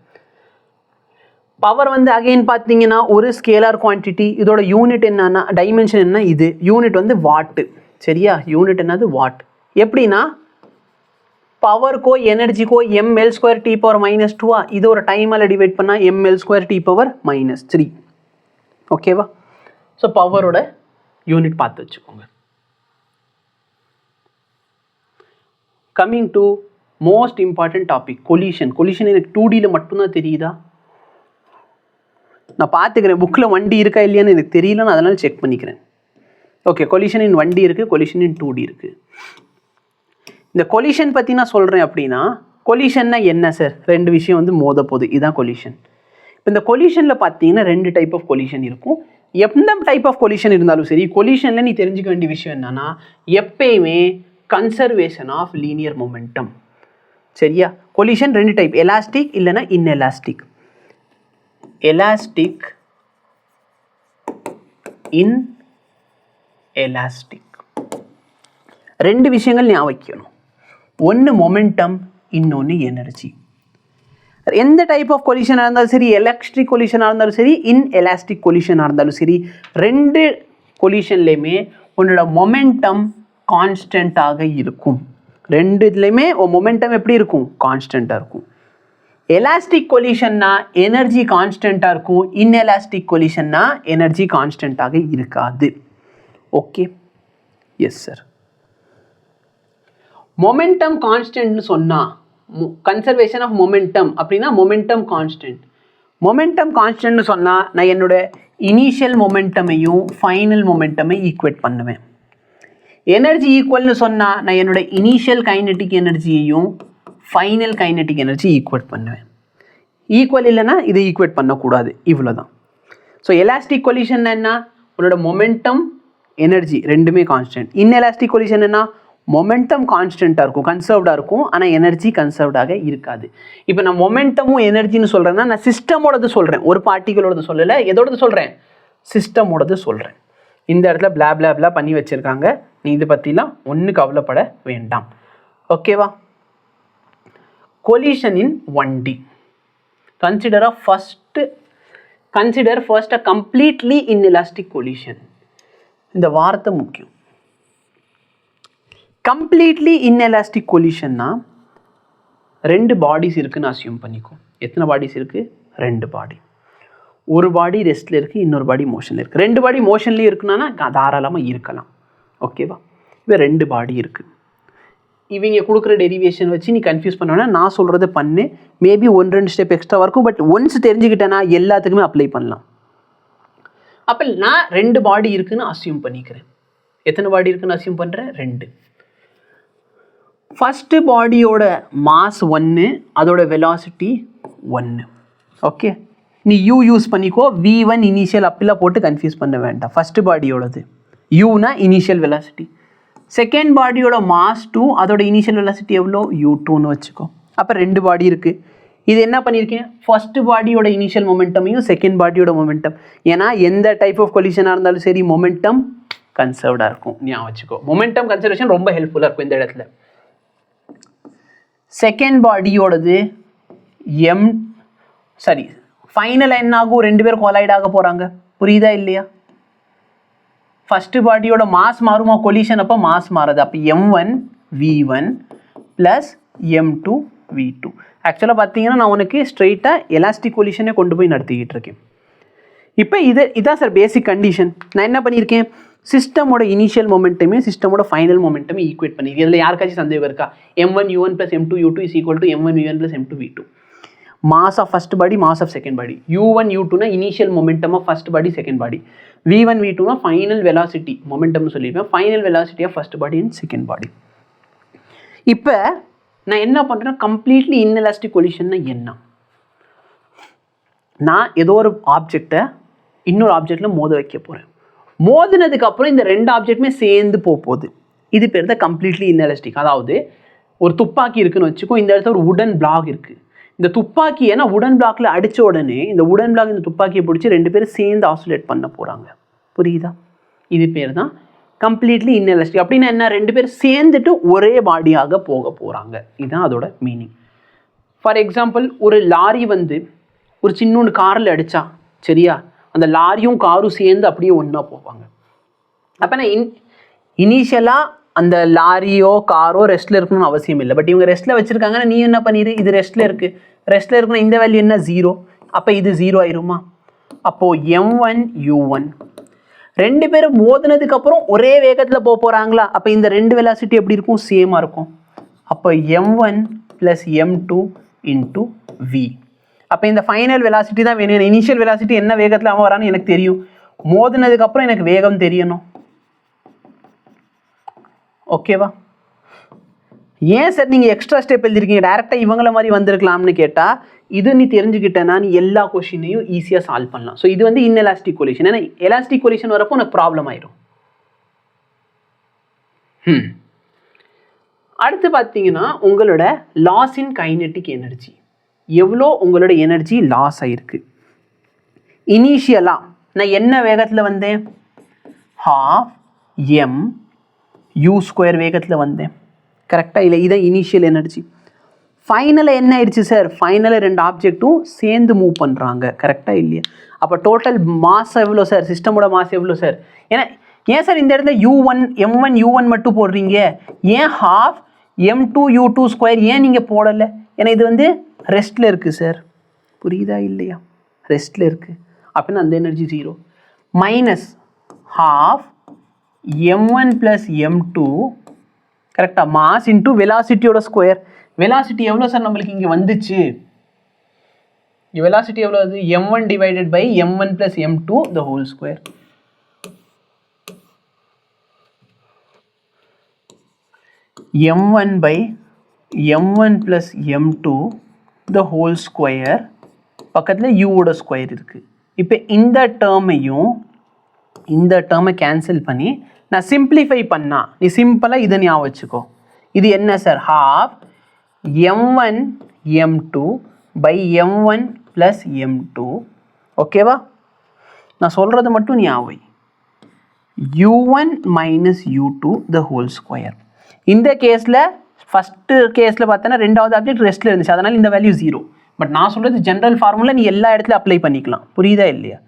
பவர் வந்து அகைன் பார்த்தீங்கன்னா ஒரு ஸ்கேலார் குவான்டிட்டி. இதோட யூனிட் என்னன்னா, டைமென்ஷன் என்ன, இது யூனிட் வந்து வாட்டு. சரியா? யூனிட் என்னது, வாட். எப்படின்னா பவருக்கோ எனர்ஜிக்கோ mL² T⁻², இது ஒரு டைமால் டிவைட் பண்ணால் mL² T⁻³ ஓகேவா? ஸோ பவரோட யூனிட் பார்த்து வச்சுக்கோங்க. Coming to most important topic, collision. Collision எனக்கு 2Dயில் மட்டும்தான் தெரியுதா, நான் பார்த்துக்கிறேன் புக்கில் 1D இருக்கா இல்லையான்னு எனக்கு தெரியல, நான் அதனால் செக் பண்ணிக்கிறேன். ஓகே, கொலிஷன் இன் 1D இருக்குது, கொலிஷன் இன் 2D இருக்குது. இந்த கொலிஷன் பற்றி நான் சொல்கிறேன் அப்படின்னா, கொலிஷன்னா என்ன சார், ரெண்டு விஷயம் வந்து மோத போகுது, இதுதான் கொலிஷன். இப்போ இந்த கொலிஷனில் பார்த்தீங்கன்னா ரெண்டு டைப் ஆஃப் கொலிஷன் இருக்கும். எந்த டைப் ஆஃப் கொலிஷன் இருந்தாலும் சரி, கொலிஷனில் நீ தெரிஞ்சுக்க வேண்டிய விஷயம் என்னன்னா, எப்பயுமே கன்சர்வேஷன் ஆஃப் லீனியர் மொமெண்டம். சரியா? கொலிஷன் ரெண்டு டைப், எலாஸ்டிக் இல்லைன்னா இன்எலாஸ்டிக். எலாஸ்டிக், இன்எலாஸ்டிக், ரெண்டு விஷயங்கள் ஞாபகம் வைக்கணும். ஒன்று மொமெண்டம், இன்னொன்று எனர்ஜி. எந்த டைப் ஆஃப் கொலிஷனாக இருந்தாலும் சரி, எலக்ட்ரிக் கொலிஷனாக இருந்தாலும் சரி, இன்எலாஸ்டிக் கொலிஷனாக இருந்தாலும் சரி, ரெண்டு கொலிஷன்லேயுமே உன்னோட மொமெண்டம் கான்ஸ்டண்ட்டாக இருக்கும். ரெண்டு இதுலேயுமே மொமெண்டம் எப்படி இருக்கும், கான்ஸ்டண்ட்டாக இருக்கும். எலாஸ்டிக் கொலிஷன்னா எனர்ஜி கான்ஸ்டண்ட்டாக இருக்கும், இன்எலாஸ்டிக் கொலிஷன்னா எனர்ஜி கான்ஸ்டண்ட்டாக இருக்காது. Okay, yes sir. மொமெண்டம் கான்ஸ்டன்ட்னு சொன்னால், கன்சர்வேஷன் ஆஃப் மொமெண்டம் அப்படின்னா மொமெண்டம் கான்ஸ்டன்ட். மொமெண்டம் கான்ஸ்டன்ட்னு சொன்னால் நான் என்னோட இனிஷியல் மொமெண்டமையும் ஃபைனல் மொமெண்டமை ஈக்குவேட் பண்ணுவேன். எனர்ஜி ஈக்குவல்னு சொன்னால் நான் என்னோட இனிஷியல் கைனட்டிக் எனர்ஜியையும் ஃபைனல் கைனட்டிக் எனர்ஜி ஈக்குவேட் பண்ணுவேன். ஈக்குவல் இல்லைன்னா இதை ஈக்குவேட் பண்ணக்கூடாது, இவ்வளோதான். ஸோ எலாஸ்டிக் கொலிஷன் என்ன, உன்னோட மொமெண்டம் எனர்ஜி ரெண்டுமே கான்ஸ்டன்ட். இன்எலாஸ்டிக் கொலிஷன் என்ன, மொமெண்டம் கான்ஸ்டண்ட்டாக இருக்கும், கன்சர்வ்டாக இருக்கும், ஆனால் எனர்ஜி கன்சர்வ்டாக இருக்காது. இப்போ நான் மொமெண்டமும் எனர்ஜின்னு சொல்கிறேன்னா நான் சிஸ்டமோடது சொல்கிறேன், ஒரு பார்ட்டிகளோடது சொல்லலை. எதோடது சொல்கிறேன், சிஸ்டமோடது சொல்கிறேன். இந்த இடத்துல பிளா பிளா பிளா பண்ணி வச்சுருக்காங்க, நீ இதை பற்றிலாம் ஒன்றும் கவலைப்பட வேண்டாம். ஓகேவா? collision in 1D. Consider first a completely inelastic collision. இந்த வார்த்தை முக்கியம். கம்ப்ளீட்லி இன்எலாஸ்டிக் கொலிஷன்னா ரெண்டு பாடிஸ் இருக்குன்னு அசியூம் பண்ணிக்கும். எத்தனை பாடிஸ் இருக்குது, ரெண்டு பாடி. ஒரு பாடி ரெஸ்ட்டில் இருக்குது, இன்னொரு பாடி மோஷனில் இருக்குது. ரெண்டு பாடி மோஷன்லேயே இருக்குன்னா தாராளமாக இருக்கலாம். ஓகேவா? இப்போ ரெண்டு பாடி இருக்குது. இவங்க கொடுக்குற டெரிவேஷன் வச்சு நீ கன்ஃபியூஸ் பண்ணோன்னா நான் சொல்கிறத பண்ணு, மேபி 1-2 ஸ்டெப் எக்ஸ்ட்ரா இருக்கும். பட் ஒன்ஸ் தெரிஞ்சுக்கிட்டேன்னா எல்லாத்துக்குமே அப்ளை பண்ணலாம். அப்போ நான் ரெண்டு பாடி இருக்குன்னு அசியூம் பண்ணிக்கிறேன். எத்தனை பாடி இருக்குன்னு அசியூம் பண்ணுறேன், ரெண்டு. ஃபஸ்ட்டு பாடியோட மாஸ் 1, அதோட வெலாசிட்டி 1. ஓகே, நீ யூ யூஸ் பண்ணிக்கோ. v1 இனிஷியல் அப்படிலாம் போட்டு கன்ஃபியூஸ் பண்ண வேண்டாம். ஃபஸ்ட்டு பாடியோடது யூனா இனிஷியல் வெலாசிட்டி. செகண்ட் பாடியோட மாஸ் 2, அதோட இனிஷியல் வெலாசிட்டி எவ்வளோ, u2ன்னு வச்சுக்கோ. அப்போ ரெண்டு பாடி இருக்குது. இது என்ன பண்ணியிருக்கேன், ஃபஸ்ட்டு பாடியோட இனிஷியல் மொமெண்டமையும் செகண்ட் பாடியோட மொமெண்டம். ஏன்னா எந்த டைப் ஆஃப் கொலிஷனாக இருந்தாலும் சரி மொமெண்டம் கன்சர்வ்டாக இருக்கும், ஞாபகம் வச்சுக்கோ. மொமெண்டம் கன்சர்வேஷன் ரொம்ப ஹெல்ப்ஃபுல்லாக இருக்கும் இந்த இடத்துல. செகண்ட் பாடியோடது ஃபைனல் என்ன ஆகும், ரெண்டு பேரும் கொலைட் ஆக போகிறாங்க. புரியுதா இல்லையா? ஃபஸ்ட்டு பாடியோட மாஸ் மாறுமா, கொலிஷன் அப்போ மாஸ் மாறுது. அப்போ m1 v1 plus m2 v2. ஆக்சுவலாக பார்த்தீங்கன்னா நான் உனக்கு ஸ்ட்ரெயிட்டாக எலாஸ்டிக் கொலிஷனே கொண்டு போய் நடத்திக்கிட்டு இருக்கேன். இப்போ இதான் சார் பேசிக் கண்டிஷன். நான் என்ன பண்ணியிருக்கேன், சிஸ்டமோட இனிஷியல் மொமெண்டமையும் சிஸ்டமோட ஃபைனல் மொமெண்டமே ஈக்குவேட் பண்ணியிருக்கேன். இதில் யாருக்காச்சும் சந்தேகம் இருக்கா? m1 u1 + m2 u2 is equal to m1 v1 + m2 v2. Mass of first body, mass of second body. u1 u2னா initial momentum of first body second body. v1 v2னா final velocity மொமெண்டம்னு சொல்லியிருப்பேன், final velocity of first body and second body. இப்போ நான் என்ன பண்ணுறேன்னா completely inelastic கொலிஷன்னா என்ன, நான் ஏதோ ஒரு ஆப்ஜெக்டை இன்னொரு ஆப்ஜெக்டில் மோத வைக்க போகிறேன். மோதினதுக்கப்புறம் இந்த ரெண்டு ஆப்ஜெக்ட்டுமே சேர்ந்து போகுது. இது பேர் தான் கம்ப்ளீட்லி இன்எலாஸ்டிக். அதாவது ஒரு துப்பாக்கி இருக்குன்னு வச்சுக்கோ, இந்த இடத்துல ஒரு உடன் பிளாக் இருக்குது. இந்த துப்பாக்கியை நான் உடன் பிளாக்ல அடித்த உடனே இந்த உடன் பிளாக் இந்த துப்பாக்கியை பிடிச்சி ரெண்டு பேரும் சேர்ந்து ஆசோலேட் பண்ண போகிறாங்க. புரியுதா? இது பேர் தான் கம்ப்ளீட்லி இன்எலாஸ்டிக். அப்படின்னா என்ன, ரெண்டு பேரும் சேர்ந்துட்டு ஒரே பாடியாக போக போகிறாங்க. இதுதான் அதோட மீனிங். ஃபார் எக்ஸாம்பிள், ஒரு லாரி வந்து ஒரு சின்னொன்று காரில் அடித்தா, சரியா, அந்த லாரியும் காரும் சேர்ந்து அப்படியே ஒன்றா போவாங்க. அப்போ நான் இனிஷியலாக அந்த லாரியோ காரோ ரெஸ்ட்டில் இருக்கணும்னு அவசியம் இல்லை. பட் இவங்க ரெஸ்ட்டில் வச்சுருக்காங்கன்னா நீ என்ன பண்ணிடு, இது ரெஸ்ட்டில் இருக்குது, ரெஸ்ட்டில் இருக்கணும், இந்த வேல்யூ என்ன 0. அப்போ இது 0 ஆயிருமா? அப்போது m1 u1 ரெண்டு பேரும் மோதினதுக்கப்புறம் ஒரே வேகத்தில் போக போகிறாங்களா? அப்போ இந்த ரெண்டு வெலாசிட்டி எப்படி இருக்கும், சேமாக இருக்கும். அப்போ m1 + m2 × v. அப்போ இந்த ஃபைனல் வெலாசிட்டி தான் வேணும். இனிஷியல் வெலாசிட்டி என்ன வேகத்தில் அவன் வரான்னு எனக்கு தெரியும், மோதினதுக்கப்புறம் எனக்கு வேகம் தெரியணும். ஓகேவா? ஏன் சார் நீங்கள் எக்ஸ்ட்ரா ஸ்டெப் எழுதிருக்கீங்க, டேரெக்டாக இவங்கள மாதிரி வந்திருக்கலாம்னு கேட்டால், இது நீ தெரிஞ்சுக்கிட்டேன்னா நீ எல்லா கொஷினையும் ஈஸியாக சால்வ் பண்ணலாம். ஸோ இது வந்து இன்எலாஸ்டிக் கொலிஷன். ஏன்னா எலாஸ்டிக் கொலிஷன் வரப்போ உனக்கு ப்ராப்ளம் ஆயிரும். அடுத்து பார்த்தீங்கன்னா உங்களோட லாஸ் இன் கைனெட்டிக் எனர்ஜி, எவ்வளோ உங்களோட எனர்ஜி லாஸ் ஆகிருக்கு. இனிஷியலாக நான் என்ன வேகத்தில் வந்தேன், 12 m² வேகத்தில் வந்தேன். கரெக்டாக இல்லை? இதான் இனிஷியல் எனர்ஜி. ஃபைனலாக என்ன ஆயிடுச்சு சார், ஃபைனலாக ரெண்டு ஆப்ஜெக்ட்டும் சேர்ந்து மூவ் பண்ணுறாங்க. கரெக்டாக இல்லையா? அப்போ டோட்டல் மாஸ் எவ்வளோ சார், சிஸ்டமோட மாஸ் எவ்வளோ சார்? ஏன் சார் இந்த இடத்துல m1 u1 மட்டும் போடுறீங்க, ஏன் 12 m2 u2² ஏன் நீங்கள் போடலை? ஏன்னா இது வந்து ரெஸ்ட்டில் இருக்குது சார். புரியுதா இல்லையா? ரெஸ்ட்டில் இருக்குது. அப்படின்னா அந்த எனர்ஜி 0. -12 m1 + m2 கரெக்டாக மாஸ் இன்டூ வெலாசிட்டியோட ஸ்கொயர். வெலாசிட்டி எவ்வளோ சார் நம்மளுக்கு இங்கே வந்துச்சு, வெலாசிட்டி எவ்வளோ அது, m1 / m1 + m2 ² m1 / m1 + m2 ² பக்கத்தில் யூவோட ஸ்கொயர் இருக்குது. இப்போ இந்த டேர்மை கேன்சல் பண்ணி நான் சிம்பிளிஃபை பண்ணா, நீ சிம்பிளாக இதை ஞாபகம் வச்சுக்கோ. இது என்ன sir? half m1 m2 by m1 plus m2. ஓகேவா? நான் சொல்கிறது மட்டும் ஞாபகம். u1 minus u2 the whole square. இந்த கேஸில் ஃபஸ்ட்டு கேஸில் பார்த்தோன்னா ரெண்டாவது ஆப்ஜெக்ட் ரெஸ்ட்டில் இருந்துச்சு, அதனால் இந்த வேல்யூ 0. பட் நான் சொல்கிறது ஜென்ரல் ஃபார்முலா நீ எல்லா இடத்துலையும் அப்ளை பண்ணிக்கலாம். புரியுதா இல்லையா?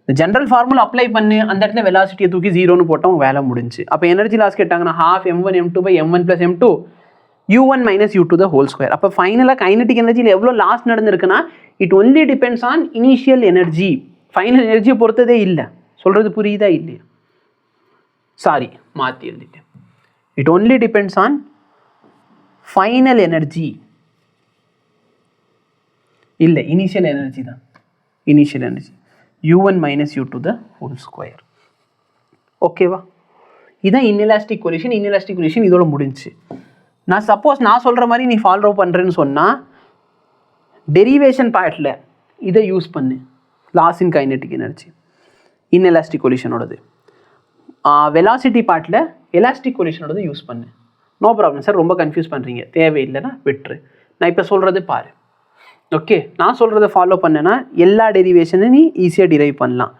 இந்த ஜென்ரல் ஃபார்முலா அப்ளை பண்ணி அந்த இடத்துல வெலாசிட்டியை தூக்கி 0ன்னு போட்டோம், வேலை முடிஞ்சு. அப்போ எனர்ஜி லாஸ் கேட்டாங்கன்னா half m1 m2 by m1 plus m2 u1 minus u2 the whole square. அப்போ ஃபைனலாக கைனடிக் எனர்ஜியில் எவ்வளோ லாஸ் நடந்திருக்குன்னா it only depends on initial energy, final எனர்ஜியை பொறுத்ததே இல்லை. சொல்கிறது புரியுதா இல்லையா? சாரி, மாற்றி எழுதிட்டேன். It only depends on final energy, இல்லை இனிஷியல் எனர்ஜி தான். Initial energy u1 minus u2 the whole square. ஓகேவா? இதுதான் இன்எலாஸ்டிக் கொலிஷன். இன்எலாஸ்டிக் கொலிஷன் இதோட முடிஞ்சு. நான் சப்போஸ் நான் சொல்கிற மாதிரி நீ ஃபாலோ பண்ணுறேன்னு சொன்னால் டெரிவேஷன் பார்ட்டில் இதை யூஸ் பண்ணு. லாஸ் இன் கைனெட்டிக் எனர்ஜி இன்எலாஸ்டிக் கொலிஷனோடது. வெலாசிட்டி பார்ட்டில் எலாஸ்டிக் கொலிஷனோடது யூஸ் பண்ணு. நோ ப்ராப்ளம் சார், ரொம்ப கன்ஃபியூஸ் பண்ணுறீங்க, தேவையில்லைன்னா விட்டுரு. நான் இப்போ சொல்கிறது பாரு. ஓகே, நான் சொல்கிறத ஃபாலோ பண்ணேன்னா எல்லா டெரிவேஷனும் நீ ஈஸியாக டிரைவ் பண்ணலாம்.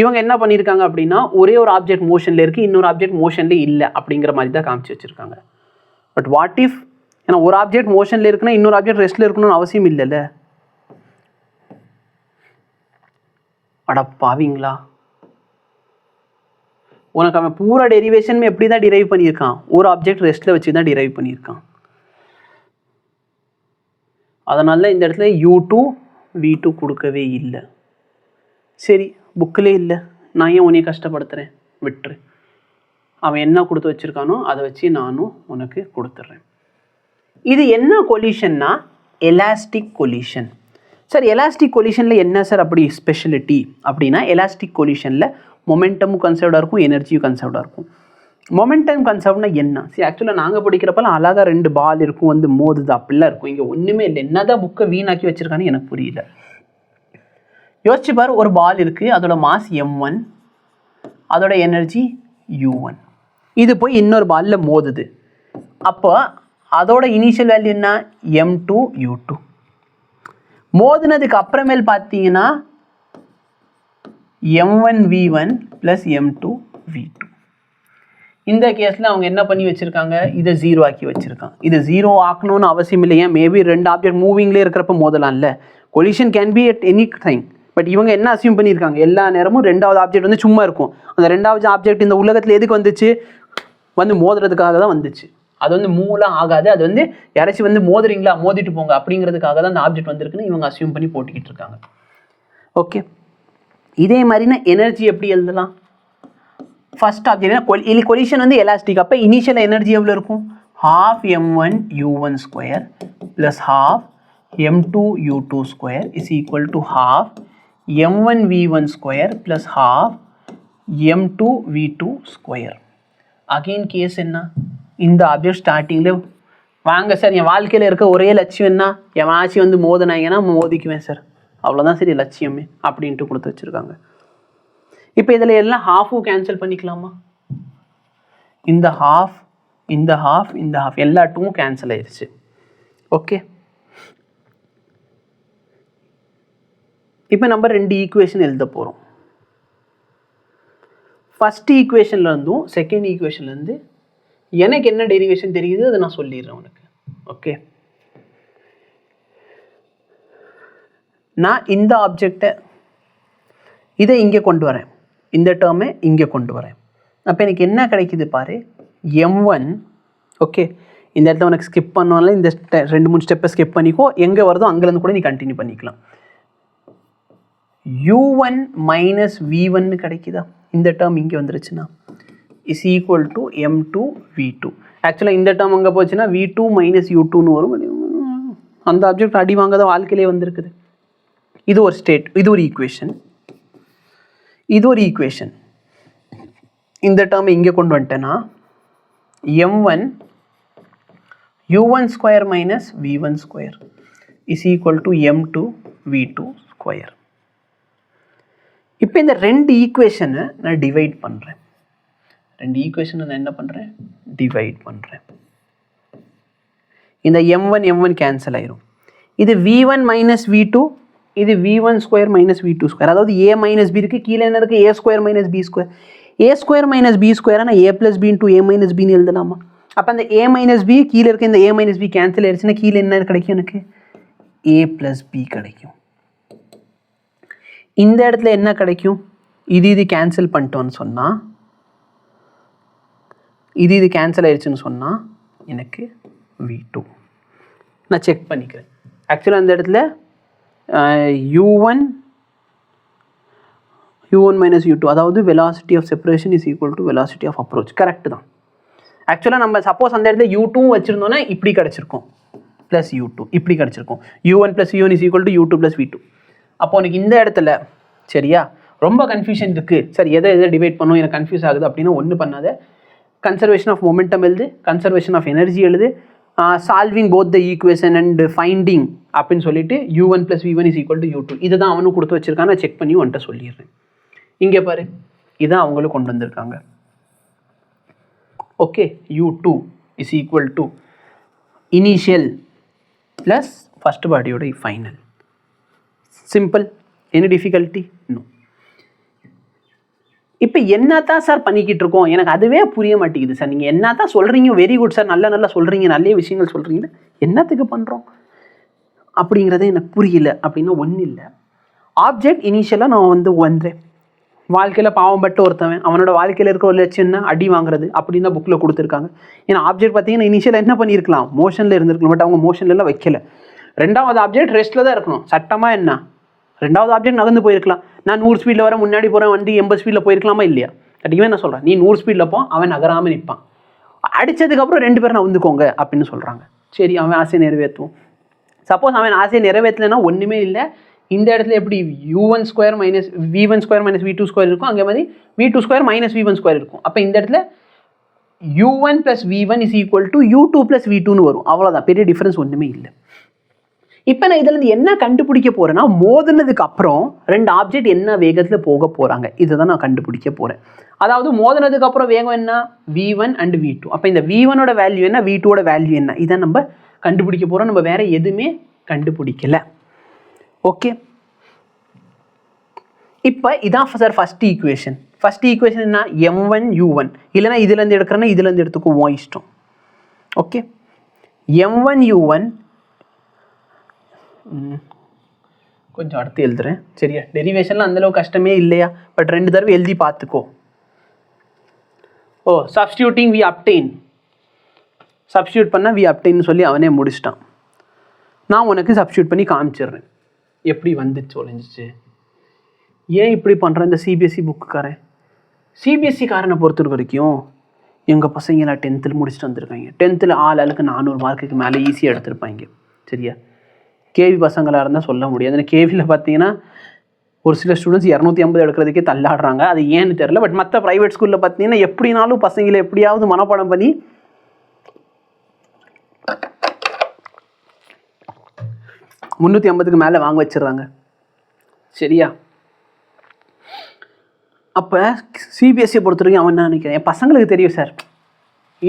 இவங்க என்ன பண்ணியிருக்காங்க அப்படின்னா ஒரே ஒரு ஆப்ஜெக்ட் மோஷனில் இருக்குது, இன்னொரு ஆப்ஜெக்ட் மோஷனில் இல்லை அப்படிங்கிற மாதிரி தான் காமிச்சு வச்சுருக்காங்க. பட் வாட் இஃப், ஏன்னா ஒரு ஆப்ஜெக்ட் மோஷனில் இருக்குன்னா இன்னொரு ஆப்ஜெக்ட் ரெஸ்ட்டில் இருக்கணும்னு அவசியம் இல்லைல்ல. அட பாவீங்களா, உனக்கு அவன் பூரா டெரிவேஷனுமே எப்படி தான் டிரைவ் பண்ணியிருக்கான்? ஒரு ஆப்ஜெக்ட் ரெஸ்ட்டில் வச்சு தான் டிரைவ் பண்ணியிருக்கான். அதனால இந்த இடத்துல u2 v2 கொடுக்கவே இல்லை. சரி, புக்கிலே இல்லை, நான் ஏன் உன்னைய கஷ்டப்படுத்துகிறேன், விட்டுரு. அவன் என்ன கொடுத்து வச்சுருக்கானோ அதை வச்சு நானும் உனக்கு கொடுத்துட்றேன். இது என்ன கொலிஷன்னா எலாஸ்டிக் கொலிஷன். சார் எலாஸ்டிக் கொலிஷனில் என்ன சார் அப்படி ஸ்பெஷலிட்டி அப்படின்னா, எலாஸ்டிக் கொலிஷனில் மொமெண்டமும் கன்சர்வ்டாக இருக்கும், எனர்ஜியும் கன்சர்வ்டாக இருக்கும். மொமெண்டம் கன்சர்வ்னா என்ன? சரி, ஆக்சுவலாக நாங்கள் படிக்கிறப்பெல்லாம் அழகாக 2 பால் இருக்கும், வந்து மோதுது, அப்படிலாம் இருக்கும். இங்கே ஒன்றுமே இல்லை. என்னதான் புக்கை வீணாக்கி வச்சுருக்கான்னு எனக்கு புரியல. யோசிச்சு பாரு, ஒரு பால் இருக்குது, அதோட மாஸ் m1, அதோட எனர்ஜி u1. இது போய் இன்னொரு பாலில் மோதுது. அப்போ அதோட இனிஷியல் வேல்யூ என்ன? m2 u2. மோதுனதுக்கு அப்புறமேல் பார்த்தீங்கன்னா m1 v1 plus m2 v2. இந்த கேஸில் அவங்க என்ன பண்ணி வச்சுருக்காங்க? இதை 0 ஆக்கி வச்சுருக்காங்க. இதை 0 ஆக்கணும்னு அவசியம் இல்லை. ஏன்? மேபி 2 ஆப்ஜெக்ட் மூவிங்லேயே இருக்கிறப்ப மோதலாம்ல. Collision can be at any time. But இவங்க என்ன அசியூம் பண்ணியிருக்காங்க? எல்லா நேரமும் 2வது ஆப்ஜெக்ட் வந்து சும்மா இருக்கும். அந்த 2வது ஆப்ஜெக்ட் இந்த உலகத்தில் எதுக்கு வந்துச்சு? வந்து மோதுறதுக்காக தான் வந்துச்சு. அது வந்து மூவெலாம் ஆகாது. அது வந்து யாராச்சும் வந்து மோதுறீங்களா, மோதிட்டு போங்க அப்படிங்கிறதுக்காக தான் அந்த ஆப்ஜெக்ட் வந்திருக்குன்னு இவங்க அசியூம் பண்ணி போட்டுக்கிட்டு இருக்காங்க. ஓகே, இதே மாதிரினா எனர்ஜி எப்படி எழுதலாம்? ஃபர்ஸ்ட் ஆப்ஜெக்ட் கொலிஷன் வந்து எலாஸ்டிக். அப்போ இனிஷியல் எனர்ஜி எவ்வளோ இருக்கும்? half m1 u1 square plus half m2 u2 square is equal to half m1 v1 square plus half m2 v2 square. Again case என்ன? இந்த ஆப்ஜெக்ட் ஸ்டார்டிங்கில் வாங்க சார், என் வாழ்க்கையில் இருக்க ஒரே லட்சியம் என்ன? என் ஆட்சி வந்து மோதினாங்கன்னா மோதிக்குவேன் சார், அவ்வளோதான் சரி லட்சியமே அப்படின்ட்டு கொடுத்து வச்சுருக்காங்க. இப்போ இதில் எல்லாம் ஹாஃபும் கேன்சல் பண்ணிக்கலாமா? இந்த ஹாஃப், இந்த ஹாஃப், இந்த ஹாஃப் எல்லா 2 கேன்சல் ஆயிடுச்சு. ஓகே, இப்போ நம்ம 2 ஈக்குவேஷன் எழுத போகிறோம். ஃபஸ்ட் ஈக்குவேஷன்லேருந்தும் செகண்ட் ஈக்குவேஷன்லேருந்து எனக்கு என்ன டெரிவேஷன் தெரியுது அதை நான் சொல்லிடுறேன் உனக்கு. ஓகே, நான் இந்த ஆப்ஜெக்டை இதை இங்கே கொண்டு வரேன், இந்த டேர்மை இங்கே கொண்டு வரேன். அப்போ எனக்கு என்ன கிடைக்குது பாரு, m1. ஓகே, இந்த இடத்துல உனக்கு ஸ்கிப் பண்ணோம்ல, இந்த 2-3 ஸ்டெப்பை ஸ்கிப் பண்ணிக்கோ, எங்கே வருதோ அங்கேருந்து கூட நீ கண்டினியூ பண்ணிக்கலாம். u1 மைனஸ் v1 கிடைக்குதா? இந்த டேர்ம் இங்கே வந்துருச்சுன்னா is equal to m2 v2. ஆக்சுவலாக இந்த டேர்ம் அங்கே போச்சுன்னா v2 மைனஸ் u2ன்னு வரும். அந்த ஆப்ஜெக்ட் அடி வாங்க தான் வாழ்க்கையிலே வந்திருக்குது. இது ஒரு ஸ்டேட், இது ஒரு ஈக்குவேஷன், இது ஒரு ஈக்குவேஷன். இந்த டேர்ம் இங்கே கொண்டு வந்துட்டேன்னா m1 u1 square minus v1 square is equal to m2 v2 square. இப்போ இந்த ரெண்டு ஈக்குவேஷனை நான் டிவைட் பண்ணுறேன். ரெண்டு ஈக்குவேஷனை நான் என்ன பண்ணுறேன்? டிவைட் பண்ணுறேன். இந்த m1 கேன்சல் ஆயிரும். இது v1 மைனஸ் v2, இது v1 square minus v2 square. அதாவது a மைனஸ் b இருக்குது, கீழே என்ன இருக்குது? a square minus b square. a square minus b ஸ்கொயராக நான் a plus b into a minus பின்னு எழுதலாமா? அப்போ அந்த a மைனஸ் b கீழே இருக்க இந்த a மைனஸ் b கேன்சல் ஆயிடுச்சுன்னா கீழே என்ன கிடைக்கும்? எனக்கு a ப்ளஸ் b கிடைக்கும். இந்த இடத்துல என்ன கிடைக்கும்? இது கேன்சல் பண்ணிட்டோன்னு சொன்னால், இது கேன்சல் ஆயிடுச்சுன்னு சொன்னால் எனக்கு v2. நான் செக் பண்ணிக்கிறேன். ஆக்சுவலாக அந்த இடத்துல u1 மைனஸ் u2, அதாவது velocity of separation is equal to velocity of approach. Correct தான். ஆக்சுவலாக நம்ம சப்போஸ் அந்த இடத்துல u2 வச்சுருந்தோன்னா இப்படி கிடச்சிருக்கும், ப்ளஸ் u2 இப்படி கிடச்சிருக்கும். u1 plus u1 is equal to u2 plus v2. அப்போ உனக்கு இந்த இடத்துல சரியா ரொம்ப கன்ஃபியூஷன் இருக்குது. சரி, எதை டிவைட் பண்ணணும், எனக்கு கன்ஃபியூஸ் ஆகுது அப்படின்னா ஒன்று பண்ணாத, கன்சர்வேஷன் ஆஃப் மொமெண்டம் எழுது, கன்சர்வேஷன் ஆஃப் எனர்ஜி எழுது, solving both the equation and finding அப்படின்னு சொல்லிட்டு u1 plus v1 is equal to u2. இதை தான் அவனும் கொடுத்து வச்சிருக்கான். நான் செக் பண்ணி வந்துட்டு சொல்லிடுறேன். இங்கே பாரு, இதான் அவங்களும் கொண்டு வந்திருக்காங்க. Okay, u2 is equal to initial plus first பாடியோட final. Simple. Any difficulty? No. இப்போ என்ன தான் சார் பண்ணிக்கிட்டு இருக்கோம்? எனக்கு அதுவே புரிய மாட்டேங்குது சார். நீங்கள் என்ன தான் சொல்கிறீங்க? வெரி குட் சார், நல்லா சொல்கிறீங்க, நல்ல விஷயங்கள் சொல்கிறீங்க, என்னத்துக்கு பண்ணுறோம் அப்படிங்கிறதே எனக்கு புரியல. அப்படின்னா ஒன்றும் இல்லை. ஆப்ஜெக்ட் இனிஷியலாக நான் வந்துடுறேன். வாழ்க்கையில் பாவம்பட்டு ஒருத்தவன், அவனோட வாழ்க்கையில் இருக்கிற ஒரு லட்சம் என்ன? அடி வாங்குறது அப்படின்னு தான் புக்கில் கொடுத்துருக்காங்க. ஏன்னா ஆப்ஜெக்ட் பார்த்தீங்கன்னா இனிஷியலாக என்ன பண்ணியிருக்கலாம்? மோஷனில் இருந்திருக்கலாம். பட் அவங்க மோஷன்லாம் வைக்கல. ரெண்டாவது ஆப்ஜெக்ட் ரெஸ்ட்டில் தான் இருக்கணும். சட்டமாக என்ன? ரெண்டாவது ஆப்ஜெக்ட் நகர்ந்து போயிருக்கலாம். நான் 100 ஸ்பீடில் வர முன்னாடி போகிறேன், வண்டி 80 ஸ்பீடில் போயிருக்கலாமா இல்லையா? கண்டிப்பாக என்ன சொல்கிறேன், நீ 100 ஸ்பீடில் போ, அவன் நகராமல் நிற்பான். அடித்ததுக்கப்புறம் 2 பேரும் நான் வந்துக்கோங்க அப்படின்னு சொல்கிறாங்க. சரி, அவன் ஆசையை நிறைவேற்றுவோம். சப்போஸ் அவன் ஆசையை நிறைவேற்றலைன்னா ஒன்றுமே இல்லை. இந்த இடத்துல எப்படி u1 square minus v1 square minus v2 square இருக்கும், அங்கே மாதிரி v2 square minus v1 square இருக்கும். அப்போ இந்த இடத்துல u1 plus v1 is equal to u2 plus v2ன்னு வரும். அவ்வளோதான், பெரிய டிஃப்ரென்ஸ் ஒன்றுமே இல்லை. இப்போ நான் இதில் என்ன கண்டுபிடிக்க போகிறேன்னா, மோதினதுக்கு அப்புறம் 2 ஆப்ஜெக்ட் என்ன வேகத்தில் போக போகிறாங்க, இதை தான் நான் கண்டுபிடிக்க போகிறேன். அதாவது மோதினதுக்கு அப்புறம் வேகம் என்ன? v1 and v2. அப்போ இந்த v1ஓட வேல்யூ என்ன, v2ஓட வேல்யூ என்ன, இதை நம்ம கண்டுபிடிக்க போகிறோம். நம்ம வேறு எதுவுமே கண்டுபிடிக்கல. ஓகே, இப்போ இதான் sir first equation. First equation என்ன? m1 u1. இல்லைனா இதுலேருந்து எடுக்கிறேன்னா இதுலேருந்து எடுத்துக்குவோம், இஷ்டம். ஓகே, m1 u1 கொஞ்சம் அடுத்து எழுதுறேன். சரியா, டெரிவேஷன்லாம் அந்தளவுக்கு கஷ்டமே இல்லையா? பட் 2 தடவை எழுதி பார்த்துக்கோ. ஓ, சப்ஸ்டியூட்டிங் வி அப்டெயின், சப்ஸ்டியூட் பண்ணால் வி அப்டெயின்னு சொல்லி அவனே முடிச்சிட்டான். நான் உனக்கு சப்ஸ்டியூட் பண்ணி காமிச்சிடுறேன் எப்படி வந்துச்சு ஒழிஞ்சிச்சு. ஏன் இப்படி பண்ணுறேன்? இந்த சிபிஎஸ்சி புக்குக்காரன், சிபிஎஸ்சி காரனை பொறுத்த வரைக்கும் எங்கள் பசங்களாம் 10th முடிச்சுட்டு வந்திருக்காங்க. 10th ஆளுக்கு 400 மார்க்குக்கு மேலே ஈஸியாக எடுத்திருப்பாங்க. சரியா, கேவி பசங்களாக இருந்தால் சொல்ல முடியாது. ஏன்னா கேவியில் பார்த்தீங்கன்னா ஒரு சில ஸ்டூடெண்ட்ஸ் 250 எடுக்கிறதுக்கே தள்ளாடுறாங்க. அது ஏன்னு தெரியல. பட் மற்ற ப்ரைவேட் ஸ்கூலில் பார்த்தீங்கன்னா எப்படினாலும் பசங்களை எப்படியாவது மனப்பாடம் பண்ணி 350க்கு மேலே வாங்க வச்சிடுறாங்க. சரியா, அப்போ சிபிஎஸ்சியை பொறுத்த வரைக்கும் அவன் என்ன நினைக்கிறேன், என் பசங்களுக்கு தெரியும் சார்,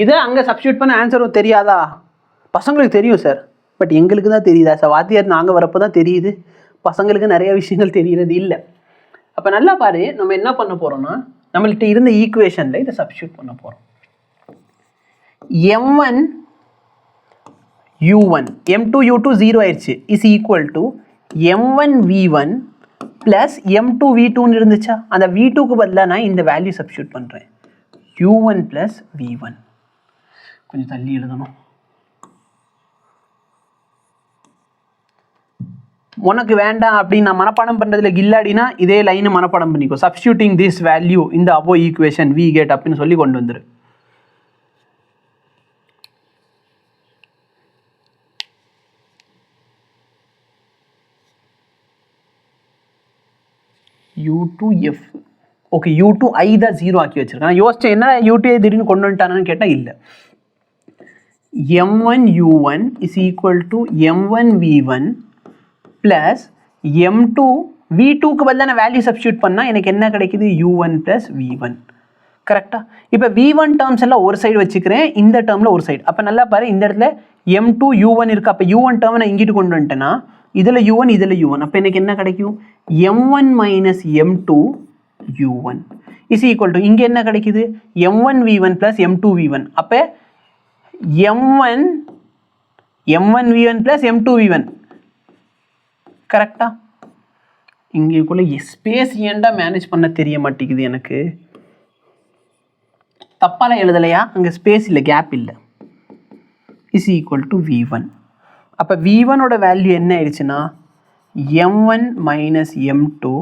இதை அங்கே சப்ஸ்டியூட் பண்ண ஆன்சரும் தெரியாதா? பசங்களுக்கு தெரியும் சார், பட் எங்களுக்கு தான் தெரியுதா சார்? வாத்தியார் நாங்கள் வரப்போ தான் தெரியுது, பசங்களுக்கு நிறைய விஷயங்கள் தெரிகிறது இல்லை. அப்போ நல்லா பாரு, நம்ம என்ன பண்ண போகிறோம்னா, நம்மள்கிட்ட இருந்த ஈக்குவேஷனில் இதை சப்ஸ்டியூட் பண்ண போகிறோம். m1 u1 m2 u2 0 ஆயிடுச்சு, is equal to m1 v1 plus m2 v2ன்னு இருந்துச்சா? அந்த v2க்கு பதிலாக நான் இந்த வேல்யூ சப்ஸ்டியூட் பண்ணுறேன், u1 ப்ளஸ் v1. கொஞ்சம் தள்ளி எழுதணும். உனக்கு வேண்டாம் அப்படின்னு நான் மனப்பாடம் பண்ணுறதுல கில்லாடினா இதே லைனை மனப்பாடம் பண்ணிக்கோ. சப்ஸ்டியூட்டிங் திஸ் வேல்யூ இந்த அபோ ஈக்குவேஷன் வி கேட் அப்படின்னு சொல்லி கொண்டு வந்துரு. u2f. ஓகே, u2i தான் 0 ஆக்கி வச்சிருக்கேன். நான் யோசிச்சேன் என்ன u2i திடீர்னு கொண்டு வந்துட்டானு கேட்டால் இல்லை. m1 u1 is equal to m1 v1 plus m2 v2க்கு பதிலாக நான் வேல்யூ சப்ஸ்டியூட் பண்ணால் எனக்கு என்ன கிடைக்குது u1 ப்ளஸ் v1 கரெக்டாக. இப்போ v1 டேர்ம்ஸ் எல்லாம் ஒரு சைடு வச்சுக்கிறேன், இந்த டேர்மில் ஒரு சைடு. அப்போ நல்லா பாரு, இந்த இடத்துல m2 u1 இருக்குது. அப்போ u1 டேர்மை நான் இங்கிட்டு கொண்டு வந்துட்டேன்னா இதில் u1 இதில் u1. அப்போ எனக்கு என்ன கிடைக்கும் m1 minus m2 u1 is equal to இங்கே என்ன கிடைக்குது m1 v1 plus m2 v1. அப்போ m1 v1 plus m2 v1 கரெக்டா. இங்கேக்குள்ள ஸ்பேஸ் ஏன்டா மேனேஜ் பண்ண தெரிய மாட்டேங்குது எனக்கு. தப்பாலாம் எழுதலையா, அங்கே ஸ்பேஸ் இல்லை, கேப் இல்லை. Is equal to v1. அப்போ v1ஓட வேல்யூ என்ன ஆயிடுச்சுன்னா m1 minus m2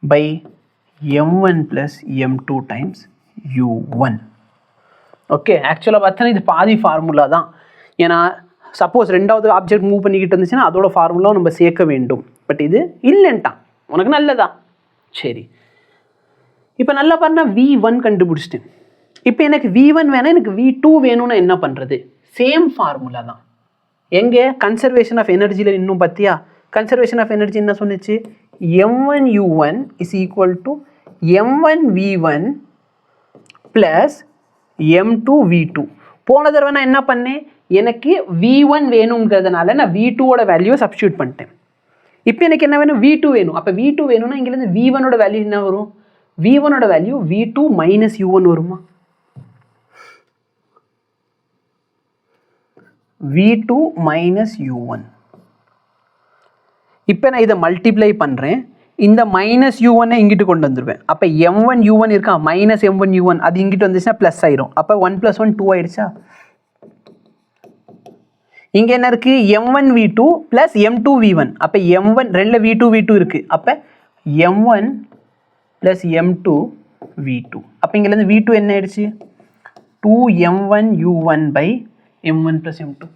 by m1 plus m2 times u1. Okay, ஆக்சுவலாக பார்த்தா இது பாதி ஃபார்முலா தான். ஏன்னா சப்போஸ் ரெண்டாவது ஆப்ஜெக்ட் மூவ் பண்ணிக்கிட்டு இருந்துச்சுன்னா அதோட ஃபார்முலாவும் நம்ம சேர்க்க வேண்டும். பட் இது இல்லைன்ட்டான், உனக்கு நல்லதா சரி. இப்போ நல்லா பாருன்னா v1 கண்டுபிடிச்சிட்டேன். இப்போ எனக்கு v1 வேணாம், எனக்கு v2 வேணும்னா என்ன பண்ணுறது? சேம் ஃபார்முலா தான். எங்கே கன்சர்வேஷன் ஆஃப் எனர்ஜியில் இன்னும் பார்த்தியா, கன்சர்வேஷன் ஆஃப் எனர்ஜி என்ன சொன்னிச்சு, m1 u1 is equal to m1 v1 plus m2 v2. போன தடவை நான் என்ன பண்ணேன், எனக்கு v1 வேணுங்கிறதுனால நான் v2ஓட வேல்யூவை சப்ஸ்டியூட் பண்ணிட்டேன். இப்போ எனக்கு என்ன வேணும், v2 வேணும். அப்போ v2 வேணும்னா இங்கேருந்து v1ஓட வேல்யூ என்ன வரும், v1ஓட வேல்யூ v2 மைனஸ் u1 வருமா, v2 மைனஸ் u1. இப்போ நான் இதை மல்டிப்ளை பண்ணுறேன், இந்த மைனஸ் u1 இங்கிட்டு கொண்டு வந்துடுவேன். அப்போ m1 u1 இருக்கா, மைனஸ் m1 u1 அது இங்கிட்டு வந்துச்சுன்னா ப்ளஸ் ஆயிரும். அப்போ 1 + 1 2 ஆயிடுச்சா. இங்கே என்ன இருக்குது, m1 v2 plus m2 v1. அப்போ m1 ரெண்டில் v2 v2 இருக்குது. அப்போ m1 ப்ளஸ் m2 v2. அப்போ இங்கேருந்து v2 என்ன ஆயிடுச்சு, 2m1 u1 by m1 plus m2.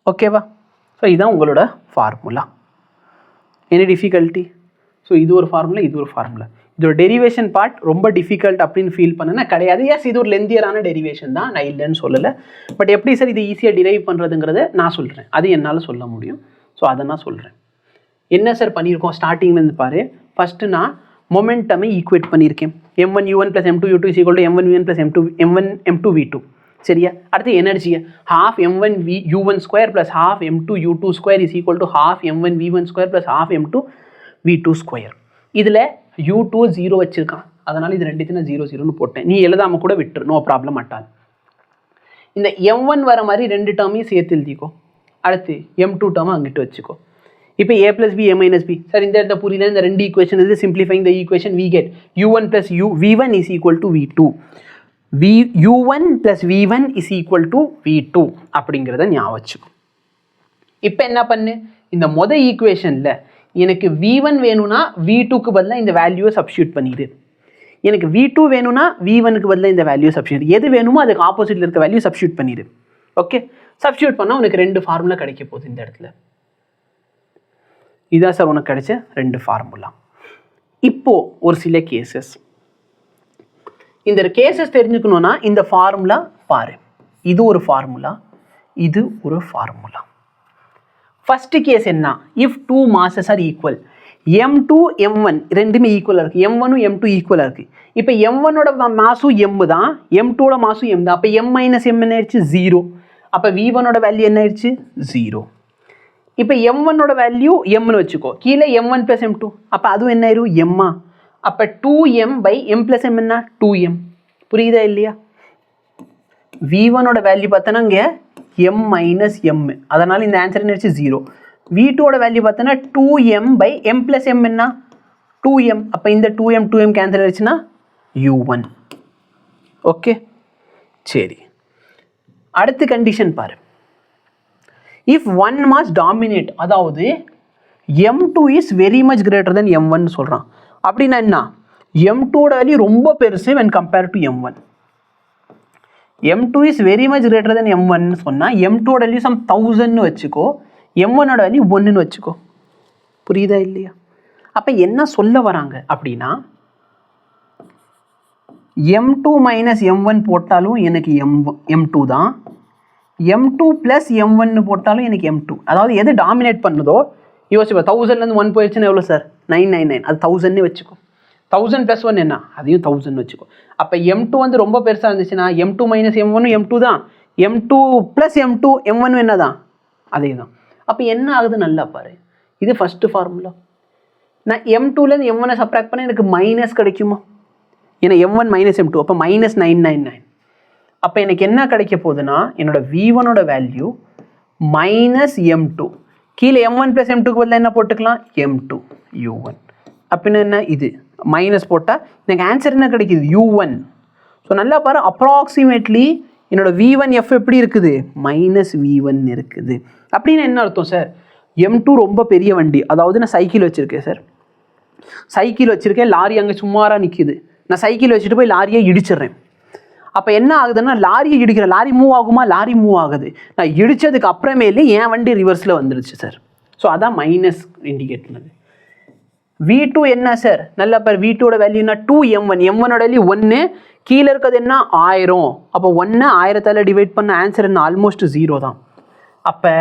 ஓகேவா. ஸோ இதுதான் உங்களோட ஃபார்முலா. Any difficulty? ஸோ இது ஒரு ஃபார்முலா, இது ஒரு ஃபார்முலா. இதோட டெரிவேஷன் பார்ட் ரொம்ப டிஃபிகல்ட் அப்படின்னு ஃபீல் பண்ணனா கிடையாது. எஸ், இது ஒரு லெந்தியரான டெரிவேஷன் தான், நான் இல்லைன்னு சொல்லலை. பட் எப்படி சார் இது ஈஸியாக டிரைவ் பண்ணுறதுங்கிறத நான் சொல்கிறேன், அது என்னால் சொல்ல முடியும். ஸோ அதை நான் சொல்கிறேன். என்ன சார் பண்ணியிருக்கோம் ஸ்டார்டிங்லேருந்து பாரு. ஃபஸ்ட்டு நான் மொமெண்டமை ஈக்குவேட் பண்ணியிருக்கேன். m1 u1 plus m2 u2 is equal to m1 v1 plus m1 m2 v2. சரியா. அடுத்து எனர்ஜியை half m1 u1 square plus half m2 u2 square is equal to half m1 v1 square plus half m2 v2 square. இதில் u2 0 வச்சுருக்கான், அதனால் இது ரெண்டுத்தையும் 0 0ன்னு போட்டேன். நீ எழுதாமல் கூட விட்டுரு, நோ ப்ராப்ளம் அட்டால். இந்த m1 வர மாதிரி ரெண்டு டேர்மையும் சேர்த்து எழுதிக்கோ. அடுத்து m2 டேர்மை அங்கிட்டு வச்சுக்கோ. இப்போ a + b a - b. Sir இந்த இடத்த புரியல, இந்த ரெண்டு ஈக்குவேஷன் இது simplifying the equation we get u1 plus v1 is equal to v2. u1 plus v1 is equal to v2 அப்படிங்கிறத ஞாபகம் வச்சுக்கோ. இப்போ என்ன பண்ணு, இந்த மொதல் ஈக்குவேஷனில் எனக்கு v1 வேணும்னா v2க்கு பதிலாக இந்த வேல்யூவை சப்ஸ்டியூட் பண்ணிடு. எனக்கு v2 வேணும்னா v1க்கு பதிலாக இந்த வேல்யூ சப்ஸ்டியூட், எது வேணுமோ அதுக்கு ஆப்போசிட்டில் இருக்க வேல்யூ சப்ஸ்டியூட் பண்ணிடு. ஓகே, சப்ஸ்டியூட் பண்ணால் உனக்கு ரெண்டு ஃபார்முலா கிடைக்க போகுது இந்த இடத்துல. இதான் சார் உனக்கு கிடைச்ச ரெண்டு ஃபார்முலா. இப்போது ஒரு சில கேசஸ், இந்த கேசஸ் தெரிஞ்சுக்கணுன்னா இந்த ஃபார்முலா பாரு. இது ஒரு ஃபார்முலா, இது ஒரு ஃபார்முலா. ஃபஸ்ட்டு கேஸ் என்ன, if two masses are equal, m2 m1 ரெண்டுமே ஈக்குவலாக இருக்குது, m1 m2 ஈக்குவலாக இருக்குது. இப்போ m1ஓட மாசும் m தான், m2ஓட மாசும் m தான். அப்போ m மைனஸ் m என்ன ஆயிடுச்சு, 0. அப்போ v1ஓட வேல்யூ என்ன ஆயிடுச்சு, 0. இப்போ m1ஓட வேல்யூ mனு வச்சுக்கோ, கீழே m1 ப்ளஸ் m2, அப்போ அதுவும் என்ன ஆயிரும் m. அப்போ 2m by m plus m என்ன 2m. புரியுதா இல்லையா. v1ஓட வேல்யூ பார்த்தோன்னா இங்கே m மைனஸ் m, அதனால் இந்த ஆன்சர் என்ன ஆயிடுச்சு 0. v2ஓட வேல்யூ பார்த்தோன்னா 2m by m plus m என்ன 2m. அப்போ இந்த 2m கேன்சல் ஆயிடுச்சுன்னா u1. ஓகே சரி, அடுத்த கண்டிஷன் பாரு. இஃப் ஒன் மாஸ் டாமினேட், அதாவது m2 is very much greater than m1 சொல்கிறான். அப்படின்னா என்ன, m2ஓட வேல்யூ ரொம்ப பெருசு when compared to m1. m2 is very much greater than m1 சொன்னால் m2ஓட வேல்யூ சம் 1000ன்னு வச்சுக்கோ, m1ஓட வேல்யூ 1ன்னு வச்சுக்கோ. புரியுதா இல்லையா. அப்போ என்ன சொல்ல வராங்க அப்படின்னா, m2 மைனஸ் m1 போட்டாலும் எனக்கு m2 தான், m2 ப்ளஸ் m1 போட்டாலும் எனக்கு m2. அதாவது எது டாமினேட் பண்ணுதோ யோசிப்பா. 1000லேருந்து 1 போயிடுச்சுன்னா எவ்வளோ சார்? 999. அது 1000 வச்சுக்கோ. 1000 + 1 என்ன? அதையும் 1000 வச்சுக்கோ. அப்போ m2 வந்து ரொம்ப பெருசாக இருந்துச்சுன்னா m2 மைனஸ் m1 m2 தான், m2 ப்ளஸ் m2 m1 என்ன தான்? அதே தான். அப்போ என்ன ஆகுது நல்லா பாரு. இது ஃபஸ்ட்டு ஃபார்முலா. நான் m2லேருந்து m1 சப்ராக்ட் பண்ண எனக்கு மைனஸ் கிடைக்குமா? ஏன்னா m1 மைனஸ் m2 அப்போ மைனஸ் 999. அப்போ எனக்கு என்ன கிடைக்க போகுதுன்னா என்னோட v1ஓட வேல்யூ மைனஸ் m2. கீழே m1 ப்ளஸ் m2க்கு பதிலாக என்ன போட்டுக்கலாம்? m2 u1. அப்படின்னு என்ன? இது மைனஸ் போட்டால் எனக்கு ஆன்சர் என்ன கிடைக்குது? u1. ஸோ நல்லா பாரு, அப்ராக்சிமேட்லி என்னோட v1 f எப்படி இருக்குது? மைனஸ் v1 இருக்குது. அப்படின்னு என்ன அர்த்தம் சார்? m2 ரொம்ப பெரிய வண்டி. அதாவது நான் சைக்கிள் வச்சுருக்கேன் சார், சைக்கிள் வச்சுருக்கேன், லாரி அங்கே சும்மாராக நிற்கிது. நான் சைக்கிள் வச்சுட்டு போய் லாரியை இடிச்சிடுறேன். அப்போ என்ன ஆகுதுன்னா லாரியை இடிக்கிற, லாரி மூவ் ஆகுமா? லாரி மூவ் ஆகுது. நான் இடித்ததுக்கு அப்புறமேலே என் வண்டி ரிவர்ஸில் வந்துடுச்சு சார். ஸோ அதான் மைனஸ் இண்டிகேட் பண்ணது. v2 என்ன சார்? நல்லா பாரு, v2ஓட வேல்யூனா 2m1. m1ஓட வேல்யூ 1, கீழே இருக்கிறது என்ன? 1000. அப்போ 1 1000ஆல் டிவைட் பண்ண ஆன்சர் என்ன? ஆல்மோஸ்ட் 0 தான். அப்போ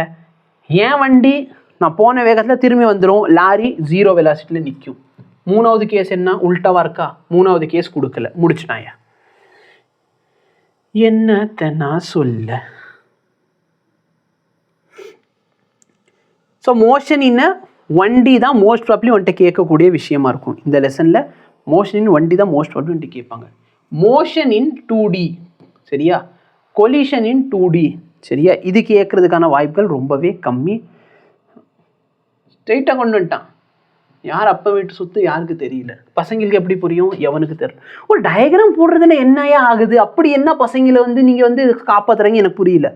என் வண்டி நான் போன வேகத்தில் திரும்பி வந்துடும், லாரி 0 வெலாசிட்டியில் நிற்கும். மூணாவது கேஸ் என்ன? உல்ட்டாவா இருக்கா? மூணாவது கேஸ் கொடுக்கல, முடிச்சுட்டாயா? என்னத்தை நான் சொல்ல? ஸோ மோஷன் இன் வண்டி தான் மோஸ்ட் ப்ராப்ளி வந்துட்டு கேட்கக்கூடிய விஷயமா இருக்கும் இந்த லெசனில். மோஷன் இன் வண்டி தான் மோஸ்ட் ப்ராப்ளி வந்துட்டு கேட்பாங்க. மோஷன் இன் 2D சரியா, கொலிஷன் இன் 2D சரியா, இது கேட்கறதுக்கான வாய்ப்புகள் ரொம்பவே கம்மி. ஸ்ட்ரெயிட்டாக கொண்டு வந்துட்டான். யார் அப்போ வீட்டு சொத்து யாருக்கு தெரியல. பசங்களுக்கு எப்படி புரியும்? எவனுக்கு தெரியல. ஒரு டயக்ராம் போடுறதுல என்னையா ஆகுது? அப்படி என்ன பசங்களை வந்து நீங்கள் வந்து காப்பாற்றுறீங்க? எனக்கு புரியல.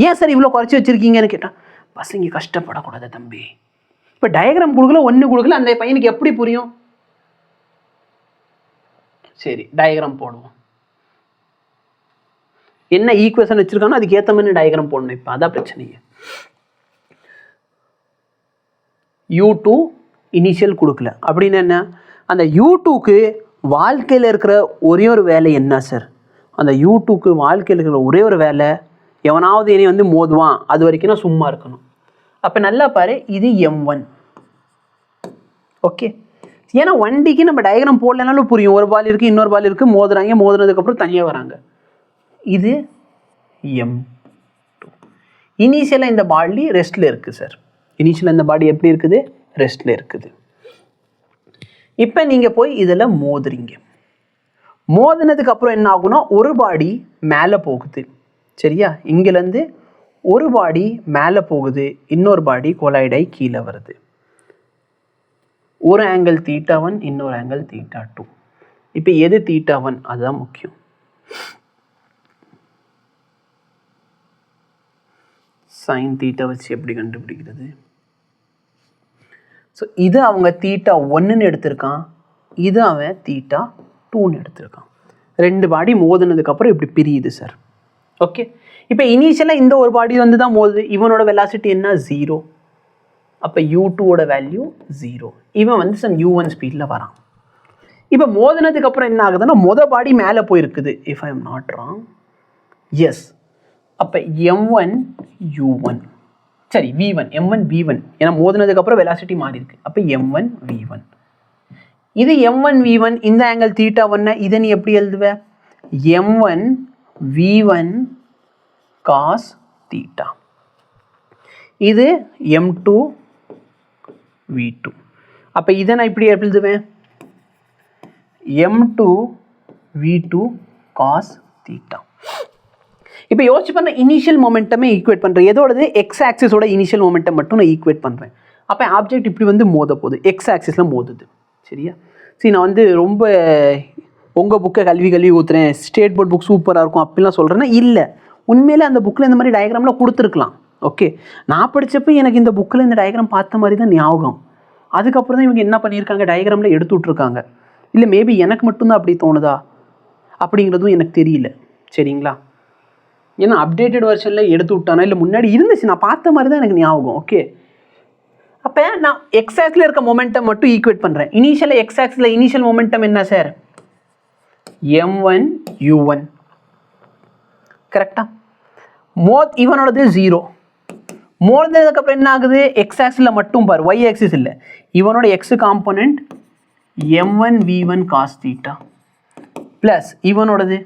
ஏன் சார் இவ்வளோ குறைச்சி வச்சுருக்கீங்கன்னு கேட்டால், பசங்க கஷ்டப்படக்கூடாது தம்பி. இப்போ டயக்ராம் கொடுக்கல, ஒன்று கொடுக்கல, அந்த பையனுக்கு எப்படி புரியும்? சரி, டயக்ராம் போடுவோம். என்ன ஈக்குவேஷன் வச்சுருக்கானோ அதுக்கு ஏற்ற மாதிரி டயக்ராம் போடணும். இப்போ அதான் பிரச்சனைங்க. u2 இனிஷியல் கொடுக்கல அப்படின்னு என்ன? அந்த u2க்கு வாழ்க்கையில் இருக்கிற ஒரே ஒரு வேலை என்ன சார்? அந்த u2க்கு வாழ்க்கையில் இருக்கிற ஒரே ஒரு வேலை, எவனாவது இனி வந்து மோதுவான், அது வரைக்கும் நான் சும்மா இருக்கணும். அப்போ நல்லா பாரு, இது m1 ஓகே. ஏன்னா வண்டிக்கு நம்ம டயக்ராம் போடலனாலும் புரியும். ஒரு பால் இருக்குது, இன்னொரு பால் இருக்குது, மோதுறாங்க, மோதுனதுக்கப்புறம் தனியாக வராங்க. இது m2. இனிஷியலாக இந்த பாடி ரெஸ்ட்டில் இருக்குது சார். இனிஷியலாக இந்த பாடி எப்படி இருக்குது? ரெஸ்ட்டில் இருக்குது. இப்போ நீங்கள் போய் இதில் மோதுறீங்க. மோதினதுக்கு அப்புறம் என்ன ஆகுனா, ஒரு பாடி மேலே போகுது சரியா, இங்கேருந்து ஒரு பாடி மேலே போகுது, இன்னொரு பாடி கொலைடாய் கீழே வருது. ஒரு ஆங்கிள் θ1, இன்னொரு ஆங்கிள் θ2. இப்போ எது θ1? அதுதான் முக்கியம். சைன் θ வச்சு எப்படி கண்டுபிடிக்கிறது? ஸோ இது அவங்க θ1ன்னு எடுத்திருக்கான், இது அவன் θ2ன்னு எடுத்திருக்கான். ரெண்டு பாடி மோதினதுக்கப்புறம் இப்படி பிரியுது சார். ஓகே, இப்போ இனிஷியலாக இந்த ஒரு பாடி வந்து தான் மோதுது. இவனோட வெலாசிட்டி என்ன? 0. அப்போ u2ஓட வேல்யூ 0. இவன் வந்து சம் u1 ஸ்பீடில் வரான். இப்போ மோதினதுக்கப்புறம் என்ன ஆகுதுன்னா, பாடி மேலே போயிருக்குது. If I am not wrong, yes. அப்போ m1 u1 சரி v1, m1 v1, ஏன்னா மோதினதுக்கப்புறம் வெலாசிட்டி மாறி இருக்கு. அப்போ m1 v1. இது m1 v1, இந்த ஆங்கிள் θ1, இதை நீ எப்படி எழுதுவ? m1 v1 cos θ. இது m2 v2. அப்போ இதை நான் இப்படி எழுதுவேன், m2 v2 cos θ. இப்போ யோசிச்சு பண்ண இனிஷியல் மொமெண்டமே ஈக்குவேட் பண்ணுறேன். எதோடது? எக்ஸ் ஆக்சிஸோட இனிஷியல் மொமெண்டம் மட்டும் நான் ஈக்குவேட் பண்ணுறேன். அப்போ ஆப்ஜெக்ட் இப்படி வந்து மோத போகுது, எக்ஸ் ஆக்சிஸில் மோதுது சரியா. சரி, நான் வந்து ரொம்ப உங்கள் புக்கை கல்வி ஊற்றுறேன், ஸ்டேட் போர்ட் புக் சூப்பராக இருக்கும் அப்படிலாம் சொல்கிறேன்னா இல்லை. உண்மையிலே அந்த புக்கில் இந்த மாதிரி டயக்ராம்லாம் கொடுத்துருக்கலாம். ஓகே, நான் படித்தப்போ எனக்கு இந்த புக்கில் இந்த டயக்ராம் பார்த்த மாதிரி தான் ஞாபகம். அதுக்கப்புறம் தான் இவங்க என்ன பண்ணியிருக்காங்க, டயக்ராமில் எடுத்து விட்ருக்காங்க. இல்லை மேபி எனக்கு மட்டும்தான் அப்படி தோணுதா அப்படிங்கிறதும் எனக்கு தெரியல சரிங்களா. ஏன்னா அப்டேட்டட் வெர்ஷனில் எடுத்து விட்டானா இல்லை முன்னாடி இருந்துச்சு, நான் பார்த்த மாதிரி தான் எனக்கு ஞாபகம். ஓகே, அப்போ நான் எக்ஸ் ஆக்ஸில் இருக்க மொமெண்டம் மட்டும் ஈக்குவேட் பண்ணுறேன். இனிஷியலாக எக்ஸ் ஆக்ஸில் இனிஷியல் மொமெண்டம் என்ன சார்? m1 u1 கரெக்டா? இவனோடது 0. மோதுனதுக்கப்புறம் என்ன ஆகுது? எக்ஸ் ஆக்சிஸில் மட்டும் பாரு, ஒய் ஆக்சிஸ் இல்லை. இவனோட X component m1 v1 cos theta plus இவனோடது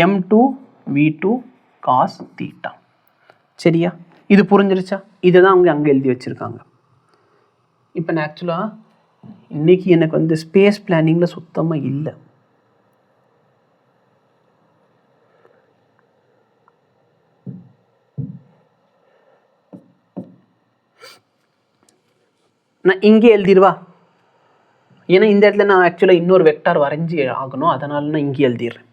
m2 v2 cos theta. சரியா? இது புரிஞ்சிருச்சா? இதுதான் அவங்க அங்கே எழுதி வச்சுருக்காங்க. இப்போ நான் ஆக்சுவலாக இன்னைக்கு எனக்கு வந்து ஸ்பேஸ் பிளானிங்கில் சுத்தமாக இல்லை. நான் இங்கே எழுதிடுவா, ஏன்னா இந்த இடத்துல நான் ஆக்சுவலாக இன்னொரு வெக்டார் வரைஞ்சி ஆகணும், அதனால நான் இங்கே எழுதிடுறேன்.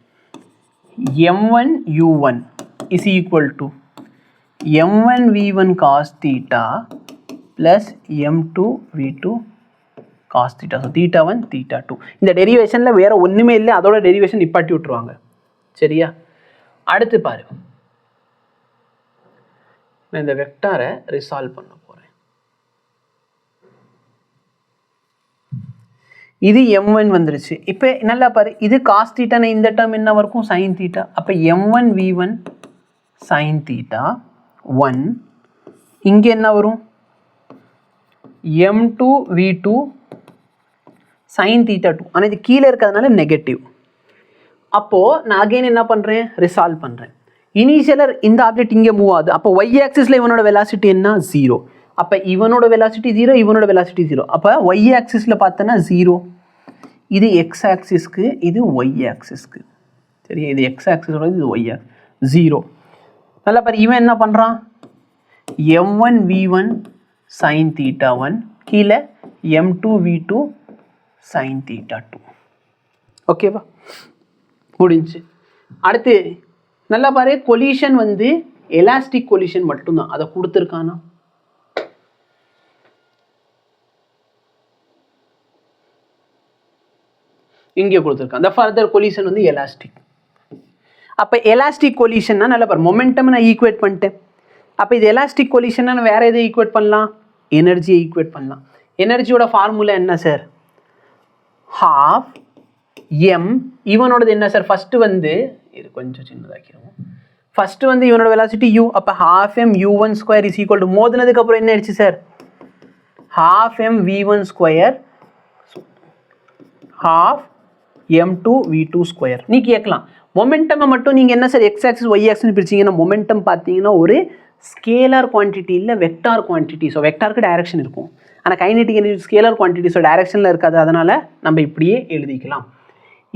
m1 u1 is equal to m1 v1 cos theta plus m2 v2 cos theta. So theta 1 theta 2. இந்த டெரிவேஷனில் வேறு ஒன்றுமே இல்லை, அதோட டெரிவேஷன் நிப்பாட்டி விட்டுருவாங்க. சரியா? அடுத்து பாரு, நான் இந்த வெக்டாரை ரிசால்வ் பண்ண போகிறேன். இது m1 வந்துருச்சு. இப்போ நல்லா பாரு, இது cos theta, இந்த டேர்ம் என்ன வரைக்கும் sin theta. அப்போ m1 v1 sin theta 1, இங்கே என்ன வரும்? m2 v2 sin theta 2. ஆனால் இது கீழே இருக்கிறதுனால நெகட்டிவ். அப்போது நான் அகைன் என்ன பண்ணுறேன்? ரிசால்வ் பண்ணுறேன். இனிஷியலர் இந்த ஆப்ஜெக்ட் இங்கே மூவ் ஆகுது. அப்போ y ஆக்சிஸில் இவனோட வெலாசிட்டி என்ன? 0. அப்போ இவனோட வெலாசிட்டி 0, இவனோட வெலாசிட்டி 0. அப்போ y ஆக்சிஸில் பார்த்தோன்னா 0. இது x ஆக்சிஸ்க்கு, இது y ஆக்சிஸ்க்கு. சரியா? இது x ஆக்சிஸோட, இது y ஆக்சிஸ் 0. நல்லா பாரு, இவன் என்ன பண்ணுறான்? m1 v1 sin theta 1 கீழே m2 v2 sin theta 2. ஓகேவா? முடிஞ்சு. அடுத்து நல்லா பாரு, கொலிஷன் வந்து எலாஸ்டிக் கொலிஷன் மட்டும்தான், அதை கொடுத்துருக்கானா? இங்கே கொடுத்துருக்கான். the further collision வந்து எலாஸ்டிக். அப்போ எலாஸ்டிக் கொலிஷன்னா நல்லா பாரு, மொமெண்டம் நான் ஈக்குவேட் பண்ணிட்டேன். அப்போ இது எலாஸ்டிக் கொலிஷன்னா நான் வேறு எதை ஈக்குவேட் பண்ணலாம்? எனர்ஜியை ஈக்குவேட் பண்ணலாம். எனர்ஜியோட ஃபார்முலா என்ன சார்? Half M. இவனோடது என்ன சார்? ஃபஸ்ட்டு வந்து இது கொஞ்சம் சின்னதாக்கிடுவோம். ஃபஸ்ட்டு வந்து இவனோட வெலாசிட்டி u. அப்போ half m u1 square is equal to, மோதினதுக்கப்புறம் என்ன ஆயிடுச்சு sir? half m v1 square half m2 v2 square. நீ கேட்கலாம், மொமெண்டமை மட்டும் நீங்கள் என்ன sir X axis Y axis பிரிச்சிங்கன்னா, மொமெண்டம் பார்த்தீங்கன்னா ஒரு ஸ்கேலார் குவான்டிட்டி இல்லை வெக்டார் குவான்டிட்டி. ஸோ வெக்டாருக்கு டைரக்ஷன் இருக்கும், ஆனால் kinetic energy scalar quantity, so டைரக்ஷனில் இருக்காது. அதனால் நம்ம இப்படியே எழுதிக்கலாம்.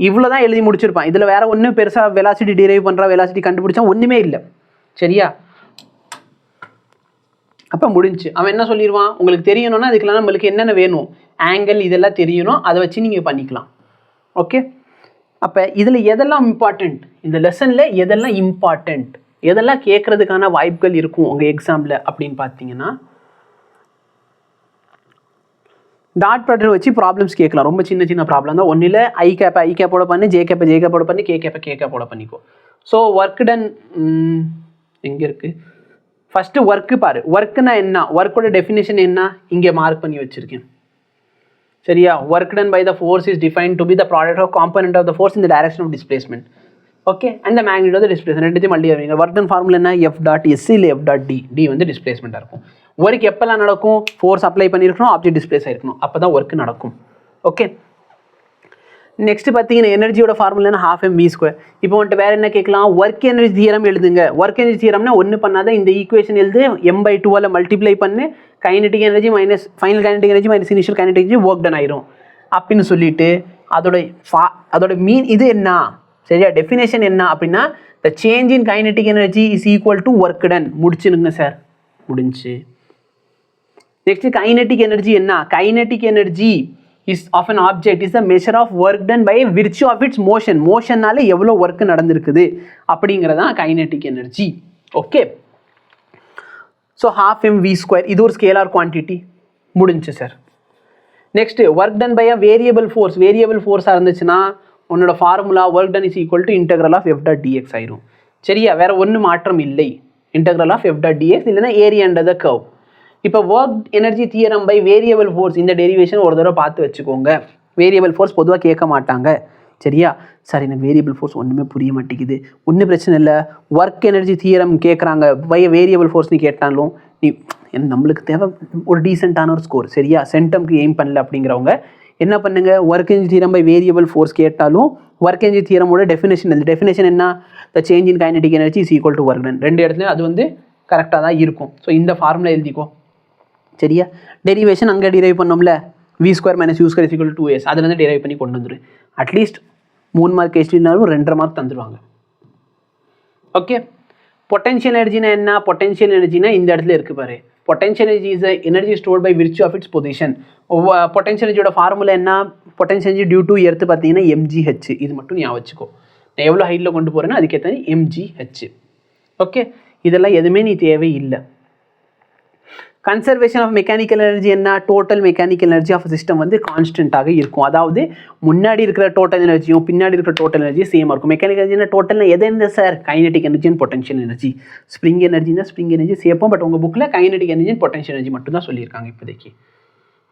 இவ்வளோ தான் எழுதி முடிச்சிருப்பான். இதில் வேறு ஒன்றும் பெருசாக வெலாசிட்டி டிரைவ் பண்ணுறா, வெலாசிட்டி கண்டுபிடிச்சா ஒன்றுமே இல்லை. சரியா? அப்போ முடிஞ்சு. அவன் என்ன சொல்லிடுவான்? உங்களுக்கு தெரியணும்னா அதுக்கெல்லாம் நம்மளுக்கு என்னென்ன வேணும்? ஆங்கிள், இதெல்லாம் தெரியணும். அதை வச்சு நீங்கள் பண்ணிக்கலாம். ஓகே? அப்போ இதில் எதெல்லாம் இம்பார்ட்டண்ட், இந்த லெசனில் எதெல்லாம் இம்பார்ட்டண்ட், எதெல்லாம் கேட்குறதுக்கான வாய்ப்புகள் இருக்கும் உங்கள் எக்ஸாமில் அப்படின்னு பார்த்தீங்கன்னா, டாட் ப்ராடக்ட் வச்சு ப்ராப்ளம்ஸ் கேட்கலாம். ரொம்ப சின்ன சின்ன ப்ராப்ளம் தான். ஒன்றில் ஐ கேப்போட பண்ணி, ஜே கேப்போட பண்ணி, கே கேப்போட பண்ணிக்கோ. ஸோ ஒர்க் டன் எங்கே இருக்குது? ஃபஸ்ட்டு ஒர்க்கு பாரு. ஒர்க்குனா என்ன? ஒர்க்கோட டெஃபினேஷன் என்ன? இங்கே மார்க் பண்ணி வச்சுருக்கேன். சரியா? Work done by the force is define to be the product of component of the force in the direction of displacement. Okay? And the magnitude of the displacement. ரெண்டுத்தையும் multi ஆவீங்க. Work done formula என்ன? F dot S இல்லை F dot D. D வந்து டிஸ்பிளேஸ்மெண்ட்டாக இருக்கும். Work எப்போல்லாம் நடக்கும்? Force apply பண்ணியிருக்கணும், ஆப்ஜெக்ட் டிஸ்பிளேஸ் ஆகிருக்கணும், அப்போ தான் ஒர்க் நடக்கும். ஓகே? நெக்ஸ்ட் பார்த்தீங்கன்னா எனர்ஜியோட formula half M V square. இப்போ வந்துட்டு வேறு என்ன கேட்கலாம்? ஒர்க் எனர்ஜி தியரம் எழுதுங்க. ஒர்க் எனர்ஜி தியரம்னா ஒன்று பண்ணாத, இந்த ஈக்குவேஷன் எழுது, m/2 மல்டிப்ளை பண்ணு, kinetic energy minus final kinetic energy minus initial kinetic energy work done ஆயிரும் அப்படின்னு சொல்லிட்டு அதோட மீன் இது என்ன? சரியா? டெஃபினேஷன் என்ன அப்படின்னா, the change in kinetic energy is equal to work done. முடிச்சுருங்க சார். முடிஞ்சு. நெக்ஸ்ட் கைனெட்டிக் எனர்ஜி என்ன? Kinetic energy is of an object is the measure of work done by virtue of its motion. மோஷனால எவ்வளோ work நடந்திருக்குது அப்படிங்கிறதான் kinetic energy. Okay? So half m v square இது ஒரு scalar quantity. முடிஞ்சு sir. Next work done by a variable force. Variable ஃபோர்ஸாக இருந்துச்சுன்னா உன்னோட formula work done is equal to integral of F dot D X ஆயிரும். சரியா? வேறு ஒன்றும் மாற்றம் இல்லை. Integral of F dot D X இல்லைன்னா ஏரியா அண்டர் த கர்வ். இப்போ work energy theorem by variable force, இந்த டெரிவேஷன் ஒரு தடவை பார்த்து வச்சுக்கோங்க. வேரியபிள் ஃபோர்ஸ் பொதுவாக கேட்க மாட்டாங்க. சரியா? சார் எனக்கு வேரியபிள் ஃபோர்ஸ் ஒன்றுமே புரிய மாட்டேங்குது. ஒன்றும் பிரச்சனை இல்லை, ஒர்க் எனர்ஜி தியரம் கேட்குறாங்க, வேரியபிள் ஃபோர்ஸ்னு கேட்டாலும் நீ நம்மளுக்கு தேவை ஒரு டீசெண்டான ஒரு ஸ்கோர். சரியா? சென்டம்க்கு எய்ம் பண்ணல அப்படிங்கிறவங்க என்ன பண்ணுங்க, work energy theorem by variable force கேட்டாலும் ஒர்க் எனர்ஜி தியரமோட டெஃபினேஷன் என்ன, the change in kinetic energy is equal to work done. ரெண்டு இடத்துலையும் அது வந்து கரெக்டாக தான் இருக்கும். ஸோ இந்த ஃபார்முலா எழுதிக்கோ. சரியா? டெரிவேஷன் அங்கே டிரைவ் பண்ணோம்ல, v² - u² = 2s, அதில் வந்து டிரைவ் பண்ணி கொண்டு வந்துடும். அட்லீஸ்ட் 3 மார்க் ஹெச்டினாலும் 2.5 மார்க் தந்துடுவாங்க. ஓகே. பொட்டன்ஷியல் எனர்ஜினா என்ன? பொட்டன்ஷியல் எனர்ஜினா இந்த இடத்துல இருக்குது பாரு. Potential energy is energy stored by virtue of its position. Potential எனர்ஜியோட ஃபார்முலா என்ன? Potential energy due to earth பார்த்தீங்கன்னா mgh. இது மட்டும் ஞாபகம் வச்சுக்கோ. நான் எவ்வளோ ஹைட்டில் கொண்டு போகிறேன்னா அதுக்கேற்ற mgh. ஓகே. இதெல்லாம் எதுவுமே நீ தேவையில்லை. கன்சர்வேஷன் ஆஃப் மெக்கானிக்கல் எனர்ஜி என்ன? Total mechanical energy of system வந்து கான்ஸ்டன்ட்டாக இருக்கும். அதாவது முன்னாடி இருக்கிற டோட்டல் எனர்ஜியும் பின்னாடி இருக்கிற டோட்டல் எனர்ஜியும் சேமாக இருக்கும். மெக்கானிக்கல் எனர்ஜினா டோட்டல்னா எது என்ன sir? Kinetic energy and potential energy. Spring எனர்ஜினா ஸ்ப்ரிங் எனர்ஜி சேர்ப்போம். பட் உங்கள் புக்கில் kinetic energy and potential energy மட்டும் தான் சொல்லியிருக்காங்க இப்போதைக்கு.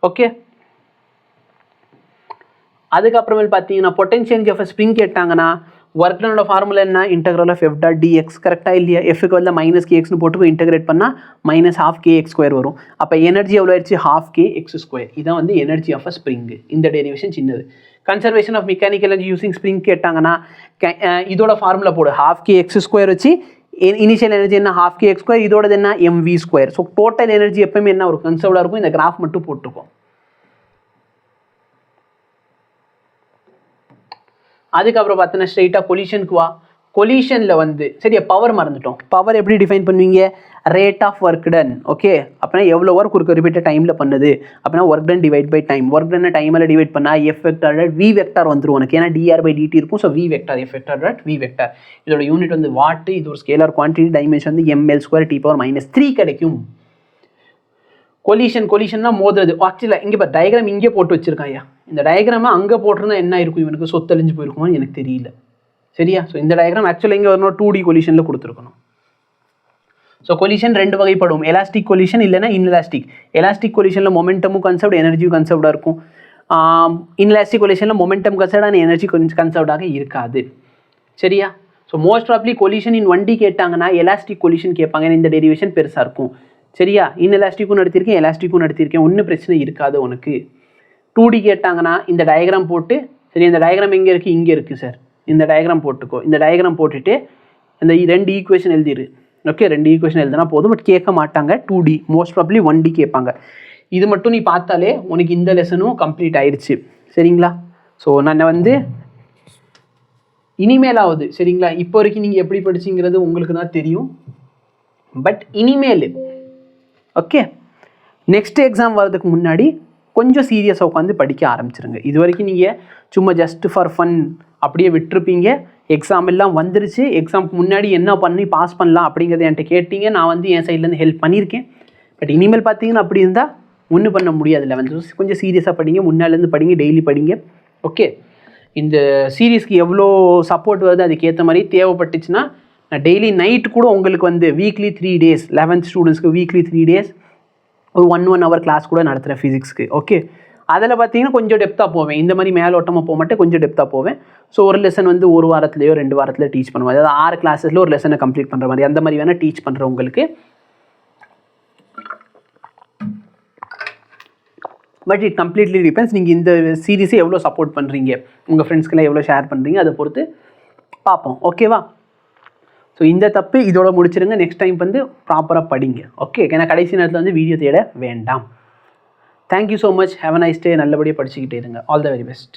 ஓகே. அதுக்கப்புறமேல் பார்த்தீங்கன்னா பொட்டன்ஷியல் எனர்ஜி ஆஃப் ஸ்ப்ரிங் கேட்டாங்கன்னா ஒர்க் டனோட ஃபார்முலா என்ன? Integral of f dot dx. கரெக்டாக இல்லையா? எஃப்க்கு வந்து -kxன்னு போட்டு இன்டெகிரேட் பண்ணால் -12kx² வரும். அப்போ எனர்ஜி எவ்வளோ ஆயிடுச்சு? 12kx². இதான் வந்து எனர்ஜி ஆஃப் அ ஸ்ப்ரிங். இந்த டெரிவேஷன் சின்னது. Conservation of mechanical energy using spring கேட்டாங்கன்னா இதோட ஃபார்முலா போடு. 12kx² வச்சு இனிஷியல் எனர்ஜி என்ன? 12kx². இதோடது என்ன? mv². ஸோ டோட்டல் எனர்ஜி எப்பவுமே என்ன ஒரு கன்சர்வ்டாக இருக்கும். இந்த கிராஃப் மட்டும் போட்டுருக்கோம். அதுக்கப்புறம் பார்த்தீங்கன்னா ஸ்ட்ரெயிட்டாக கொலிஷனுக்கு வா. கொலிஷனில் வந்து சரியா பவர் மறந்துட்டோம். பவர் எப்படி டிஃபைன் பண்ணுவீங்க? Rate of work done. Okay. அப்படின்னா எவ்வளோ ஒர்க் ஒரு குறிப்பிட்ட டைமில் பண்ணுது அப்படின்னா work done divide by time. Work டன்னை டைமில் டிவைட் பண்ணால் f வெக்டார் v வெக்டார் வந்துடும் உனக்கு. ஏன்னா dr/dt இருக்கும். So v vector f vector v vector. இதோட யூனிட் வந்து வாட்டு. இது ஒரு ஸ்கேலார் குவான்டிட்டி. டைமென்ஷன் வந்து ml² T⁻³ கிடைக்கும். கொலிஷன்னா மோதுறது. ஆக்சுவலாக இங்கே இப்போ டயக்ராம் இங்கே போட்டு வச்சிருக்கான் ஐயா. இந்த டயக்ராமை அங்கே போட்டிருந்தா என்ன இருக்கும்? இவனுக்கு சொத்தழிஞ்சு போயிருக்குமான்னு எனக்கு தெரியல. சரியா? ஸோ இந்த டயக்ராம் ஆக்சுவலாக இங்கே வரணும் 2D கொலிஷனில் கொடுத்துருக்கணும். ஸோ கொலிஷன் ரெண்டு வகைப்படும். எலாஸ்டிக் கொலிஷன் இல்லைனா இன்எலாஸ்டிக். எலாஸ்டிக் கொலிஷனில் மொமெண்டமும் கன்சர்வ்ட், எனர்ஜியும் கன்சர்வ்டாக இருக்கும். இன்எலாஸ்டிக் கொலிஷனில் மொமெண்டம் கன்சர்வ்ட் ஆனால் எனர்ஜி கன்சர்வ்டாக இருக்காது. சரியா? ஸோ மோஸ்ட் ஆஃப்லி கொலிஷன் இன் 1D கேட்டாங்கன்னா எலாஸ்டிக் கொலிஷன் கேட்பாங்க. ஏன்னா இந்த டெரிவேஷன் பெருசாக இருக்கும். சரியா? இன்எலாஸ்டிக்கும் நடத்திருக்கேன், எலாஸ்டிக்கும் நடத்திருக்கேன். ஒன்றும் பிரச்சனை இருக்காது உனக்கு. 2D கேட்டாங்கன்னா இந்த டயக்ராம் போட்டு, சரி இந்த டயக்ராம் எங்கே இருக்குது? இங்கே இருக்குது சார். இந்த டயக்ராம் போட்டுக்கோ. இந்த டயக்ராம் போட்டுட்டு இந்த 2 ஈக்குவேஷன் எழுதிரு. ஓகே. 2 ஈக்குவேஷன் எழுதினா போதும். பட் கேட்க மாட்டாங்க 2D. மோஸ்ட் ப்ராப்ளி 1D கேட்பாங்க. இது மட்டும் நீ பார்த்தாலே உனக்கு இந்த லெசனும் கம்ப்ளீட் ஆயிடுச்சு. சரிங்களா? ஸோ நான் வந்து இனிமேலாவது சரிங்களா, இப்போ வரைக்கும் நீங்கள் எப்படி படிச்சிங்கிறது உங்களுக்கு தான் தெரியும். பட் இனிமேல் ஓகே நெக்ஸ்ட் எக்ஸாம் வர்றதுக்கு முன்னாடி கொஞ்சம் சீரியஸாக உட்காந்து படிக்க ஆரம்பிச்சிருங்க. இது வரைக்கும் நீங்கள் சும்மா ஜஸ்ட் ஃபார் ஃபன் அப்படியே விட்டுருப்பீங்க. எக்ஸாம் எல்லாம் வந்துருச்சு. எக்ஸாமுக்கு முன்னாடி என்ன பண்ணி பாஸ் பண்ணலாம் அப்படிங்கிறத என்கிட்ட கேட்டீங்க. நான் வந்து என் சைட்லேருந்து ஹெல்ப் பண்ணியிருக்கேன். பட் இனிமேல் பார்த்தீங்கன்னா அப்படி இருந்தால் ஒன்றும் பண்ண முடியாது. 11th கொஞ்சம் சீரியஸாக படிங்க. முன்னாலேருந்து படிங்க, டெய்லி படிங்க. ஓகே. இந்த சீரீஸ்க்கு எவ்வளோ சப்போர்ட் வருது அதுக்கேற்ற மாதிரி தேவைப்பட்டுச்சுன்னா நான் டெய்லி நைட் கூட உங்களுக்கு வந்து வீக்லி 3 days 11th ஸ்டூடெண்ட்ஸ்க்கு வீக்லி 3 days ஒரு 1 hour கிளாஸ் கூட நடத்துகிறேன் ஃபிசிக்ஸ்க்கு. ஓகே. அதில் பார்த்தீங்கன்னா கொஞ்சம் டெப்த்தாக போவேன். இந்த மாதிரி மேலோட்டமாக போக மாட்டேன், கொஞ்சம் டெப்த்தாக போவேன். ஸோ ஒரு லெசன் வந்து 1 வாரத்துலையோ 2 வாரத்தில் டீச் பண்ணுவேன். அதாவது 6 கிளாஸஸில் ஒரு லெசனை கம்ப்ளீட் பண்ணுற மாதிரி அந்த மாதிரி வேணால் டீச் பண்ணுறேன் உங்களுக்கு. பட் இட் கம்ப்ளீட்லி டிபெண்ட்ஸ் நீங்கள் இந்த சீரீஸை எவ்வளோ சப்போர்ட் பண்ணுறீங்க, உங்கள் ஃப்ரெண்ட்ஸ்க்கெல்லாம் எவ்வளோ ஷேர் பண்ணுறீங்க, அதை பொறுத்து பார்ப்போம். ஓகேவா? ஸோ இந்த தப்பு இதோட முடிச்சிருங்க. நெக்ஸ்ட் டைம் வந்து ப்ராப்பராக படிங்க. ஓகே. ஏன்னா கடைசி நேரத்தில் வந்து வீடியோ தேட வேண்டாம். Thank you so much. Have a nice day. நல்லபடியாக படிச்சுக்கிட்டே இருங்க. All the very best.